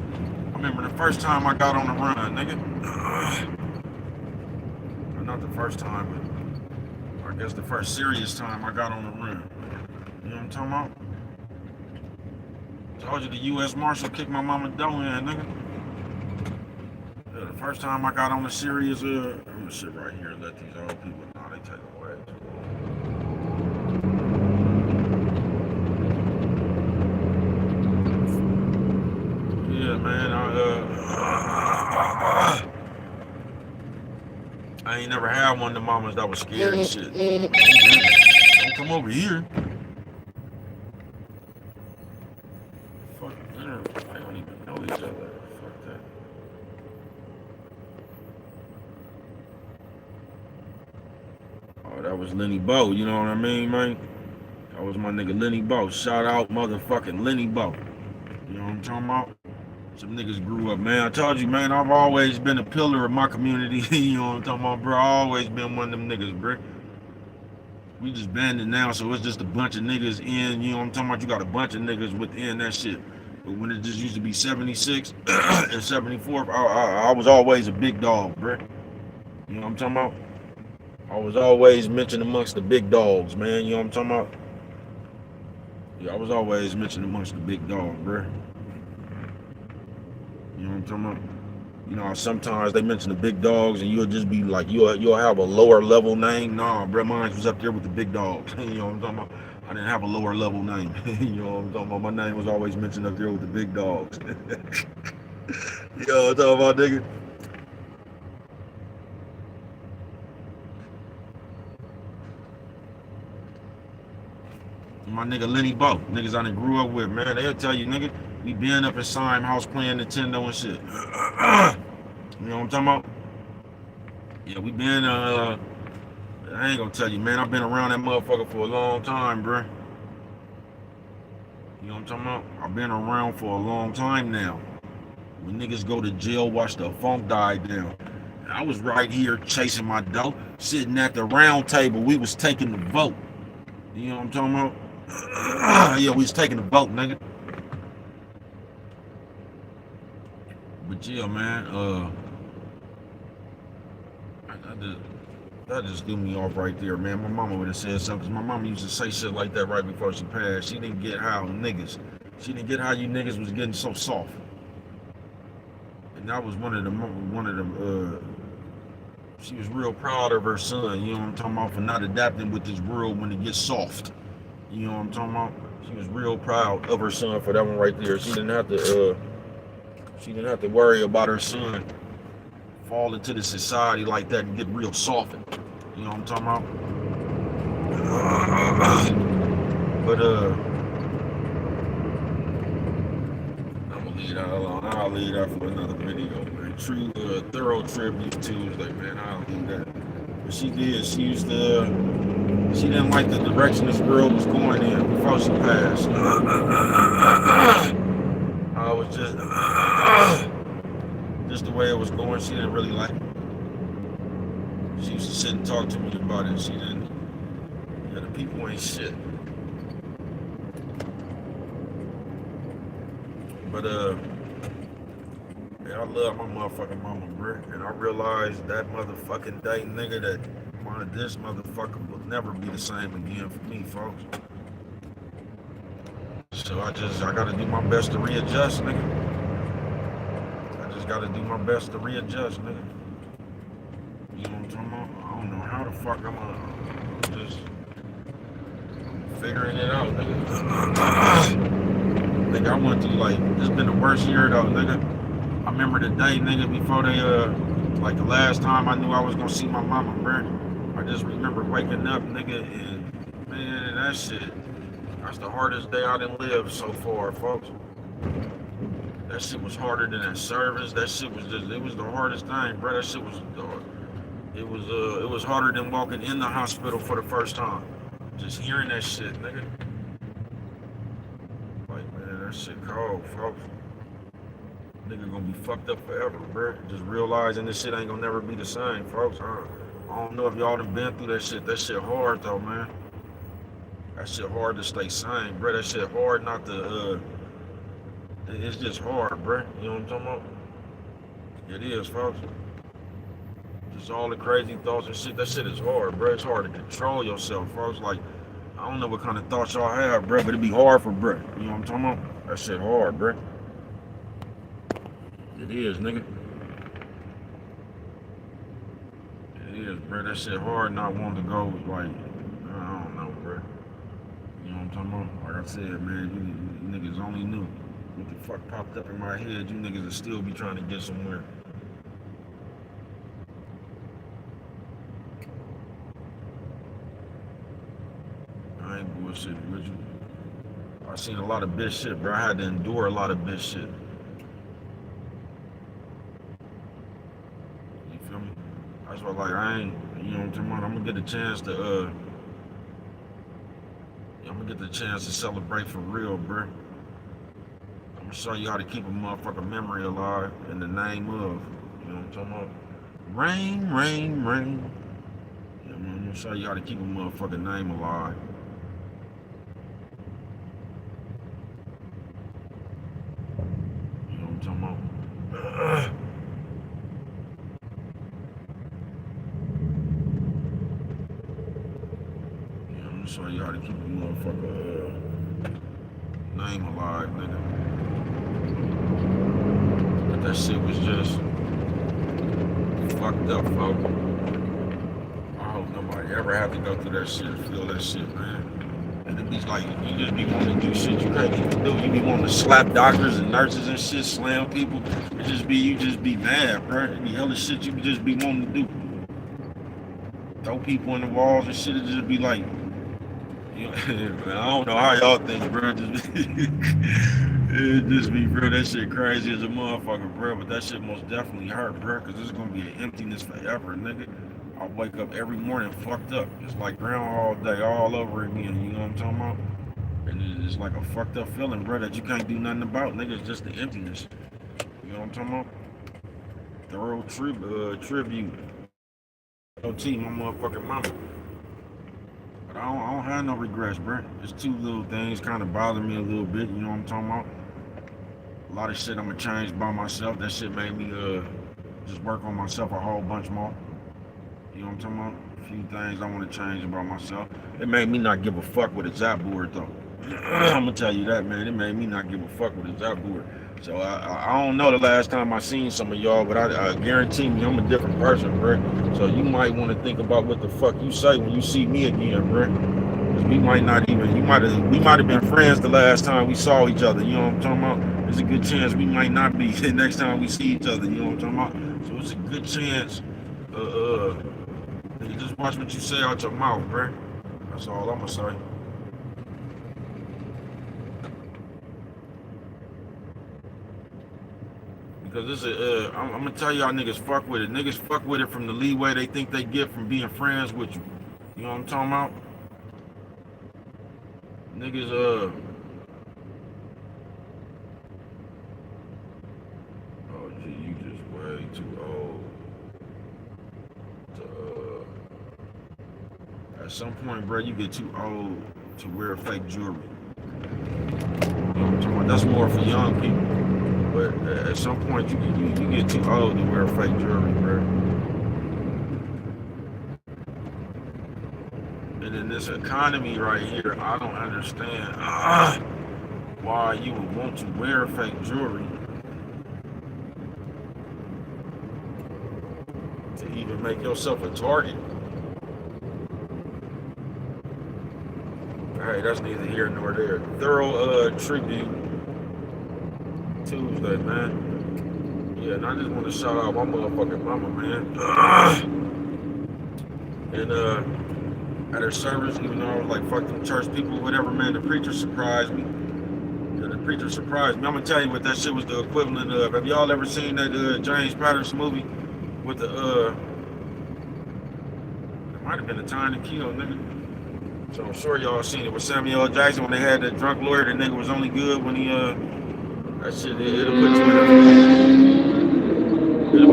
I remember the first time I got on the run, nigga. Not the first time, but I guess the first serious time I got on the run. You know what I'm talking about? Told you the U.S. Marshal kicked my mama dough in, nigga. Yeah, the first time I got on the serious, I'm gonna sit right here and let these old people know they take it away. Yeah, man, I ain't never had one of the mamas that was scared and shit. Don't come over here. Fuck, I don't even know each other. Fuck that. Oh, that was Lenny Bo, you know what I mean, man? That was my nigga Lenny Bo. Shout out motherfucking Lenny Bo. You know what I'm talking about? Some niggas grew up, man. I told you, man, I've always been a pillar of my community. You know what I'm talking about, bro? I always been one of them niggas, bro. We just banned it now, so it's just a bunch of niggas in, you know what I'm talking about? You got a bunch of niggas within that shit. But when it just used to be 76 and 74, I was always a big dog, bro. You know what I'm talking about? I was always mentioned amongst the big dogs, man. You know what I'm talking about? Yeah, I was always mentioned amongst the big dogs, bro. You know what I'm talking about? You know, sometimes they mention the big dogs and you'll just be like, you'll have a lower level name. Nah, bro, mine was up there with the big dogs. You know what I'm talking about? I didn't have a lower level name. You know what I'm talking about? My name was always mentioned up there with the big dogs. You know what I'm talking about, nigga? My nigga Lenny Bo, niggas I done grew up with, man. They'll tell you, nigga, we been up in Sime House playing Nintendo and shit. You know what I'm talking about? Yeah, we been, I ain't gonna tell you, man. I've been around that motherfucker for a long time, bro. You know what I'm talking about? I've been around for a long time now. When niggas go to jail, watch the funk die down. I was right here chasing my dough, sitting at the round table. We was taking the vote. You know what I'm talking about? Yeah, we was taking the vote, nigga. But yeah, man, that just threw me off right there, man. My mama would have said something. My mama used to say shit like that right before she passed. She didn't get how niggas. She didn't get how you niggas was getting so soft. And that was one of them. She was real proud of her son. You know what I'm talking about, for not adapting with this world when it gets soft. You know what I'm talking about? She was real proud of her son for that one right there. She didn't have to. She didn't have to worry about her son fall into the society like that and get real softened. You know what I'm talking about? But I'm gonna leave that alone. I'll leave that for another video, man. True thorough tribute Tuesday, man. I'll leave that. But she did. She used to She didn't like the direction this girl was going in before she passed. I was just the way it was going. She didn't really like it. She used to sit and talk to me about it. She didn't. Yeah, the people ain't shit. But yeah, I love my motherfucking mama, bro. And I realized that motherfucking day, nigga, that this motherfucker will never be the same again for me, folks. So I gotta do my best to readjust, nigga. I just gotta do my best to readjust, nigga. You know what I'm talking about? I don't know how the fuck I'm just figuring it out, nigga. Nigga, I went through this been the worst year though, nigga. I remember the day, nigga, before they like the last time I knew I was gonna see my mama, bro. I just remember waking up, nigga, and man, that shit. That's the hardest day I done lived so far, folks. That shit was harder than that service. That shit was it was the hardest thing, bro. That shit was, it was harder than walking in the hospital for the first time. Just hearing that shit, nigga. Like, man, that shit cold, folks. Nigga gonna be fucked up forever, bro. Just realizing this shit ain't gonna never be the same, folks. I don't know if y'all done been through that shit. That shit hard though, man. That shit hard to stay sane, bro. That shit hard not to, it's just hard, bro. You know what I'm talking about? It is, folks. Just all the crazy thoughts and shit. That shit is hard, bro. It's hard to control yourself, folks. Like, I don't know what kind of thoughts y'all have, bro, but it be hard for bro. You know what I'm talking about? That shit hard, bro. It is, nigga. It is, bro. That shit hard not wanting to go, like, I don't know, bro. You know what I'm talking about? Like I said, man, you niggas only knew what the fuck popped up in my head. You niggas will still be trying to get somewhere. I ain't bullshitting with you. I seen a lot of bitch shit, bro. I had to endure a lot of bitch shit. You feel me? That's why, like, I ain't, you know what I'm talking about? I'm gonna get the chance to, celebrate for real, bro. I'm gonna show you how to keep a motherfucking memory alive in the name of, you know what I'm talking about? Rain, rain, rain. Yeah, I'm gonna show you how to keep a motherfucking name alive. You know what I'm talking about? Yeah, I'm gonna show you how to keep a motherfucker name alive, nigga. But that shit was just fucked up, folks. I hope nobody ever have to go through that shit or feel that shit, man. And it be like, you just be wanting to do shit you can't even do. You be wanting to slap doctors and nurses and shit, slam people. You just be mad, bro. It be hella shit you just be wanting to do. Throw people in the walls and shit. It just be like, you know, I don't know how y'all think, bro. It just be, bro, that shit crazy as a motherfucker, bro. But that shit most definitely hurt, bro, because it's gonna be an emptiness forever, nigga. I wake up every morning fucked up. It's like Groundhog Day all over again, you know what I'm talking about? And it's like a fucked up feeling, bro, that you can't do nothing about, nigga. It's just the emptiness. You know what I'm talking about? Thorough tribute. OT, my motherfucking mama. But I don't have no regrets, bro. There's two little things kind of bother me a little bit, you know what I'm talking about? A lot of shit I'm gonna change by myself. That shit made me just work on myself a whole bunch more. You know what I'm talking about? A few things I want to change about myself. It made me not give a fuck with a zap board though. I'm gonna tell you that, man. It made me not give a fuck with a zap board. So I don't know the last time I seen some of y'all, but I guarantee me I'm a different person, bro. So you might want to think about what the fuck you say when you see me again, bro. Cause we might not even, we might have been friends the last time we saw each other. You know what I'm talking about? There's a good chance we might not be the next time we see each other. You know what I'm talking about? So it's a good chance. You just watch what you say out your mouth, bro. That's all I'm gonna say. Because this is, I'm gonna tell y'all niggas fuck with it. Niggas fuck with it from the leeway they think they get from being friends with you. You know what I'm talking about? Niggas, oh, gee, you just way too old to, at some point, bro, you get too old to wear fake jewelry. That's more for young people. But at some point, you get too old to wear fake jewelry, bro. And in this economy right here, I don't understand why you would want to wear fake jewelry to even make yourself a target. Hey, that's neither here nor there. Thorough tribute Tuesday, man. Yeah, and I just want to shout out my motherfucking mama, man. And at her service, even though I was like, fuck them church people, whatever, man, the preacher surprised me. Yeah, the preacher surprised me. I'm gonna tell you what that shit was the equivalent of. Have y'all ever seen that James Patterson movie with the it might have been A Time to Kill, nigga. So I'm sure y'all seen it with Samuel L. Jackson when they had that drunk lawyer. That nigga was only good when he that shit it'll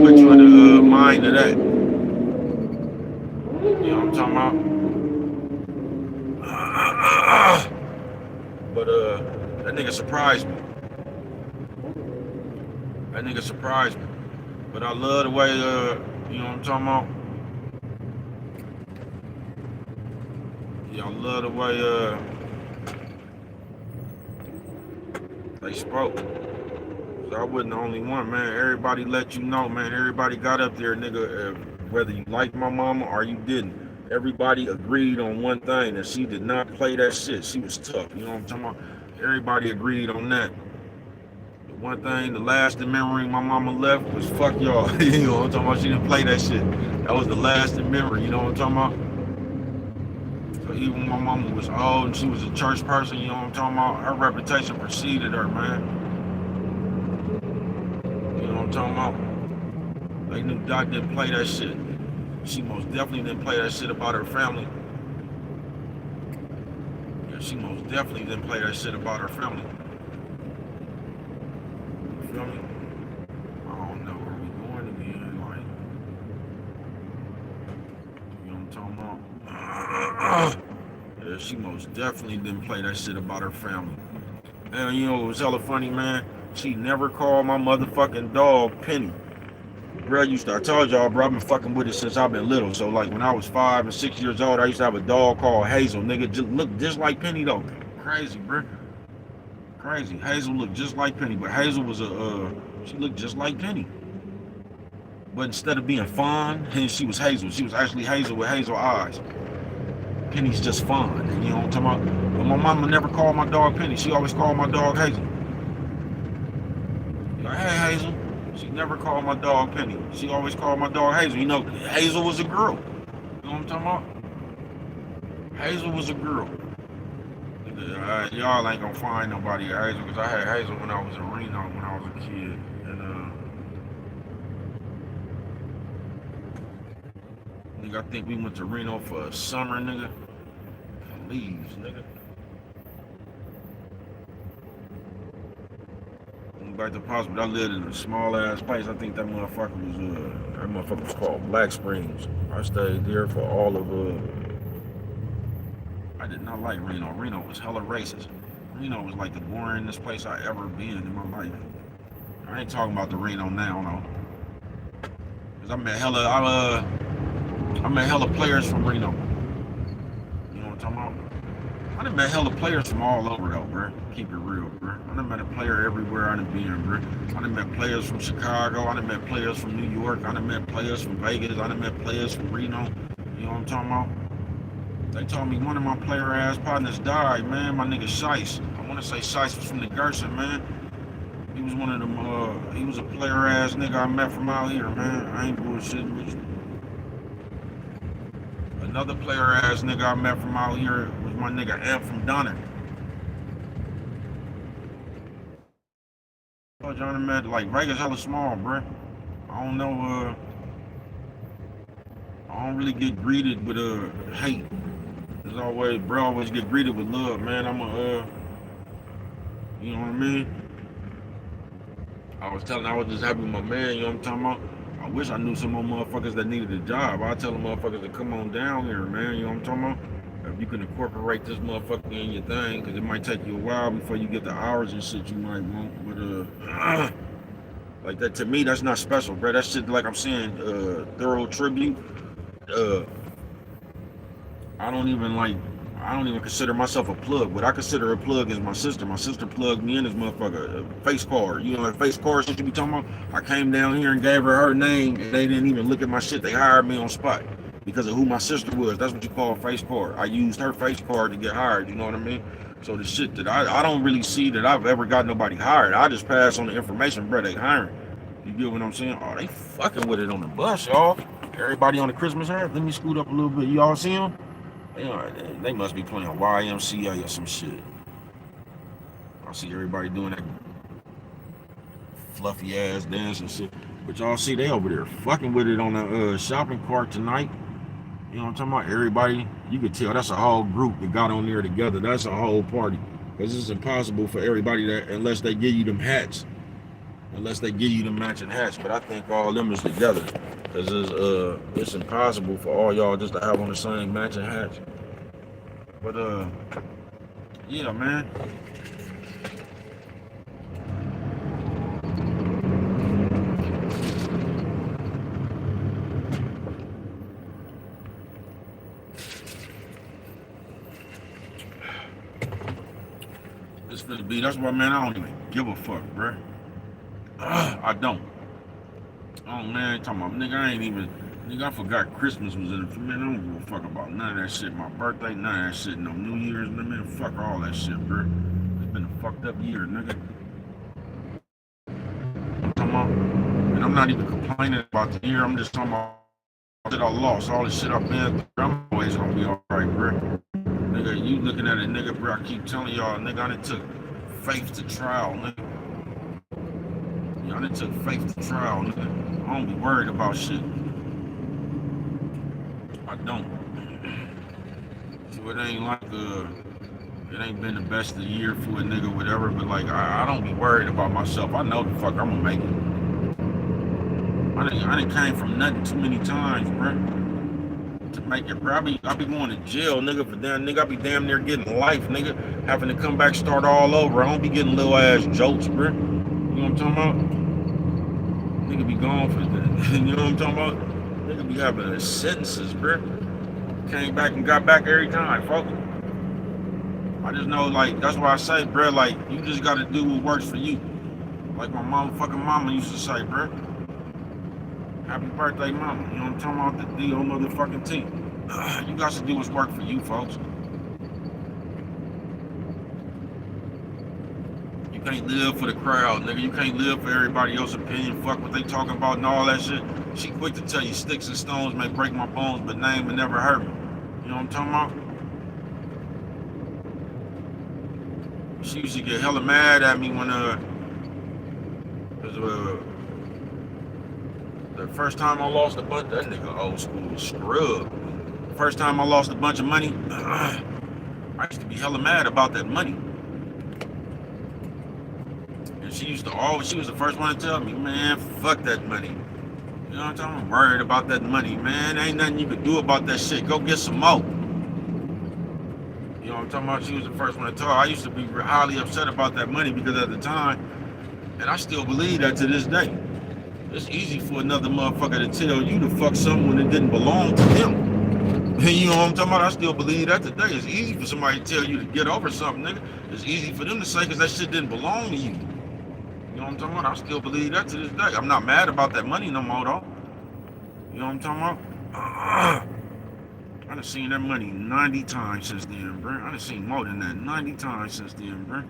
put you in the mind of that. You know what I'm talking about? But that nigga surprised me. That nigga surprised me. But I love the way you know what I'm talking about? Yeah, I love the way they spoke. So I wasn't the only one, man. Everybody let you know, man. Everybody got up there, nigga. Whether you liked my mama or you didn't, everybody agreed on one thing, that she did not play that shit. She was tough. You know what I'm talking about? Everybody agreed on that. The one thing, the lasting memory my mama left was fuck y'all. You know what I'm talking about? She didn't play that shit. That was the lasting memory. You know what I'm talking about? So even when my mama was old and she was a church person, you know what I'm talking about? Her reputation preceded her, man. You know what I'm talking about? They knew Doc didn't play that shit. She most definitely didn't play that shit about her family. Yeah, she most definitely didn't play that shit about her family. You feel me? I don't know where we going again, like, you know what I'm talking about? Yeah, she most definitely didn't play that shit about her family. And you know it was hella funny, man? She never called my motherfucking dog Penny. Bro, I told y'all, bro, I've been fucking with it since I've been little. So, like, when I was 5 and 6 years old, I used to have a dog called Hazel. Nigga, just looked just like Penny, though. Crazy, bro. Crazy. Hazel looked just like Penny, but Hazel was she looked just like Penny. But instead of being fawn, she was Hazel. She was actually Hazel with hazel eyes. Penny's just fawn, you know what I'm talking about? But my mama never called my dog Penny. She always called my dog Hazel. Like, hey, Hazel. She never called my dog Penny. She always called my dog Hazel. You know, Hazel was a girl. You know what I'm talking about? Hazel was a girl. Y'all ain't gonna find nobody at Hazel, because I had Hazel when I was in Reno when I was a kid. And nigga, I think we went to Reno for a summer, nigga. Leaves, nigga. Back to Possible. I lived in a small ass place. I think that motherfucker was called Black Springs. I stayed there for all of I did not like Reno. Reno was hella racist. Reno was like the boringest place I ever been in my life. I ain't talking about the Reno now, no. Cause I met hella players from Reno. You know what I'm talking about? I done met hella players from all over though, bro. Keep it real, bro. I done met a player everywhere I done been, bro. I done met players from Chicago. I done met players from New York. I done met players from Vegas. I done met players from Reno. You know what I'm talking about? They told me one of my player ass partners died, man. My nigga Shice. I want to say Shice was from the Gerson, man. He was one of them, he was a player ass nigga I met from out here, man. I ain't bullshitting with you. Another player ass nigga I met from out here was my nigga Amp from Donner. I told y'all I met, like, Vegas hella small, bruh. I don't know, I don't really get greeted with hate. As always, bro, always get greeted with love, man. You know what I mean? I was just happy with my man, you know what I'm talking about? I wish I knew some more motherfuckers that needed a job. I tell them motherfuckers to come on down here, man, you know what I'm talking about? If you can incorporate this motherfucker in your thing, because it might take you a while before you get the hours and shit you might want. But, like that, to me, that's not special, bro. That shit, like I'm saying, thorough tribute. Uh, I don't even like. I don't even consider myself a plug. What I consider a plug is my sister. My sister plugged me in as motherfucker. A face card. You know that face card shit you be talking about? I came down here and gave her name, and they didn't even look at my shit. They hired me on spot because of who my sister was. That's what you call a face card. I used her face card to get hired. You know what I mean? So the shit that I don't really see that I've ever got nobody hired. I just pass on the information, bro. They hiring. You get what I'm saying? Oh, they fucking with it on the bus, y'all. Everybody on the Christmas hat. Let me scoot up a little bit. Y'all see them? They must be playing YMCA or some shit. I see everybody doing that fluffy ass dance and shit. But y'all see they over there fucking with it on the shopping cart tonight. You know what I'm talking about? Everybody, you could tell that's a whole group that got on there together. That's a whole party. Because it's impossible for everybody that, unless they give you them hats. Unless they give you the matching hats. But I think all of them is together. Because it's impossible for all y'all just to have on the same matching hats. But yeah, man. It's finna be. That's why, man, I don't even give a fuck, bruh. I don't. Oh man, talking about nigga, I ain't even. Nigga, I forgot Christmas was in it. Man, I don't give a fuck about none of that shit. My birthday, none of that shit. No New Year's, man, fuck all that shit, bro. It's been a fucked up year, nigga. I'm talking about, and I'm not even complaining about the year. I'm just talking about shit I lost, all the shit I've been through. I'm always gonna be alright, bro. Nigga, you looking at it, nigga, bro. I keep telling y'all, nigga, I done took faith to trial, nigga. I done took faith to trial, nigga. I don't be worried about shit. I don't. So it ain't like it ain't been the best of the year for a nigga, whatever. But like I don't be worried about myself. I know the fuck I'm gonna make it. I done came from nothing too many times, bro. To make it, bro. I be going to jail, nigga, for damn nigga. I be damn near getting life, nigga. Having to come back, start all over. I don't be getting little ass jokes, bro. You know what I'm talking about? Nigga be gone for that. You know what I'm talking about? Nigga be having sentences, bro. Came back and got back every time, folks. I just know, like, that's why I say, bro, like, you just gotta do what works for you. Like my mama used to say, bro. Happy birthday, mama. You know what I'm talking about? The DO motherfucking team. You got to do what's work for you, folks. You can't live for the crowd, nigga. You can't live for everybody else's opinion. Fuck what they talking about and all that shit. She quick to tell you sticks and stones may break my bones, but name will never hurt me. You know what I'm talking about? She used to get hella mad at me when the first time I lost a bunch, that nigga old school scrub. First time I lost a bunch of money, I used to be hella mad about that money. And she was the first one to tell me, man, fuck that money. You know what I'm talking about? I'm worried about that money, man. Ain't nothing you can do about that shit. Go get some more. You know what I'm talking about? She was the first one to tell. I used to be highly upset about that money because at the time, and I still believe that to this day, it's easy for another motherfucker to tell you to fuck something when it didn't belong to them. You know what I'm talking about? I still believe that today. It's easy for somebody to tell you to get over something, nigga. It's easy for them to say because that shit didn't belong to you. You know what I'm talking about? I still believe that to this day. I'm not mad about that money no more, though. You know what I'm talking about? I done seen that money 90 times since then, bro. I done seen more than that 90 times since then, bro.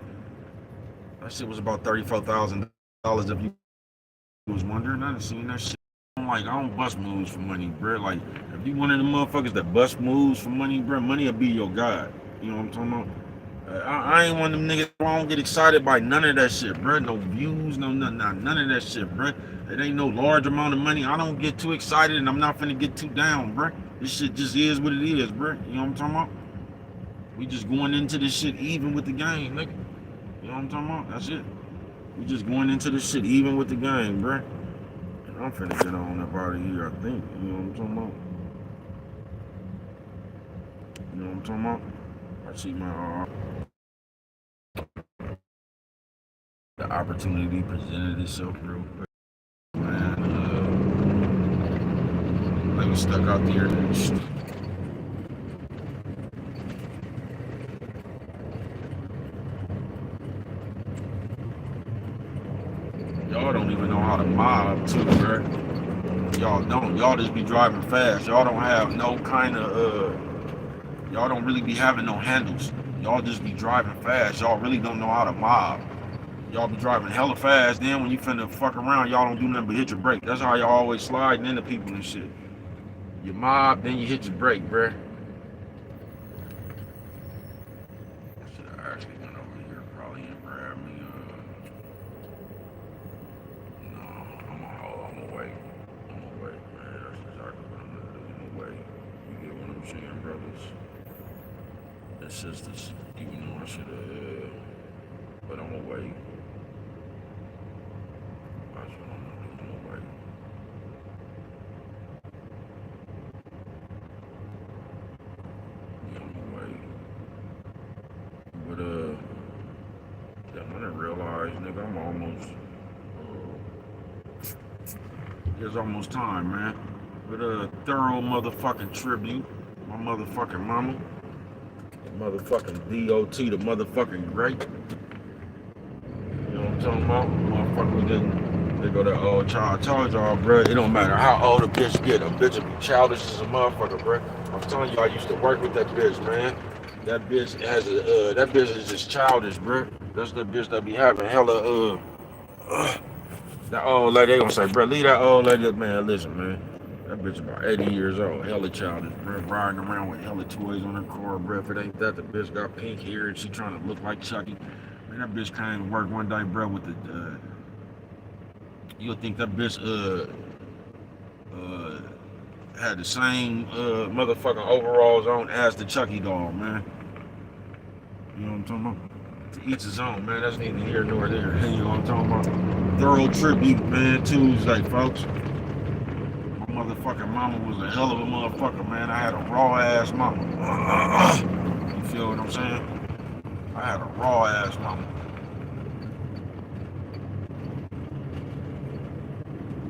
That shit was about $34,000 if you was wondering. I done seen that shit. I don't bust moves for money, bro. Like, if you one of the motherfuckers that bust moves for money, bro, money will be your god. You know what I'm talking about? I ain't one of them niggas. I don't get excited by none of that shit, bro. No views, no nothing, none of that shit, bro. It ain't no large amount of money. I don't get too excited, and I'm not finna get too down, bro. This shit just is what it is, bro. You know what I'm talking about? We just going into this shit even with the game, nigga. You know what I'm talking about? That's it. We just going into this shit even with the game, bruh. I'm finna get on up out of here, I think. You know what I'm talking about? You know what I'm talking about? I see my the opportunity presented itself real quick. Man, I was stuck out there. Y'all don't even know how to mob too, bro. Y'all don't. Y'all just be driving fast. Y'all don't have no kind of y'all don't really be having no handles. Y'all just be driving fast. Y'all really don't know how to mob. Y'all be driving hella fast. Then when you finna fuck around, y'all don't do nothing but hit your brake. That's how y'all always sliding into people and shit. You mob, then you hit your brake, bruh. I should have actually went over here probably and grabbed me. No, I'm gonna wait. I'm gonna wait, man. That's exactly what I'm gonna do. I'm gonna wait. You get what I'm saying, brothers and sisters. Even though I should have, but I'm gonna wait. That's what I'm gonna do. I'm gonna wait. Yeah, I'm gonna wait. But damn, I didn't realize, nigga, I'm almost. It's almost time, man. With a thorough motherfucking tribute, my motherfucking mama, the motherfucking DOT, the motherfucking great. You know what I'm talking about? Motherfucker, we didn't. They go that old child. I told y'all, bro, it don't matter how old a bitch get. A bitch will be childish as a motherfucker, bro. I'm telling you, I used to work with that bitch, man. That bitch has a, that bitch is just childish, bro. That's the bitch that be having hella, that old lady, they gonna say, bro, leave that old lady up, man. Listen, man. That bitch about 80 years old, hella childish, bro. Riding around with hella toys on her car, bro. If it ain't that, the bitch got pink hair and she trying to look like Chucky. Man, that bitch came to work one day, bro, with the, you'll think that bitch, had the same, motherfucking overalls on as the Chucky doll, man. You know what I'm talking about? To each his own, man. That's neither here nor there. You know what I'm talking about? Thorough tribute, man. Tuesday, folks. My motherfucking mama was a hell of a motherfucker, man. I had a raw ass mama. You feel what I'm saying? I had a raw ass mama.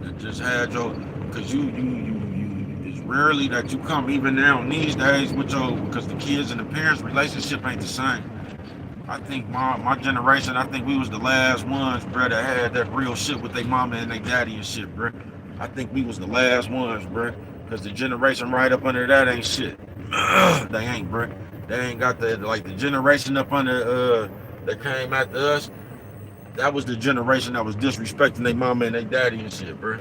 That just had your, cause it's rarely that you come even now these days with your, because the kids and the parents relationship ain't the same. I think my generation, I think we was the last ones, bro, that had that real shit with their mama and their daddy and shit, bro. I think we was the last ones, bro. Because the generation right up under that ain't shit. They ain't, bro. They ain't got the, like, the generation up under, that came after us, that was the generation that was disrespecting their mama and their daddy and shit, bro.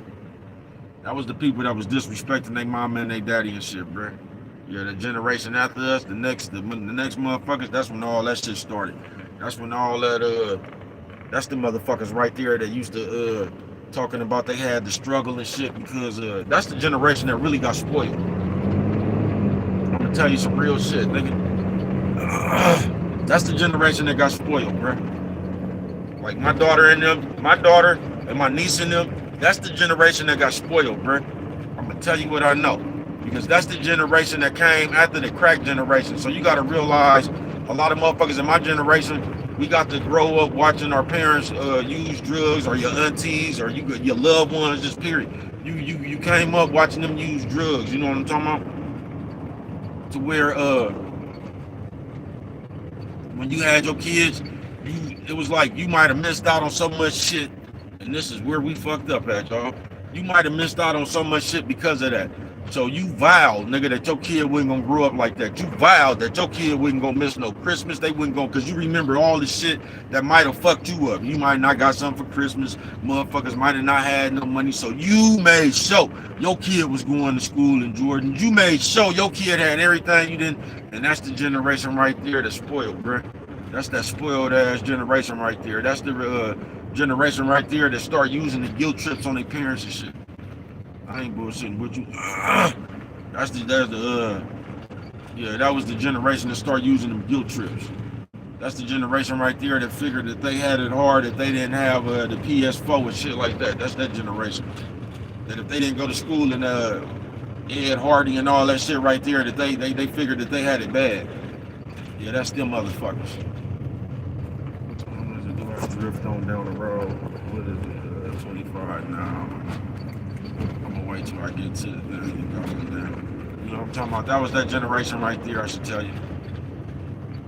That was the people that was disrespecting their mama and their daddy and shit, bro. Yeah, the generation after us, the next motherfuckers, that's when all that shit started. That's when all that, that's the motherfuckers right there that used to, talking about they had the struggle and shit because, that's the generation that really got spoiled. I'm gonna tell you some real shit, nigga. That's the generation that got spoiled, bro. Like my daughter and my niece and them, that's the generation that got spoiled, bro. I'm gonna tell you what I know. Because that's the generation that came after the crack generation. So you got to realize a lot of motherfuckers in my generation, we got to grow up watching our parents use drugs, or your aunties, or your loved ones, just period. You came up watching them use drugs, you know what I'm talking about? To where when you had your kids, it was like you might have missed out on so much shit. And this is where we fucked up at, y'all. You might have missed out on so much shit because of that. So you vowed, nigga, that your kid wasn't gonna grow up like that. You vowed that your kid wasn't gonna miss no Christmas. They wasn't gonna, cause you remember all the shit that might have fucked you up. You might not got something for Christmas. Motherfuckers might have not had no money. So you made sure your kid was going to school in Jordan. You made sure your kid had everything you didn't. And that's the generation right there that's spoiled, bro. That's that spoiled ass generation right there. That's the generation right there that start using the guilt trips on their parents and shit. I ain't bullshitting with you. That's the Yeah, that was the generation that started using them guilt trips. That's the generation right there that figured that they had it hard, that they didn't have the PS4 and shit like that. That's that generation. That if they didn't go to school and Ed Hardy and all that shit right there, that they figured that they had it bad. Yeah, that's them motherfuckers. I'm gonna drift on down the road. What is it? 25 now. I'm gonna wait till I get to it. Then you know what I'm talking about? That was that generation right there, I should tell you.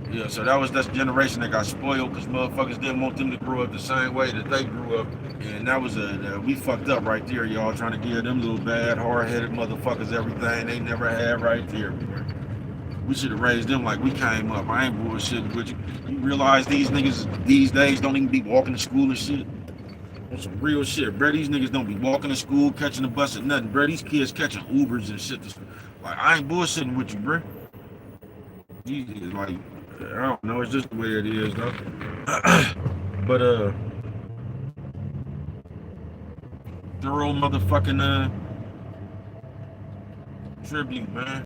Yeah, so that was that generation that got spoiled because motherfuckers didn't want them to grow up the same way that they grew up. And that was we fucked up right there, y'all, trying to give them little bad, hard-headed motherfuckers everything they never had right there. We should have raised them like we came up. I ain't bullshitting with you. You realize these niggas these days don't even be walking to school and shit? On some real shit, bro. These niggas don't be walking to school, catching the bus or nothing, bro. These kids catching Ubers and shit. Like, I ain't bullshitting with you, bro. These is like, I don't know. It's just the way it is, though. But thorough motherfucking tribute, man.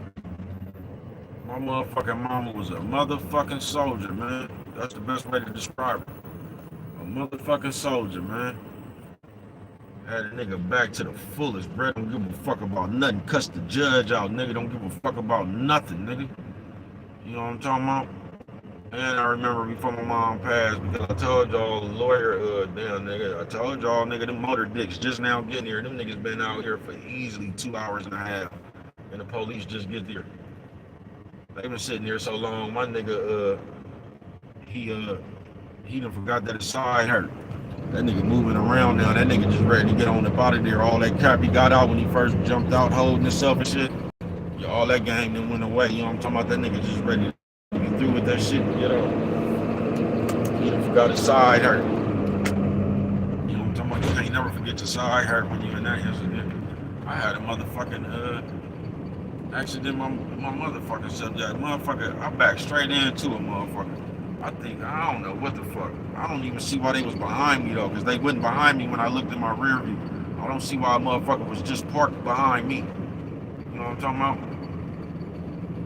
My motherfucking mama was a motherfucking soldier, man. That's the best way to describe her. A motherfucking soldier, man. Had a nigga back to the fullest, bro. Don't give a fuck about nothing. Cuss the judge out, nigga. Don't give a fuck about nothing, nigga. You know what I'm talking about? And I remember before my mom passed, because I told y'all, the lawyer, damn nigga, I told y'all, nigga, them motor dicks just now getting here. Them niggas been out here for easily 2 hours and a half. And the police just get there. They been sitting here so long, my nigga, he done forgot that his side hurt. That nigga moving around now. That nigga just ready to get on up out of there. All that cap he got out when he first jumped out holding himself and shit. Yeah, all that game then went away. You know what I'm talking about? That nigga just ready to get through with that shit and get up. He done forgot his side hurt. You know what I'm talking about? You can't never forget your side hurt when you in that incident. I had a motherfucking accident my motherfucking subject. Motherfucker, I backed straight into a motherfucker. I don't know what the fuck. I don't even see why they was behind me though, because they wasn't behind me when I looked in my rear view. I don't see why a motherfucker was just parked behind me. You know what I'm talking about?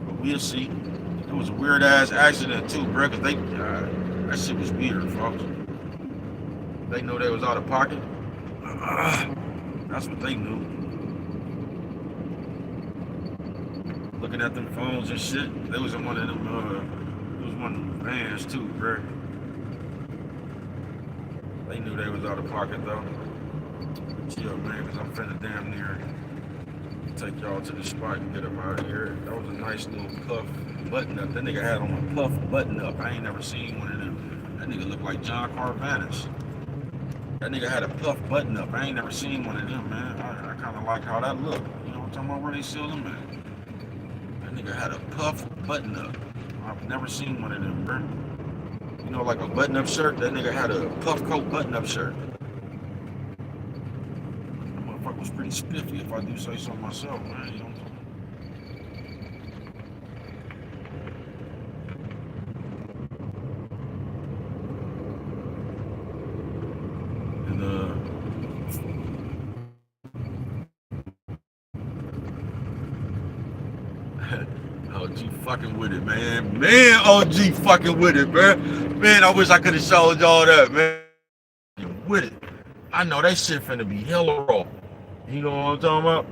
But we'll see. It was a weird ass accident too, bro, because that shit was weird, folks. They knew they was out of pocket. That's what they knew. Looking at them phones and shit. They was in one of them, one of them vans too, bro. They knew they was out of pocket though. Chill, man, because I'm finna damn near take y'all to the spot and get them out of here. That was a nice little puff button up. That nigga had on a puff button up. I ain't never seen one of them. That nigga looked like John Carvanis. That nigga had a puff button up. I ain't never seen one of them, man. I kind of like how that looked. You know what I'm talking about? Where they sell them at? That nigga had a puff button up. I've never seen one of them, bro. You know, like a button-up shirt? That nigga had a puff coat button-up shirt. That motherfucker was pretty spiffy, if I do say so myself, man. You know what I'm OG fucking with it, man. Man, OG fucking with it, man. Man, I wish I could have showed y'all that, man. With it. I know that shit finna be hella raw. You know what I'm talking about?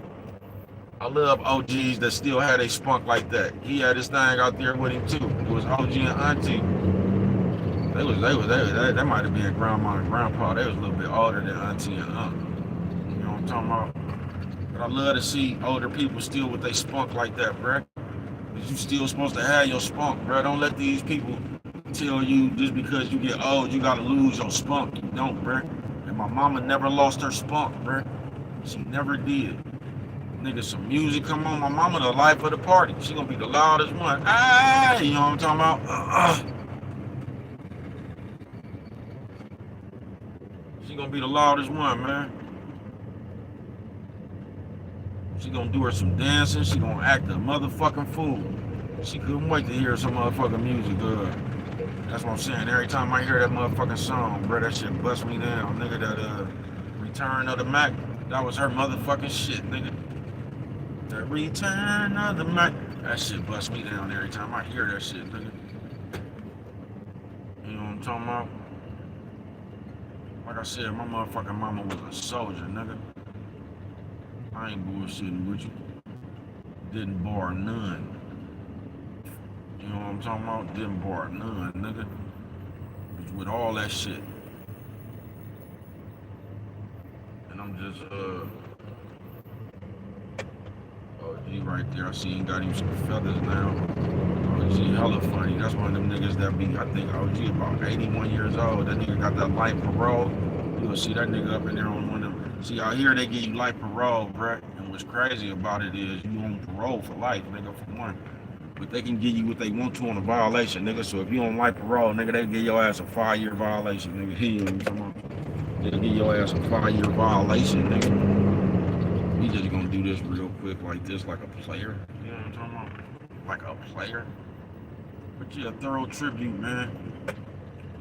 I love OGs that still had a spunk like that. He had his thing out there with him too. It was OG and Auntie. That might have been grandma and grandpa. They was a little bit older than Auntie and Uncle. You know what I'm talking about? But I love to see older people still with their spunk like that, bruh. You still supposed to have your spunk, bro. Don't let these people tell you just because you get old, you gotta lose your spunk. You don't, bro. And my mama never lost her spunk, bro. She never did. Nigga, some music come on. My mama the life of the party. She gonna be the loudest one. Ah, you know what I'm talking about? She gonna be the loudest one, man. She gonna do her some dancing. She gonna act a motherfucking fool. She couldn't wait to hear some motherfucking music. That's what I'm saying. Every time I hear that motherfucking song, bro, that shit bust me down. Nigga, that Return of the Mac, that was her motherfucking shit, nigga. That Return of the Mac. That shit busts me down every time I hear that shit, nigga. You know what I'm talking about? Like I said, my motherfucking mama was a soldier, nigga. I ain't bullshitting with you. Didn't bar none. You know what I'm talking about? Didn't bar none, nigga. With all that shit. And I'm just, OG right there. I see he got him some feathers now. OG hella funny. That's one of them niggas that be, I think OG about 81 years old. That nigga got that life parole. You gonna see that nigga up in there on one of them. See, out here they give you life parole, bruh. And what's crazy about it is you on parole for life, nigga, for one. But they can give you what they want to on a violation, nigga. So if you on life parole, nigga, they give your ass a 5-year violation, nigga. You know what I'm talking about? They give your ass a 5-year violation, nigga. We just gonna do this real quick like this, like a player. You know what I'm talking about? Like a player. But yeah, thorough tribute, man.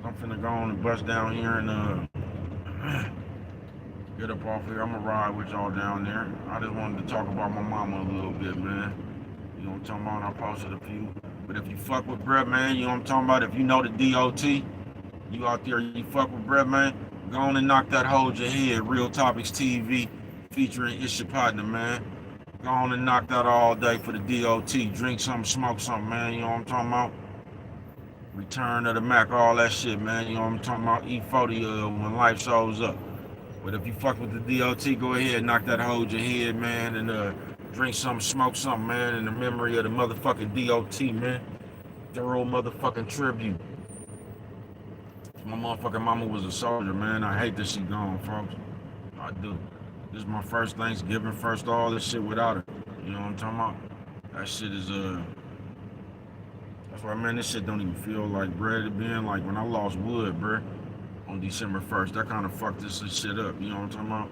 I'm finna go on and bust down here and get up off here. I'm gonna ride with y'all down there. I just wanted to talk about my mama a little bit, man. You know what I'm talking about? I posted a few. But if you fuck with Brett, man, you know what I'm talking about? If you know the DOT, you out there, you fuck with Brett, man, go on and knock that hold your head. Real Topics TV featuring It's Your Partner, man. Go on and knock that all day for the DOT. Drink something, smoke something, man. You know what I'm talking about? Return of the Mac, all that shit, man. You know what I'm talking about? E40 when life shows up. But if you fuck with the DOT, go ahead, knock that hold your head, man, and drink something, smoke something, man, in the memory of the motherfucking DOT, man. Thorough motherfucking tribute. My motherfucking mama was a soldier, man. I hate that she gone, folks. I do. This is my first Thanksgiving, first all this shit without her. You know what I'm talking about? That shit is, that's why, man, this shit don't even feel like bread it been like when I lost Wood, bruh, on December 1st. That kind of fucked this shit up, you know what I'm talking about?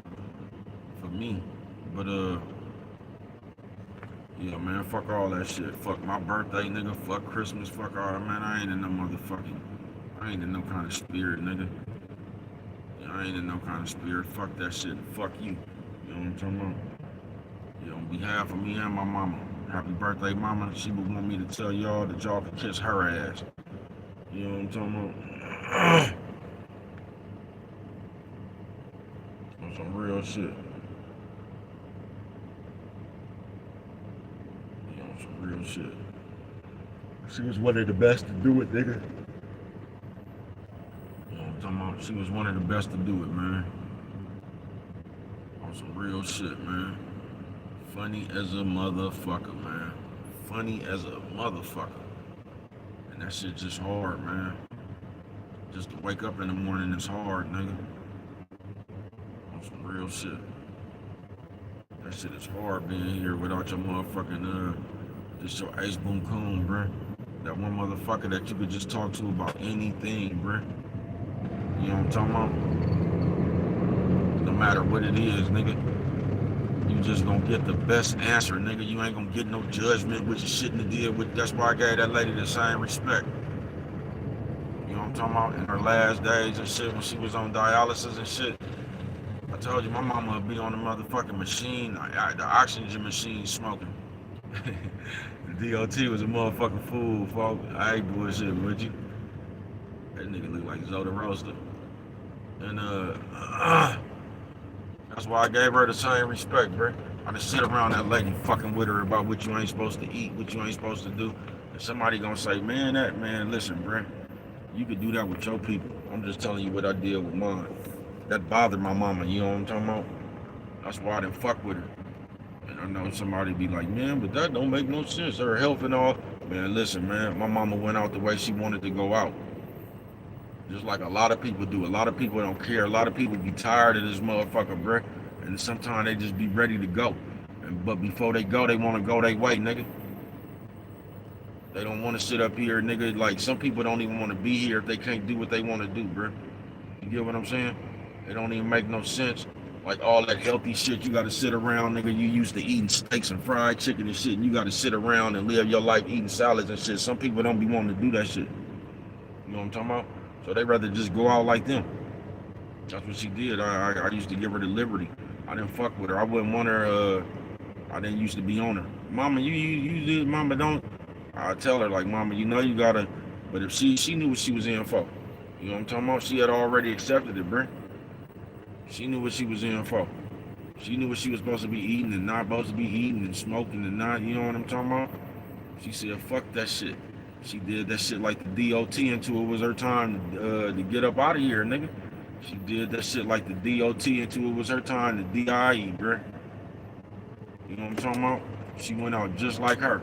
For me. But, yeah, man, fuck all that shit. Fuck my birthday, nigga. Fuck Christmas. Fuck all that, man. I ain't in no motherfucking, I ain't in no kind of spirit, nigga. Yeah, I ain't in no kind of spirit. Fuck that shit. Fuck you. You know what I'm talking about? Yeah, on behalf of me and my mama, happy birthday, mama. She would want me to tell y'all that y'all can kiss her ass. You know what I'm talking about? On some real shit. Yeah, on some real shit. She was one of the best to do it, nigga. You know what I'm talking about? She was one of the best to do it, man. On some real shit, man. Funny as a motherfucker, man. Funny as a motherfucker. And that shit just hard, man. Just to wake up in the morning is hard, nigga. On some real shit. That shit is hard being here without your motherfucking, just your Ace Boom Coon, bruh. That one motherfucker that you could just talk to about anything, bruh. You know what I'm talking about? No matter what it is, nigga. You just gonna get the best answer, nigga. You ain't gonna get no judgment, which you shouldn't have did with. That's why I gave that lady the same respect. You know what I'm talking about? In her last days and shit, when she was on dialysis and shit. I told you, my mama would be on the motherfucking machine, the oxygen machine smoking. The DOT was a motherfucking fool, folks. I ain't bullshitting with you. That nigga look like Zoda Roaster. And, that's why I gave her the same respect, bro. I just sit around that lady fucking with her about what you ain't supposed to eat, what you ain't supposed to do. And somebody gonna say, man, listen, bro. You could do that with your people. I'm just telling you what I did with mine. That bothered my mama, you know what I'm talking about? That's why I didn't fuck with her. And I know somebody be like, man, but that don't make no sense. Her health and all. Man, listen, man, my mama went out the way she wanted to go out. Just like a lot of people do. A lot of people don't care. A lot of people be tired of this motherfucker, bruh. And sometimes they just be ready to go. But before they go, they want to go their way, nigga. They don't want to sit up here, nigga. Like, some people don't even want to be here if they can't do what they want to do, bruh. You get what I'm saying? It don't even make no sense. Like, all that healthy shit, you got to sit around, nigga. You used to eating steaks and fried chicken and shit, and you got to sit around and live your life eating salads and shit. Some people don't be wanting to do that shit. You know what I'm talking about? So they rather just go out like them. That's what she did. I used to give her the liberty. I didn't fuck with her. I wouldn't want her, I didn't used to be on her. Mama, you did, mama, don't. I tell her, like, mama, you know you gotta, but if she knew what she was in for. You know what I'm talking about? She had already accepted it, bruh. She knew what she was in for. She knew what she was supposed to be eating and not supposed to be eating and smoking and not, you know what I'm talking about? She said, fuck that shit. She did that shit like the DOT until it was her time to get up out of here, nigga. She did that shit like the DOT until it was her time to DIE, bruh. You know what I'm talking about? She went out just like her.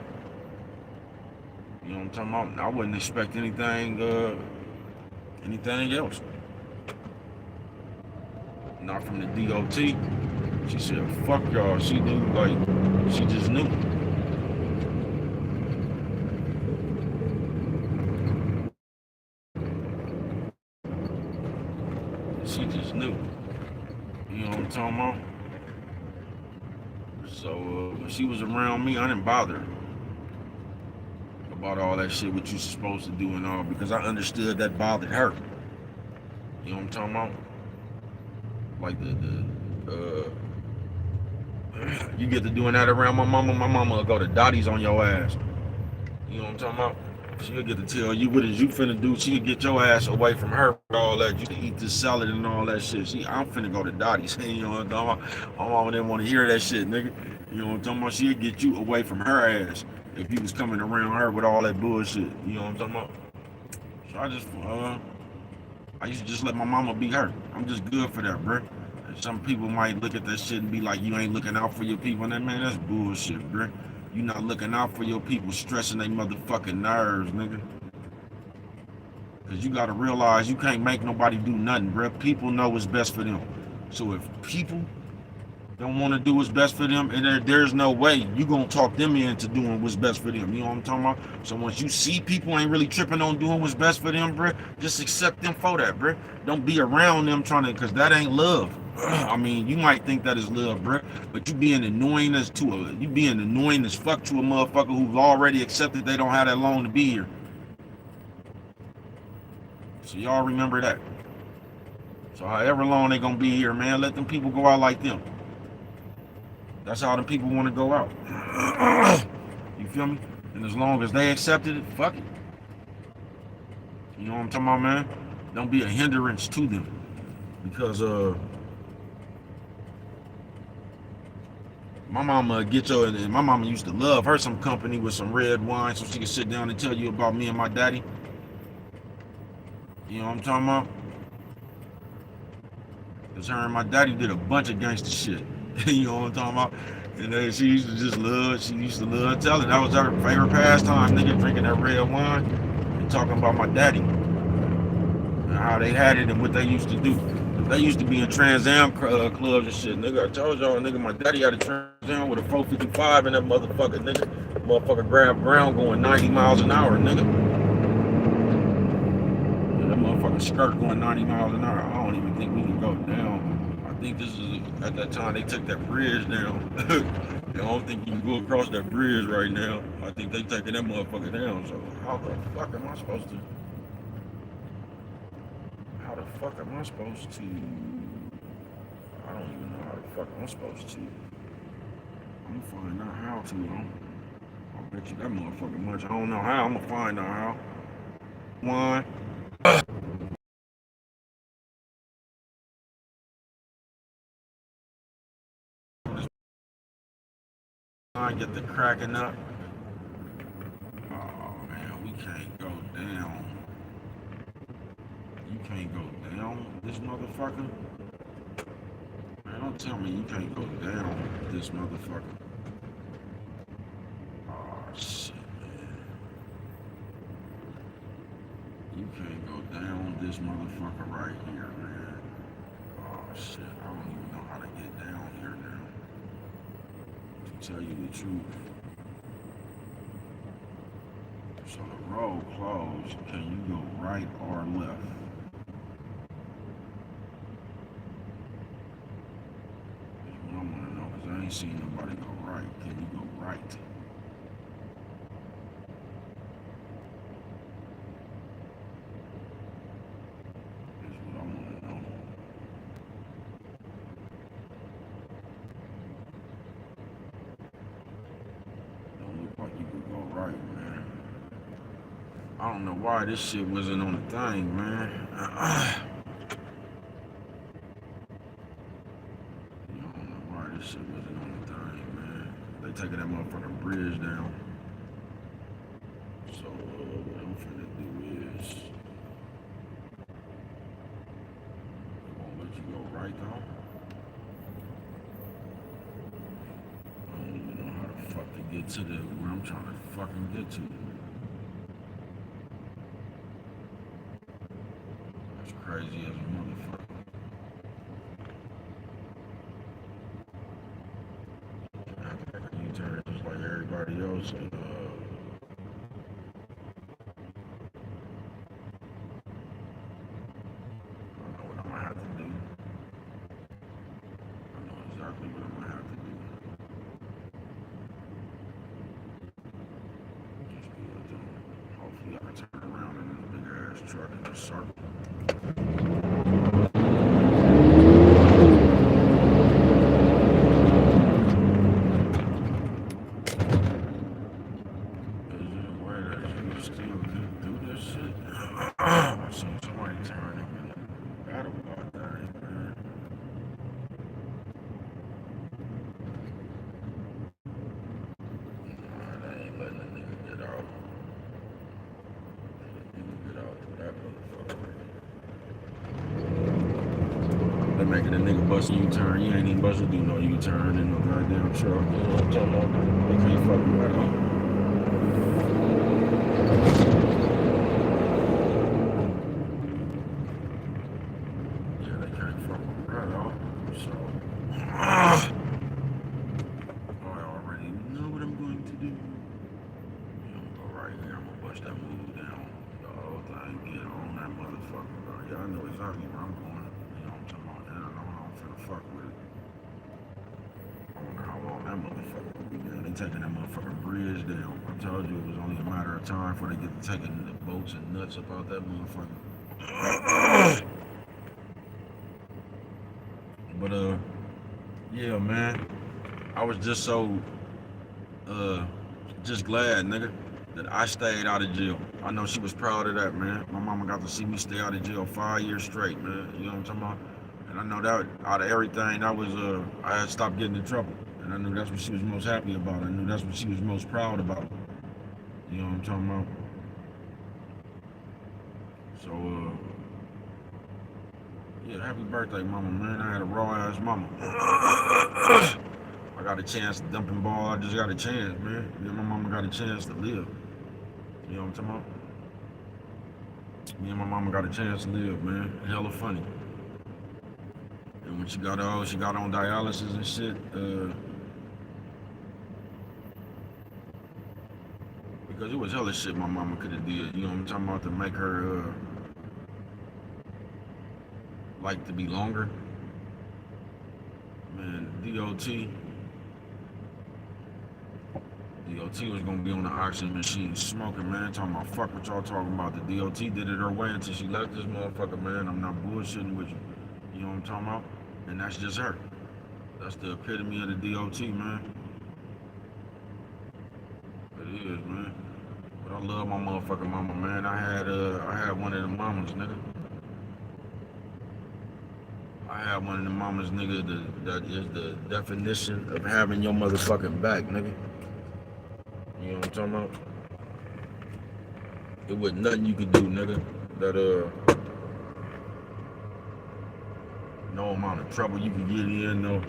You know what I'm talking about? I wouldn't expect anything else. Not from the DOT. She said, fuck y'all. She knew, like, she just knew. She just knew. You know what I'm talking about? So when she was around me, I didn't bother about all that shit what you supposed to do and all because I understood that bothered her. You know what I'm talking about? Like you get to doing that around my mama will go to Dottie's on your ass. You know what I'm talking about? She'll get to tell you what is you finna do. She'll get your ass away from her with all that. You can eat this salad and all that shit. I'm finna go to Dottie's. You know what I'm talking about? My mama didn't want to hear that shit, nigga. You know what I'm talking about? She'll get you away from her ass if you was coming around her with all that bullshit. You know what I'm talking about? So I used to just let my mama be her. I'm just good for that, bruh. Some people might look at that shit and be like, you ain't looking out for your people. And that, man, that's bullshit, bruh. You not looking out for your people, stressing their motherfucking nerves, nigga. Cause you gotta realize you can't make nobody do nothing, bruh. People know what's best for them. So if people don't want to do what's best for them, and there's no way you gonna talk them into doing what's best for them. You know what I'm talking about? So once you see people ain't really tripping on doing what's best for them, bruh, just accept them for that, bruh. Don't be around them trying to, cause that ain't love. I mean, you might think that is love, bruh, but you being annoying as fuck to a motherfucker who's already accepted they don't have that long to be here. So y'all remember that. So however long they gonna be here, man, let them people go out like them. That's how the people want to go out. You feel me? And as long as they accepted it, fuck it. You know what I'm talking about, man? Don't be a hindrance to them. Because my mama and my mama used to love her some company with some red wine so she could sit down and tell you about me and my daddy. You know what I'm talking about? Because her and my daddy did a bunch of gangster shit. You know what I'm talking about? And then she used to love telling. That was her favorite pastime, nigga, drinking that red wine and talking about my daddy and how they had it and what they used to do. They used to be in Trans Am clubs and shit, nigga. I told y'all, nigga, my daddy had a Trans Am with a 455 in that motherfucker, nigga. Motherfucker grabbed ground going 90 miles an hour, nigga. And that motherfucking skirt going 90 miles an hour. I don't even think we can go down. I think this is at that time they took that bridge down. I don't think you can go across that bridge right now. I think they taking that motherfucker down. So how the fuck am I supposed to? How the fuck am I supposed to? I don't even know how the fuck I'm supposed to. I'm gonna find out how to. I'll bet you that motherfucker much. I don't know how. I'm gonna find out how. One. I get the cracking up. Oh man, we can't go down. You can't go down this motherfucker. Man, don't tell me you can't go down this motherfucker. Oh shit, man. You can't go down this motherfucker right here, man. Oh shit, I don't even know how to get down here now. To tell you the truth. So the road closed. Can you go right or left? That's what I want to know, because I ain't seen nobody go right. Can you go right? That's what I want to know. don't know why this shit wasn't on the thing, man. I don't know why this shit wasn't on the thing, man. They taking that motherfucking bridge down. So what I'm finna do is, they won't let you go right though. I don't even know how the fuck to get to where I'm trying to fucking get to. That's crazy as a motherfucker. I have to make a U-turn just like everybody else. And, I know what I'm gonna have to do. I know exactly what I'm gonna have to do. Just be able to, hopefully I can turn around in this big ass truck in a circle. Is there a way that you can still do this shit? I seen somebody turning in a battle about that, man. Nah, they ain't letting a nigga get out. Nigga get out for that motherfucker. They making a nigga bust a U-turn. You ain't even supposed to do no U-turn in no goddamn truck. You know what I'm talking about? They can't fucking right on. Yeah, they can't fucking right on. So, I already know what I'm going to do. I'm gonna go right here. I'm gonna bust that move down. The whole thing, get on that motherfucker, bro. Yeah, I know exactly where I'm going. You know what I'm talking about? And I know I'm finna fuck with it. I wonder how long that motherfucker will be down. They taking that motherfucking bridge down. I told you it was only a matter of time before they get to taking the boats and nuts about that motherfucker. But yeah, man. I was just so just glad, nigga, that I stayed out of jail. I know she was proud of that, man. My mama got to see me stay out of jail 5 years straight, man. You know what I'm talking about? And I know that out of everything, that was I had stopped getting in trouble, and I knew that's what she was most happy about. I knew that's what she was most proud about. You know what I'm talking about? So yeah, happy birthday, mama, man. I had a raw ass mama. I got a chance to dumping ball. I just got a chance, man. Me and my mama got a chance to live. You know what I'm talking about? Me and my mama got a chance to live, man. Hella funny. And when she got on dialysis and shit, because it was hella shit my mama could have did. You know what I'm talking about, to make her like to be longer. Man, DOT was gonna be on the oxygen machine smoking, man. Talking about fuck what y'all talking about. The DOT did it her way until she left this motherfucker, man. I'm not bullshitting with you. You know what I'm talking about? And that's just her. That's the epitome of the DOT, man. It is, man. But I love my motherfucking mama, man. I had one of the mamas, nigga. I had one of the mamas, nigga, that is the definition of having your motherfucking back, nigga. You know what I'm talking about? It wasn't nothing you could do, nigga, that no amount of trouble you could get in, no.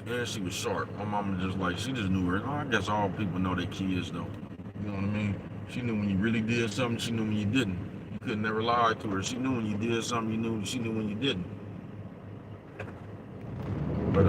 Yeah, she was sharp. My mama just like, she just knew her. Oh, I guess all people know their kids, though. You know what I mean? She knew when you really did something, she knew when you didn't. You could never lie to her. She knew when you did something, she knew when you didn't. But,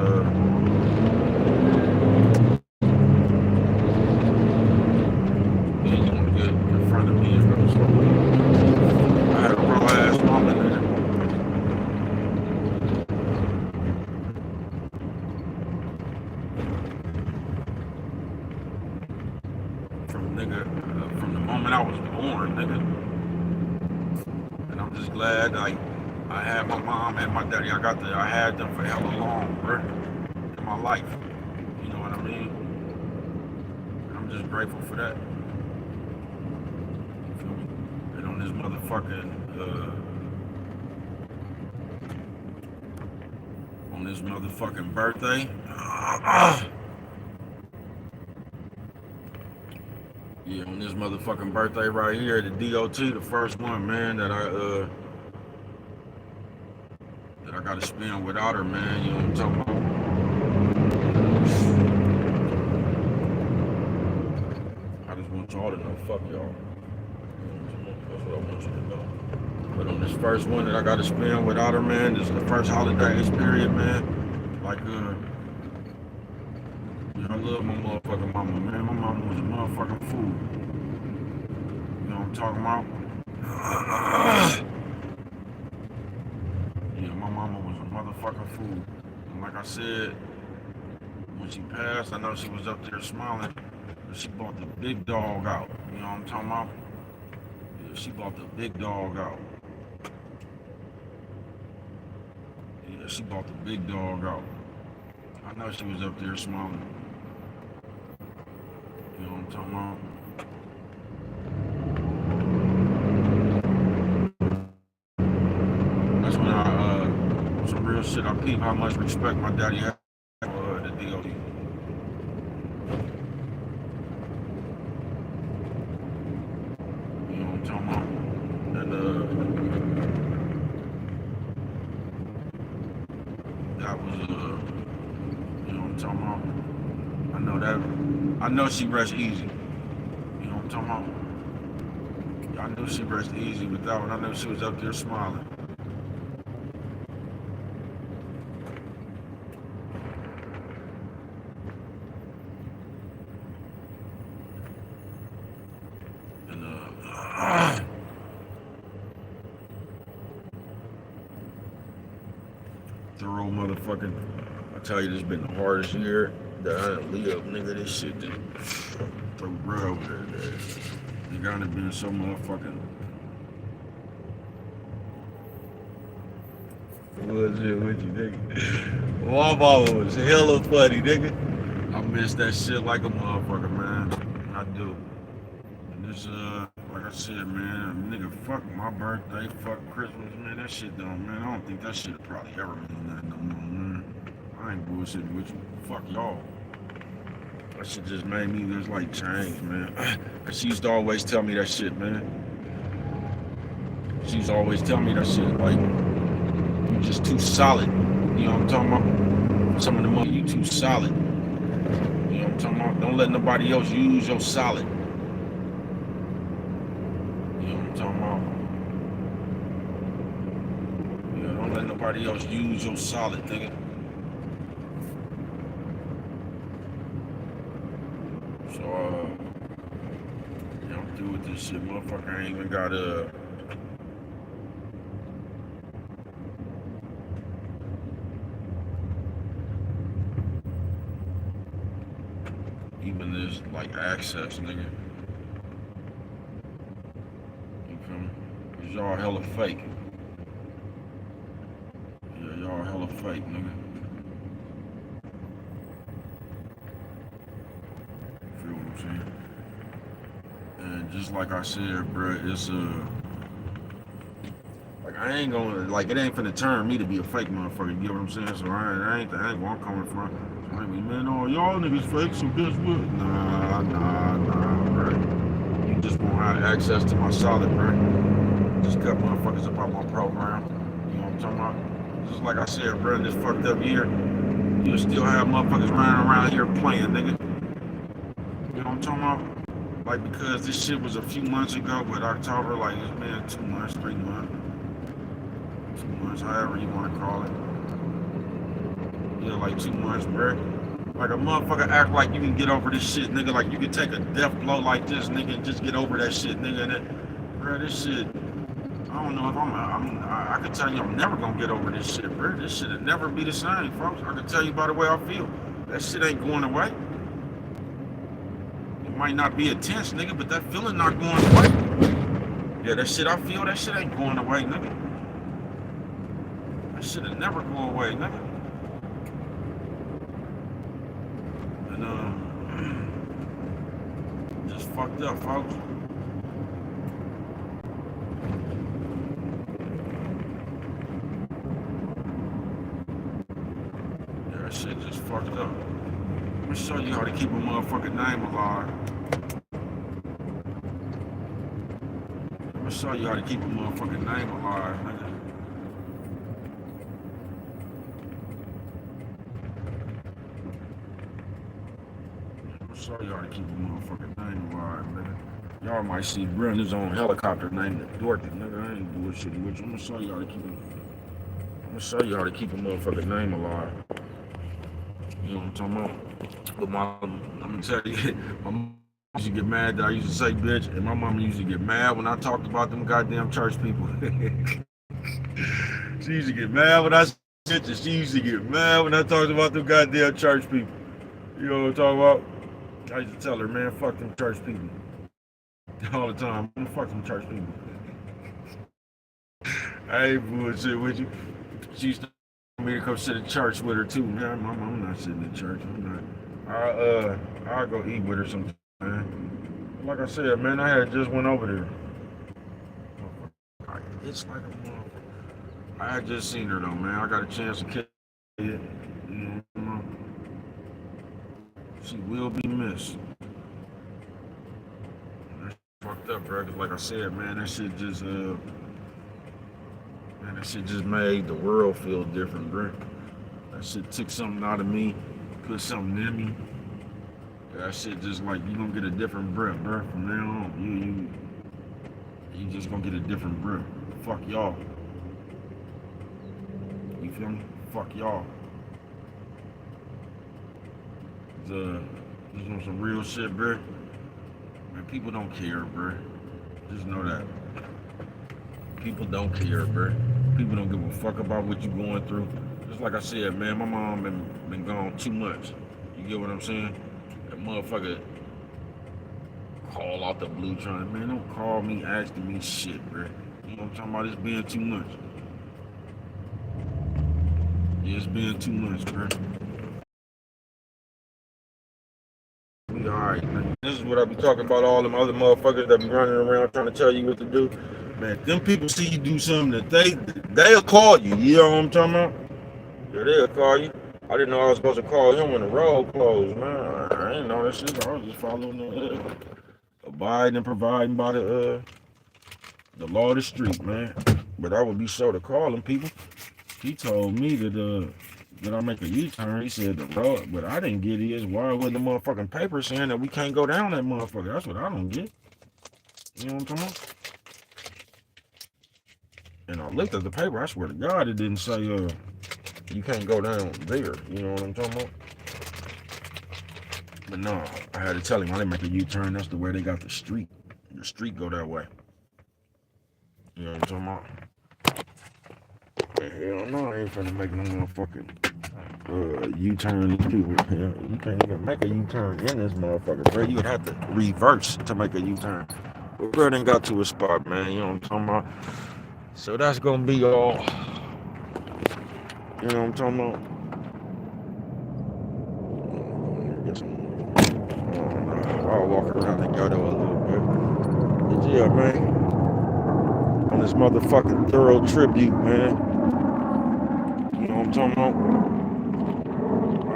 from the moment I was born, nigga. And I'm just glad I had my mom and my daddy. I had them for hella long, bro, in my life. You know what I mean? I'm just grateful for that. You feel me? And on this motherfucking birthday. Yeah, on this motherfucking birthday right here, the DOT, the first one, man, that I gotta spend without her, man. You know what I'm talking about? I just want y'all to know, fuck y'all. That's what I want you to know. But on this first one that I gotta spend without her, man, this is the first holidays period, man. Like, I love my motherfucking mama, man. My mama was a motherfucking fool. You know what I'm talking about? Yeah, my mama was a motherfucking fool. And like I said, when she passed, I know she was up there smiling. But she bought the big dog out. You know what I'm talking about? Yeah, she bought the big dog out. Yeah, she bought the big dog out. I know she was up there smiling. You know what I'm talking about? That's when some real shit, I peep how much respect my daddy had for the DOT. You know what I'm talking about? And that was, you know what I'm talking about? I know she rests easy. You know what I'm talking about? I knew she rested easy with that one. I knew she was up there smiling. And thorough motherfucking, I tell you, this been the hardest year that I done live, nigga. This shit done throw bread over there. You gotta been so motherfucking. What's it with you, nigga? My mama was hella funny, nigga. I miss that shit like a motherfucker, man. I do. And this, like I said, man, nigga, fuck my birthday, fuck Christmas, man. That shit don't, man. I don't think that shit probably ever mean nothing no more, man. I ain't bullshitting with you. Fuck y'all. That shit just made me just like change, man. She used to always tell me that shit, man. She used to always tell me that shit, like, you just too solid. You know what I'm talking about? Some of the money, you too solid. You know what I'm talking about? Don't let nobody else use your solid. You know what I'm talking about? Yeah, don't let nobody else use your solid, nigga. So, yeah, I'm through with this shit. Motherfucker, I ain't even got even this, like, access, nigga. You feel me? Cause y'all hella fake. Yeah, y'all hella fake, nigga. You feel what I'm saying? And just like I said, bro, it's like I ain't gonna, like, it ain't finna turn me to be a fake motherfucker. You get what I'm saying? So I ain't where I'm coming from. So I mean, man, oh, y'all niggas fake, so guess what? Nah, bro. You just won't have access to my solid, bro. Just cut motherfuckers up on my program. You know what I'm talking about? Just like I said, bro, in this fucked up year, you'll still have motherfuckers running around here playing, nigga. You know what I'm talking about? Like, because this shit was a few months ago, but October, like, it's been 2 months, 3 months. 2 months, however you want to call it. Yeah, like 2 months, bro. Like, a motherfucker act like you can get over this shit, nigga. Like, you can take a death blow like this, nigga, and just get over that shit, nigga. And that, bro, this shit, I don't know if I can tell you I'm never gonna get over this shit, bro. This shit'll never be the same, folks. I can tell you by the way I feel. That shit ain't going away. It might not be intense, nigga, but that feeling not going away. Yeah, that shit I feel, that shit ain't going away, nigga. That shit'll never go away, nigga. And fucked up, folks. Yeah, that shit just fucked up. I'm gonna show you how to keep a motherfucking name alive. I'm gonna show you how to keep a motherfucking name alive, nigga. I'm gonna show you how to keep a motherfucking name alive, nigga. Y'all might see Brent his own helicopter named Dorothy, nigga. I ain't doing shit with you. I'm gonna show you how to keep it. I'm gonna show you how to keep a motherfucking name alive. You know what I'm talking about? But I'm gonna tell you, my mom used to get mad that I used to say bitch, and my mom used to get mad when I talked about them goddamn church people. She used to get mad when I said it. She used to get mad when I talked about them goddamn church people. You know what I'm talking about? I used to tell her, man, fuck them church people. All the time. Fuck them church people. I ain't bullshit with you. She used to me to come sit in church with her too. Man, I'm not sitting in church. I'm not. I'll go eat with her sometime, man. Like I said, man, I had just went over there. It's like a motherfucker. I had just seen her though, man. I got a chance to kiss her. You know, she will be missed. That's fucked up, bro. 'Cause like I said, man, that shit just made the world feel different, bro. That shit took something out of me, put something in me. That shit just like you gonna get a different breath, bro. From now on, you just gonna get a different breath. Fuck y'all. You feel me? Fuck y'all. This on some real shit, bro. Man, people don't care, bro. Just know that. People don't care, bro. People don't give a fuck about what you going through. Just like I said, man, my mom been gone too much. You get what I'm saying? That motherfucker call out the blue trying, man, don't call me asking me shit, bro. You know what I'm talking about? It's being too much. Yeah, it's being too much, bro. We alright, man. This is what I be talking about, all them other motherfuckers that be running around trying to tell you what to do. Man, them people see you do something that they'll call you. You know what I'm talking about? Yeah, they'll call you. I didn't know I was supposed to call him when the road closed, man. I didn't know that shit. I was just following the abiding and providing by the law of the street, man. But I would be sure to call them people. He told me that I make a U-turn. He said the road, but I didn't get is why wasn't the motherfucking paper saying that we can't go down that motherfucker? That's what I don't get. You know what I'm talking about? And I looked at the paper. I swear to God, it didn't say you can't go down there. You know what I'm talking about? But no, I had to tell him I didn't make a U-turn. That's the way they got the street. The street go that way. You know what I'm talking about? Hell no, I ain't finna make no motherfucking U-turn. These people, you can't even make a U-turn in this motherfucker, bro. You would have to reverse to make a U-turn. But bro, then got to a spot, man. You know what I'm talking about? So that's gonna be all. You know what I'm talking about? I'll walk around the ghetto a little bit. But yeah, man. On this motherfucking thorough tribute, man. You know what I'm talking about?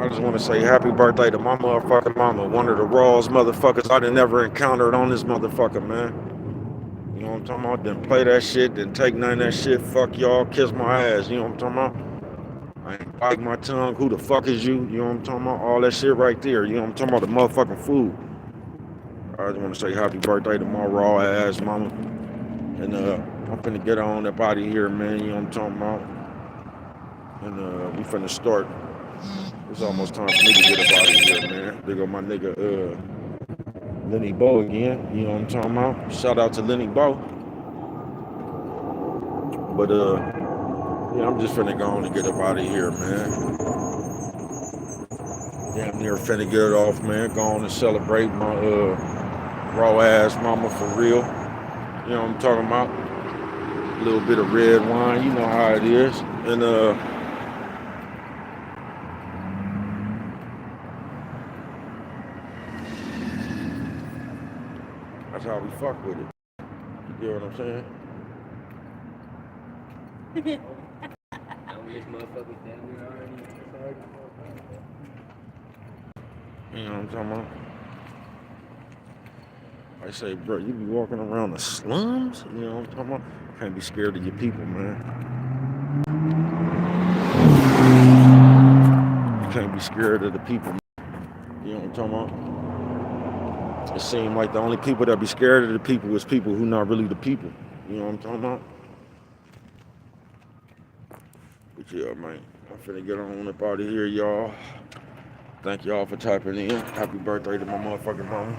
I just want to say happy birthday to my motherfucking mama. One of the rawest motherfuckers I done never encountered on this motherfucker, man. You know what I'm talking about? Didn't play that shit, didn't take none of that shit. Fuck y'all, kiss my ass. You know what I'm talking about? I ain't bite my tongue. Who the fuck is you? You know what I'm talking about? All that shit right there. You know what I'm talking about? The motherfucking food. I just want to say happy birthday to my raw ass mama. And I'm finna get on up out of here, man. You know what I'm talking about? And we finna start. It's almost time for me to get up out of here, man. There go my nigga Lenny Bo again. You know what I'm talking about? Shout out to Lenny Bo. But yeah, I'm just finna go on and get up out of here, man. Damn near finna get it off, man. Go on and celebrate my raw ass mama for real. You know what I'm talking about? A little bit of red wine, you know how it is. And how we fuck with it. You get what I'm saying? This motherfucking family already. You know what I'm talking about? I say, bro, you be walking around the slums? You know what I'm talking about? Can't be scared of your people, man. You can't be scared of the people. You know what I'm talking about? It seems like the only people that be scared of the people is people who not really the people. You know what I'm talking about? But yeah, man, I'm finna get on up out of here, y'all. Thank y'all for tapping in. Happy birthday to my motherfucking mama.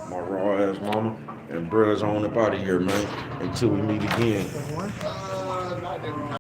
My raw ass mama. And brothers on up out of here, man. Until we meet again.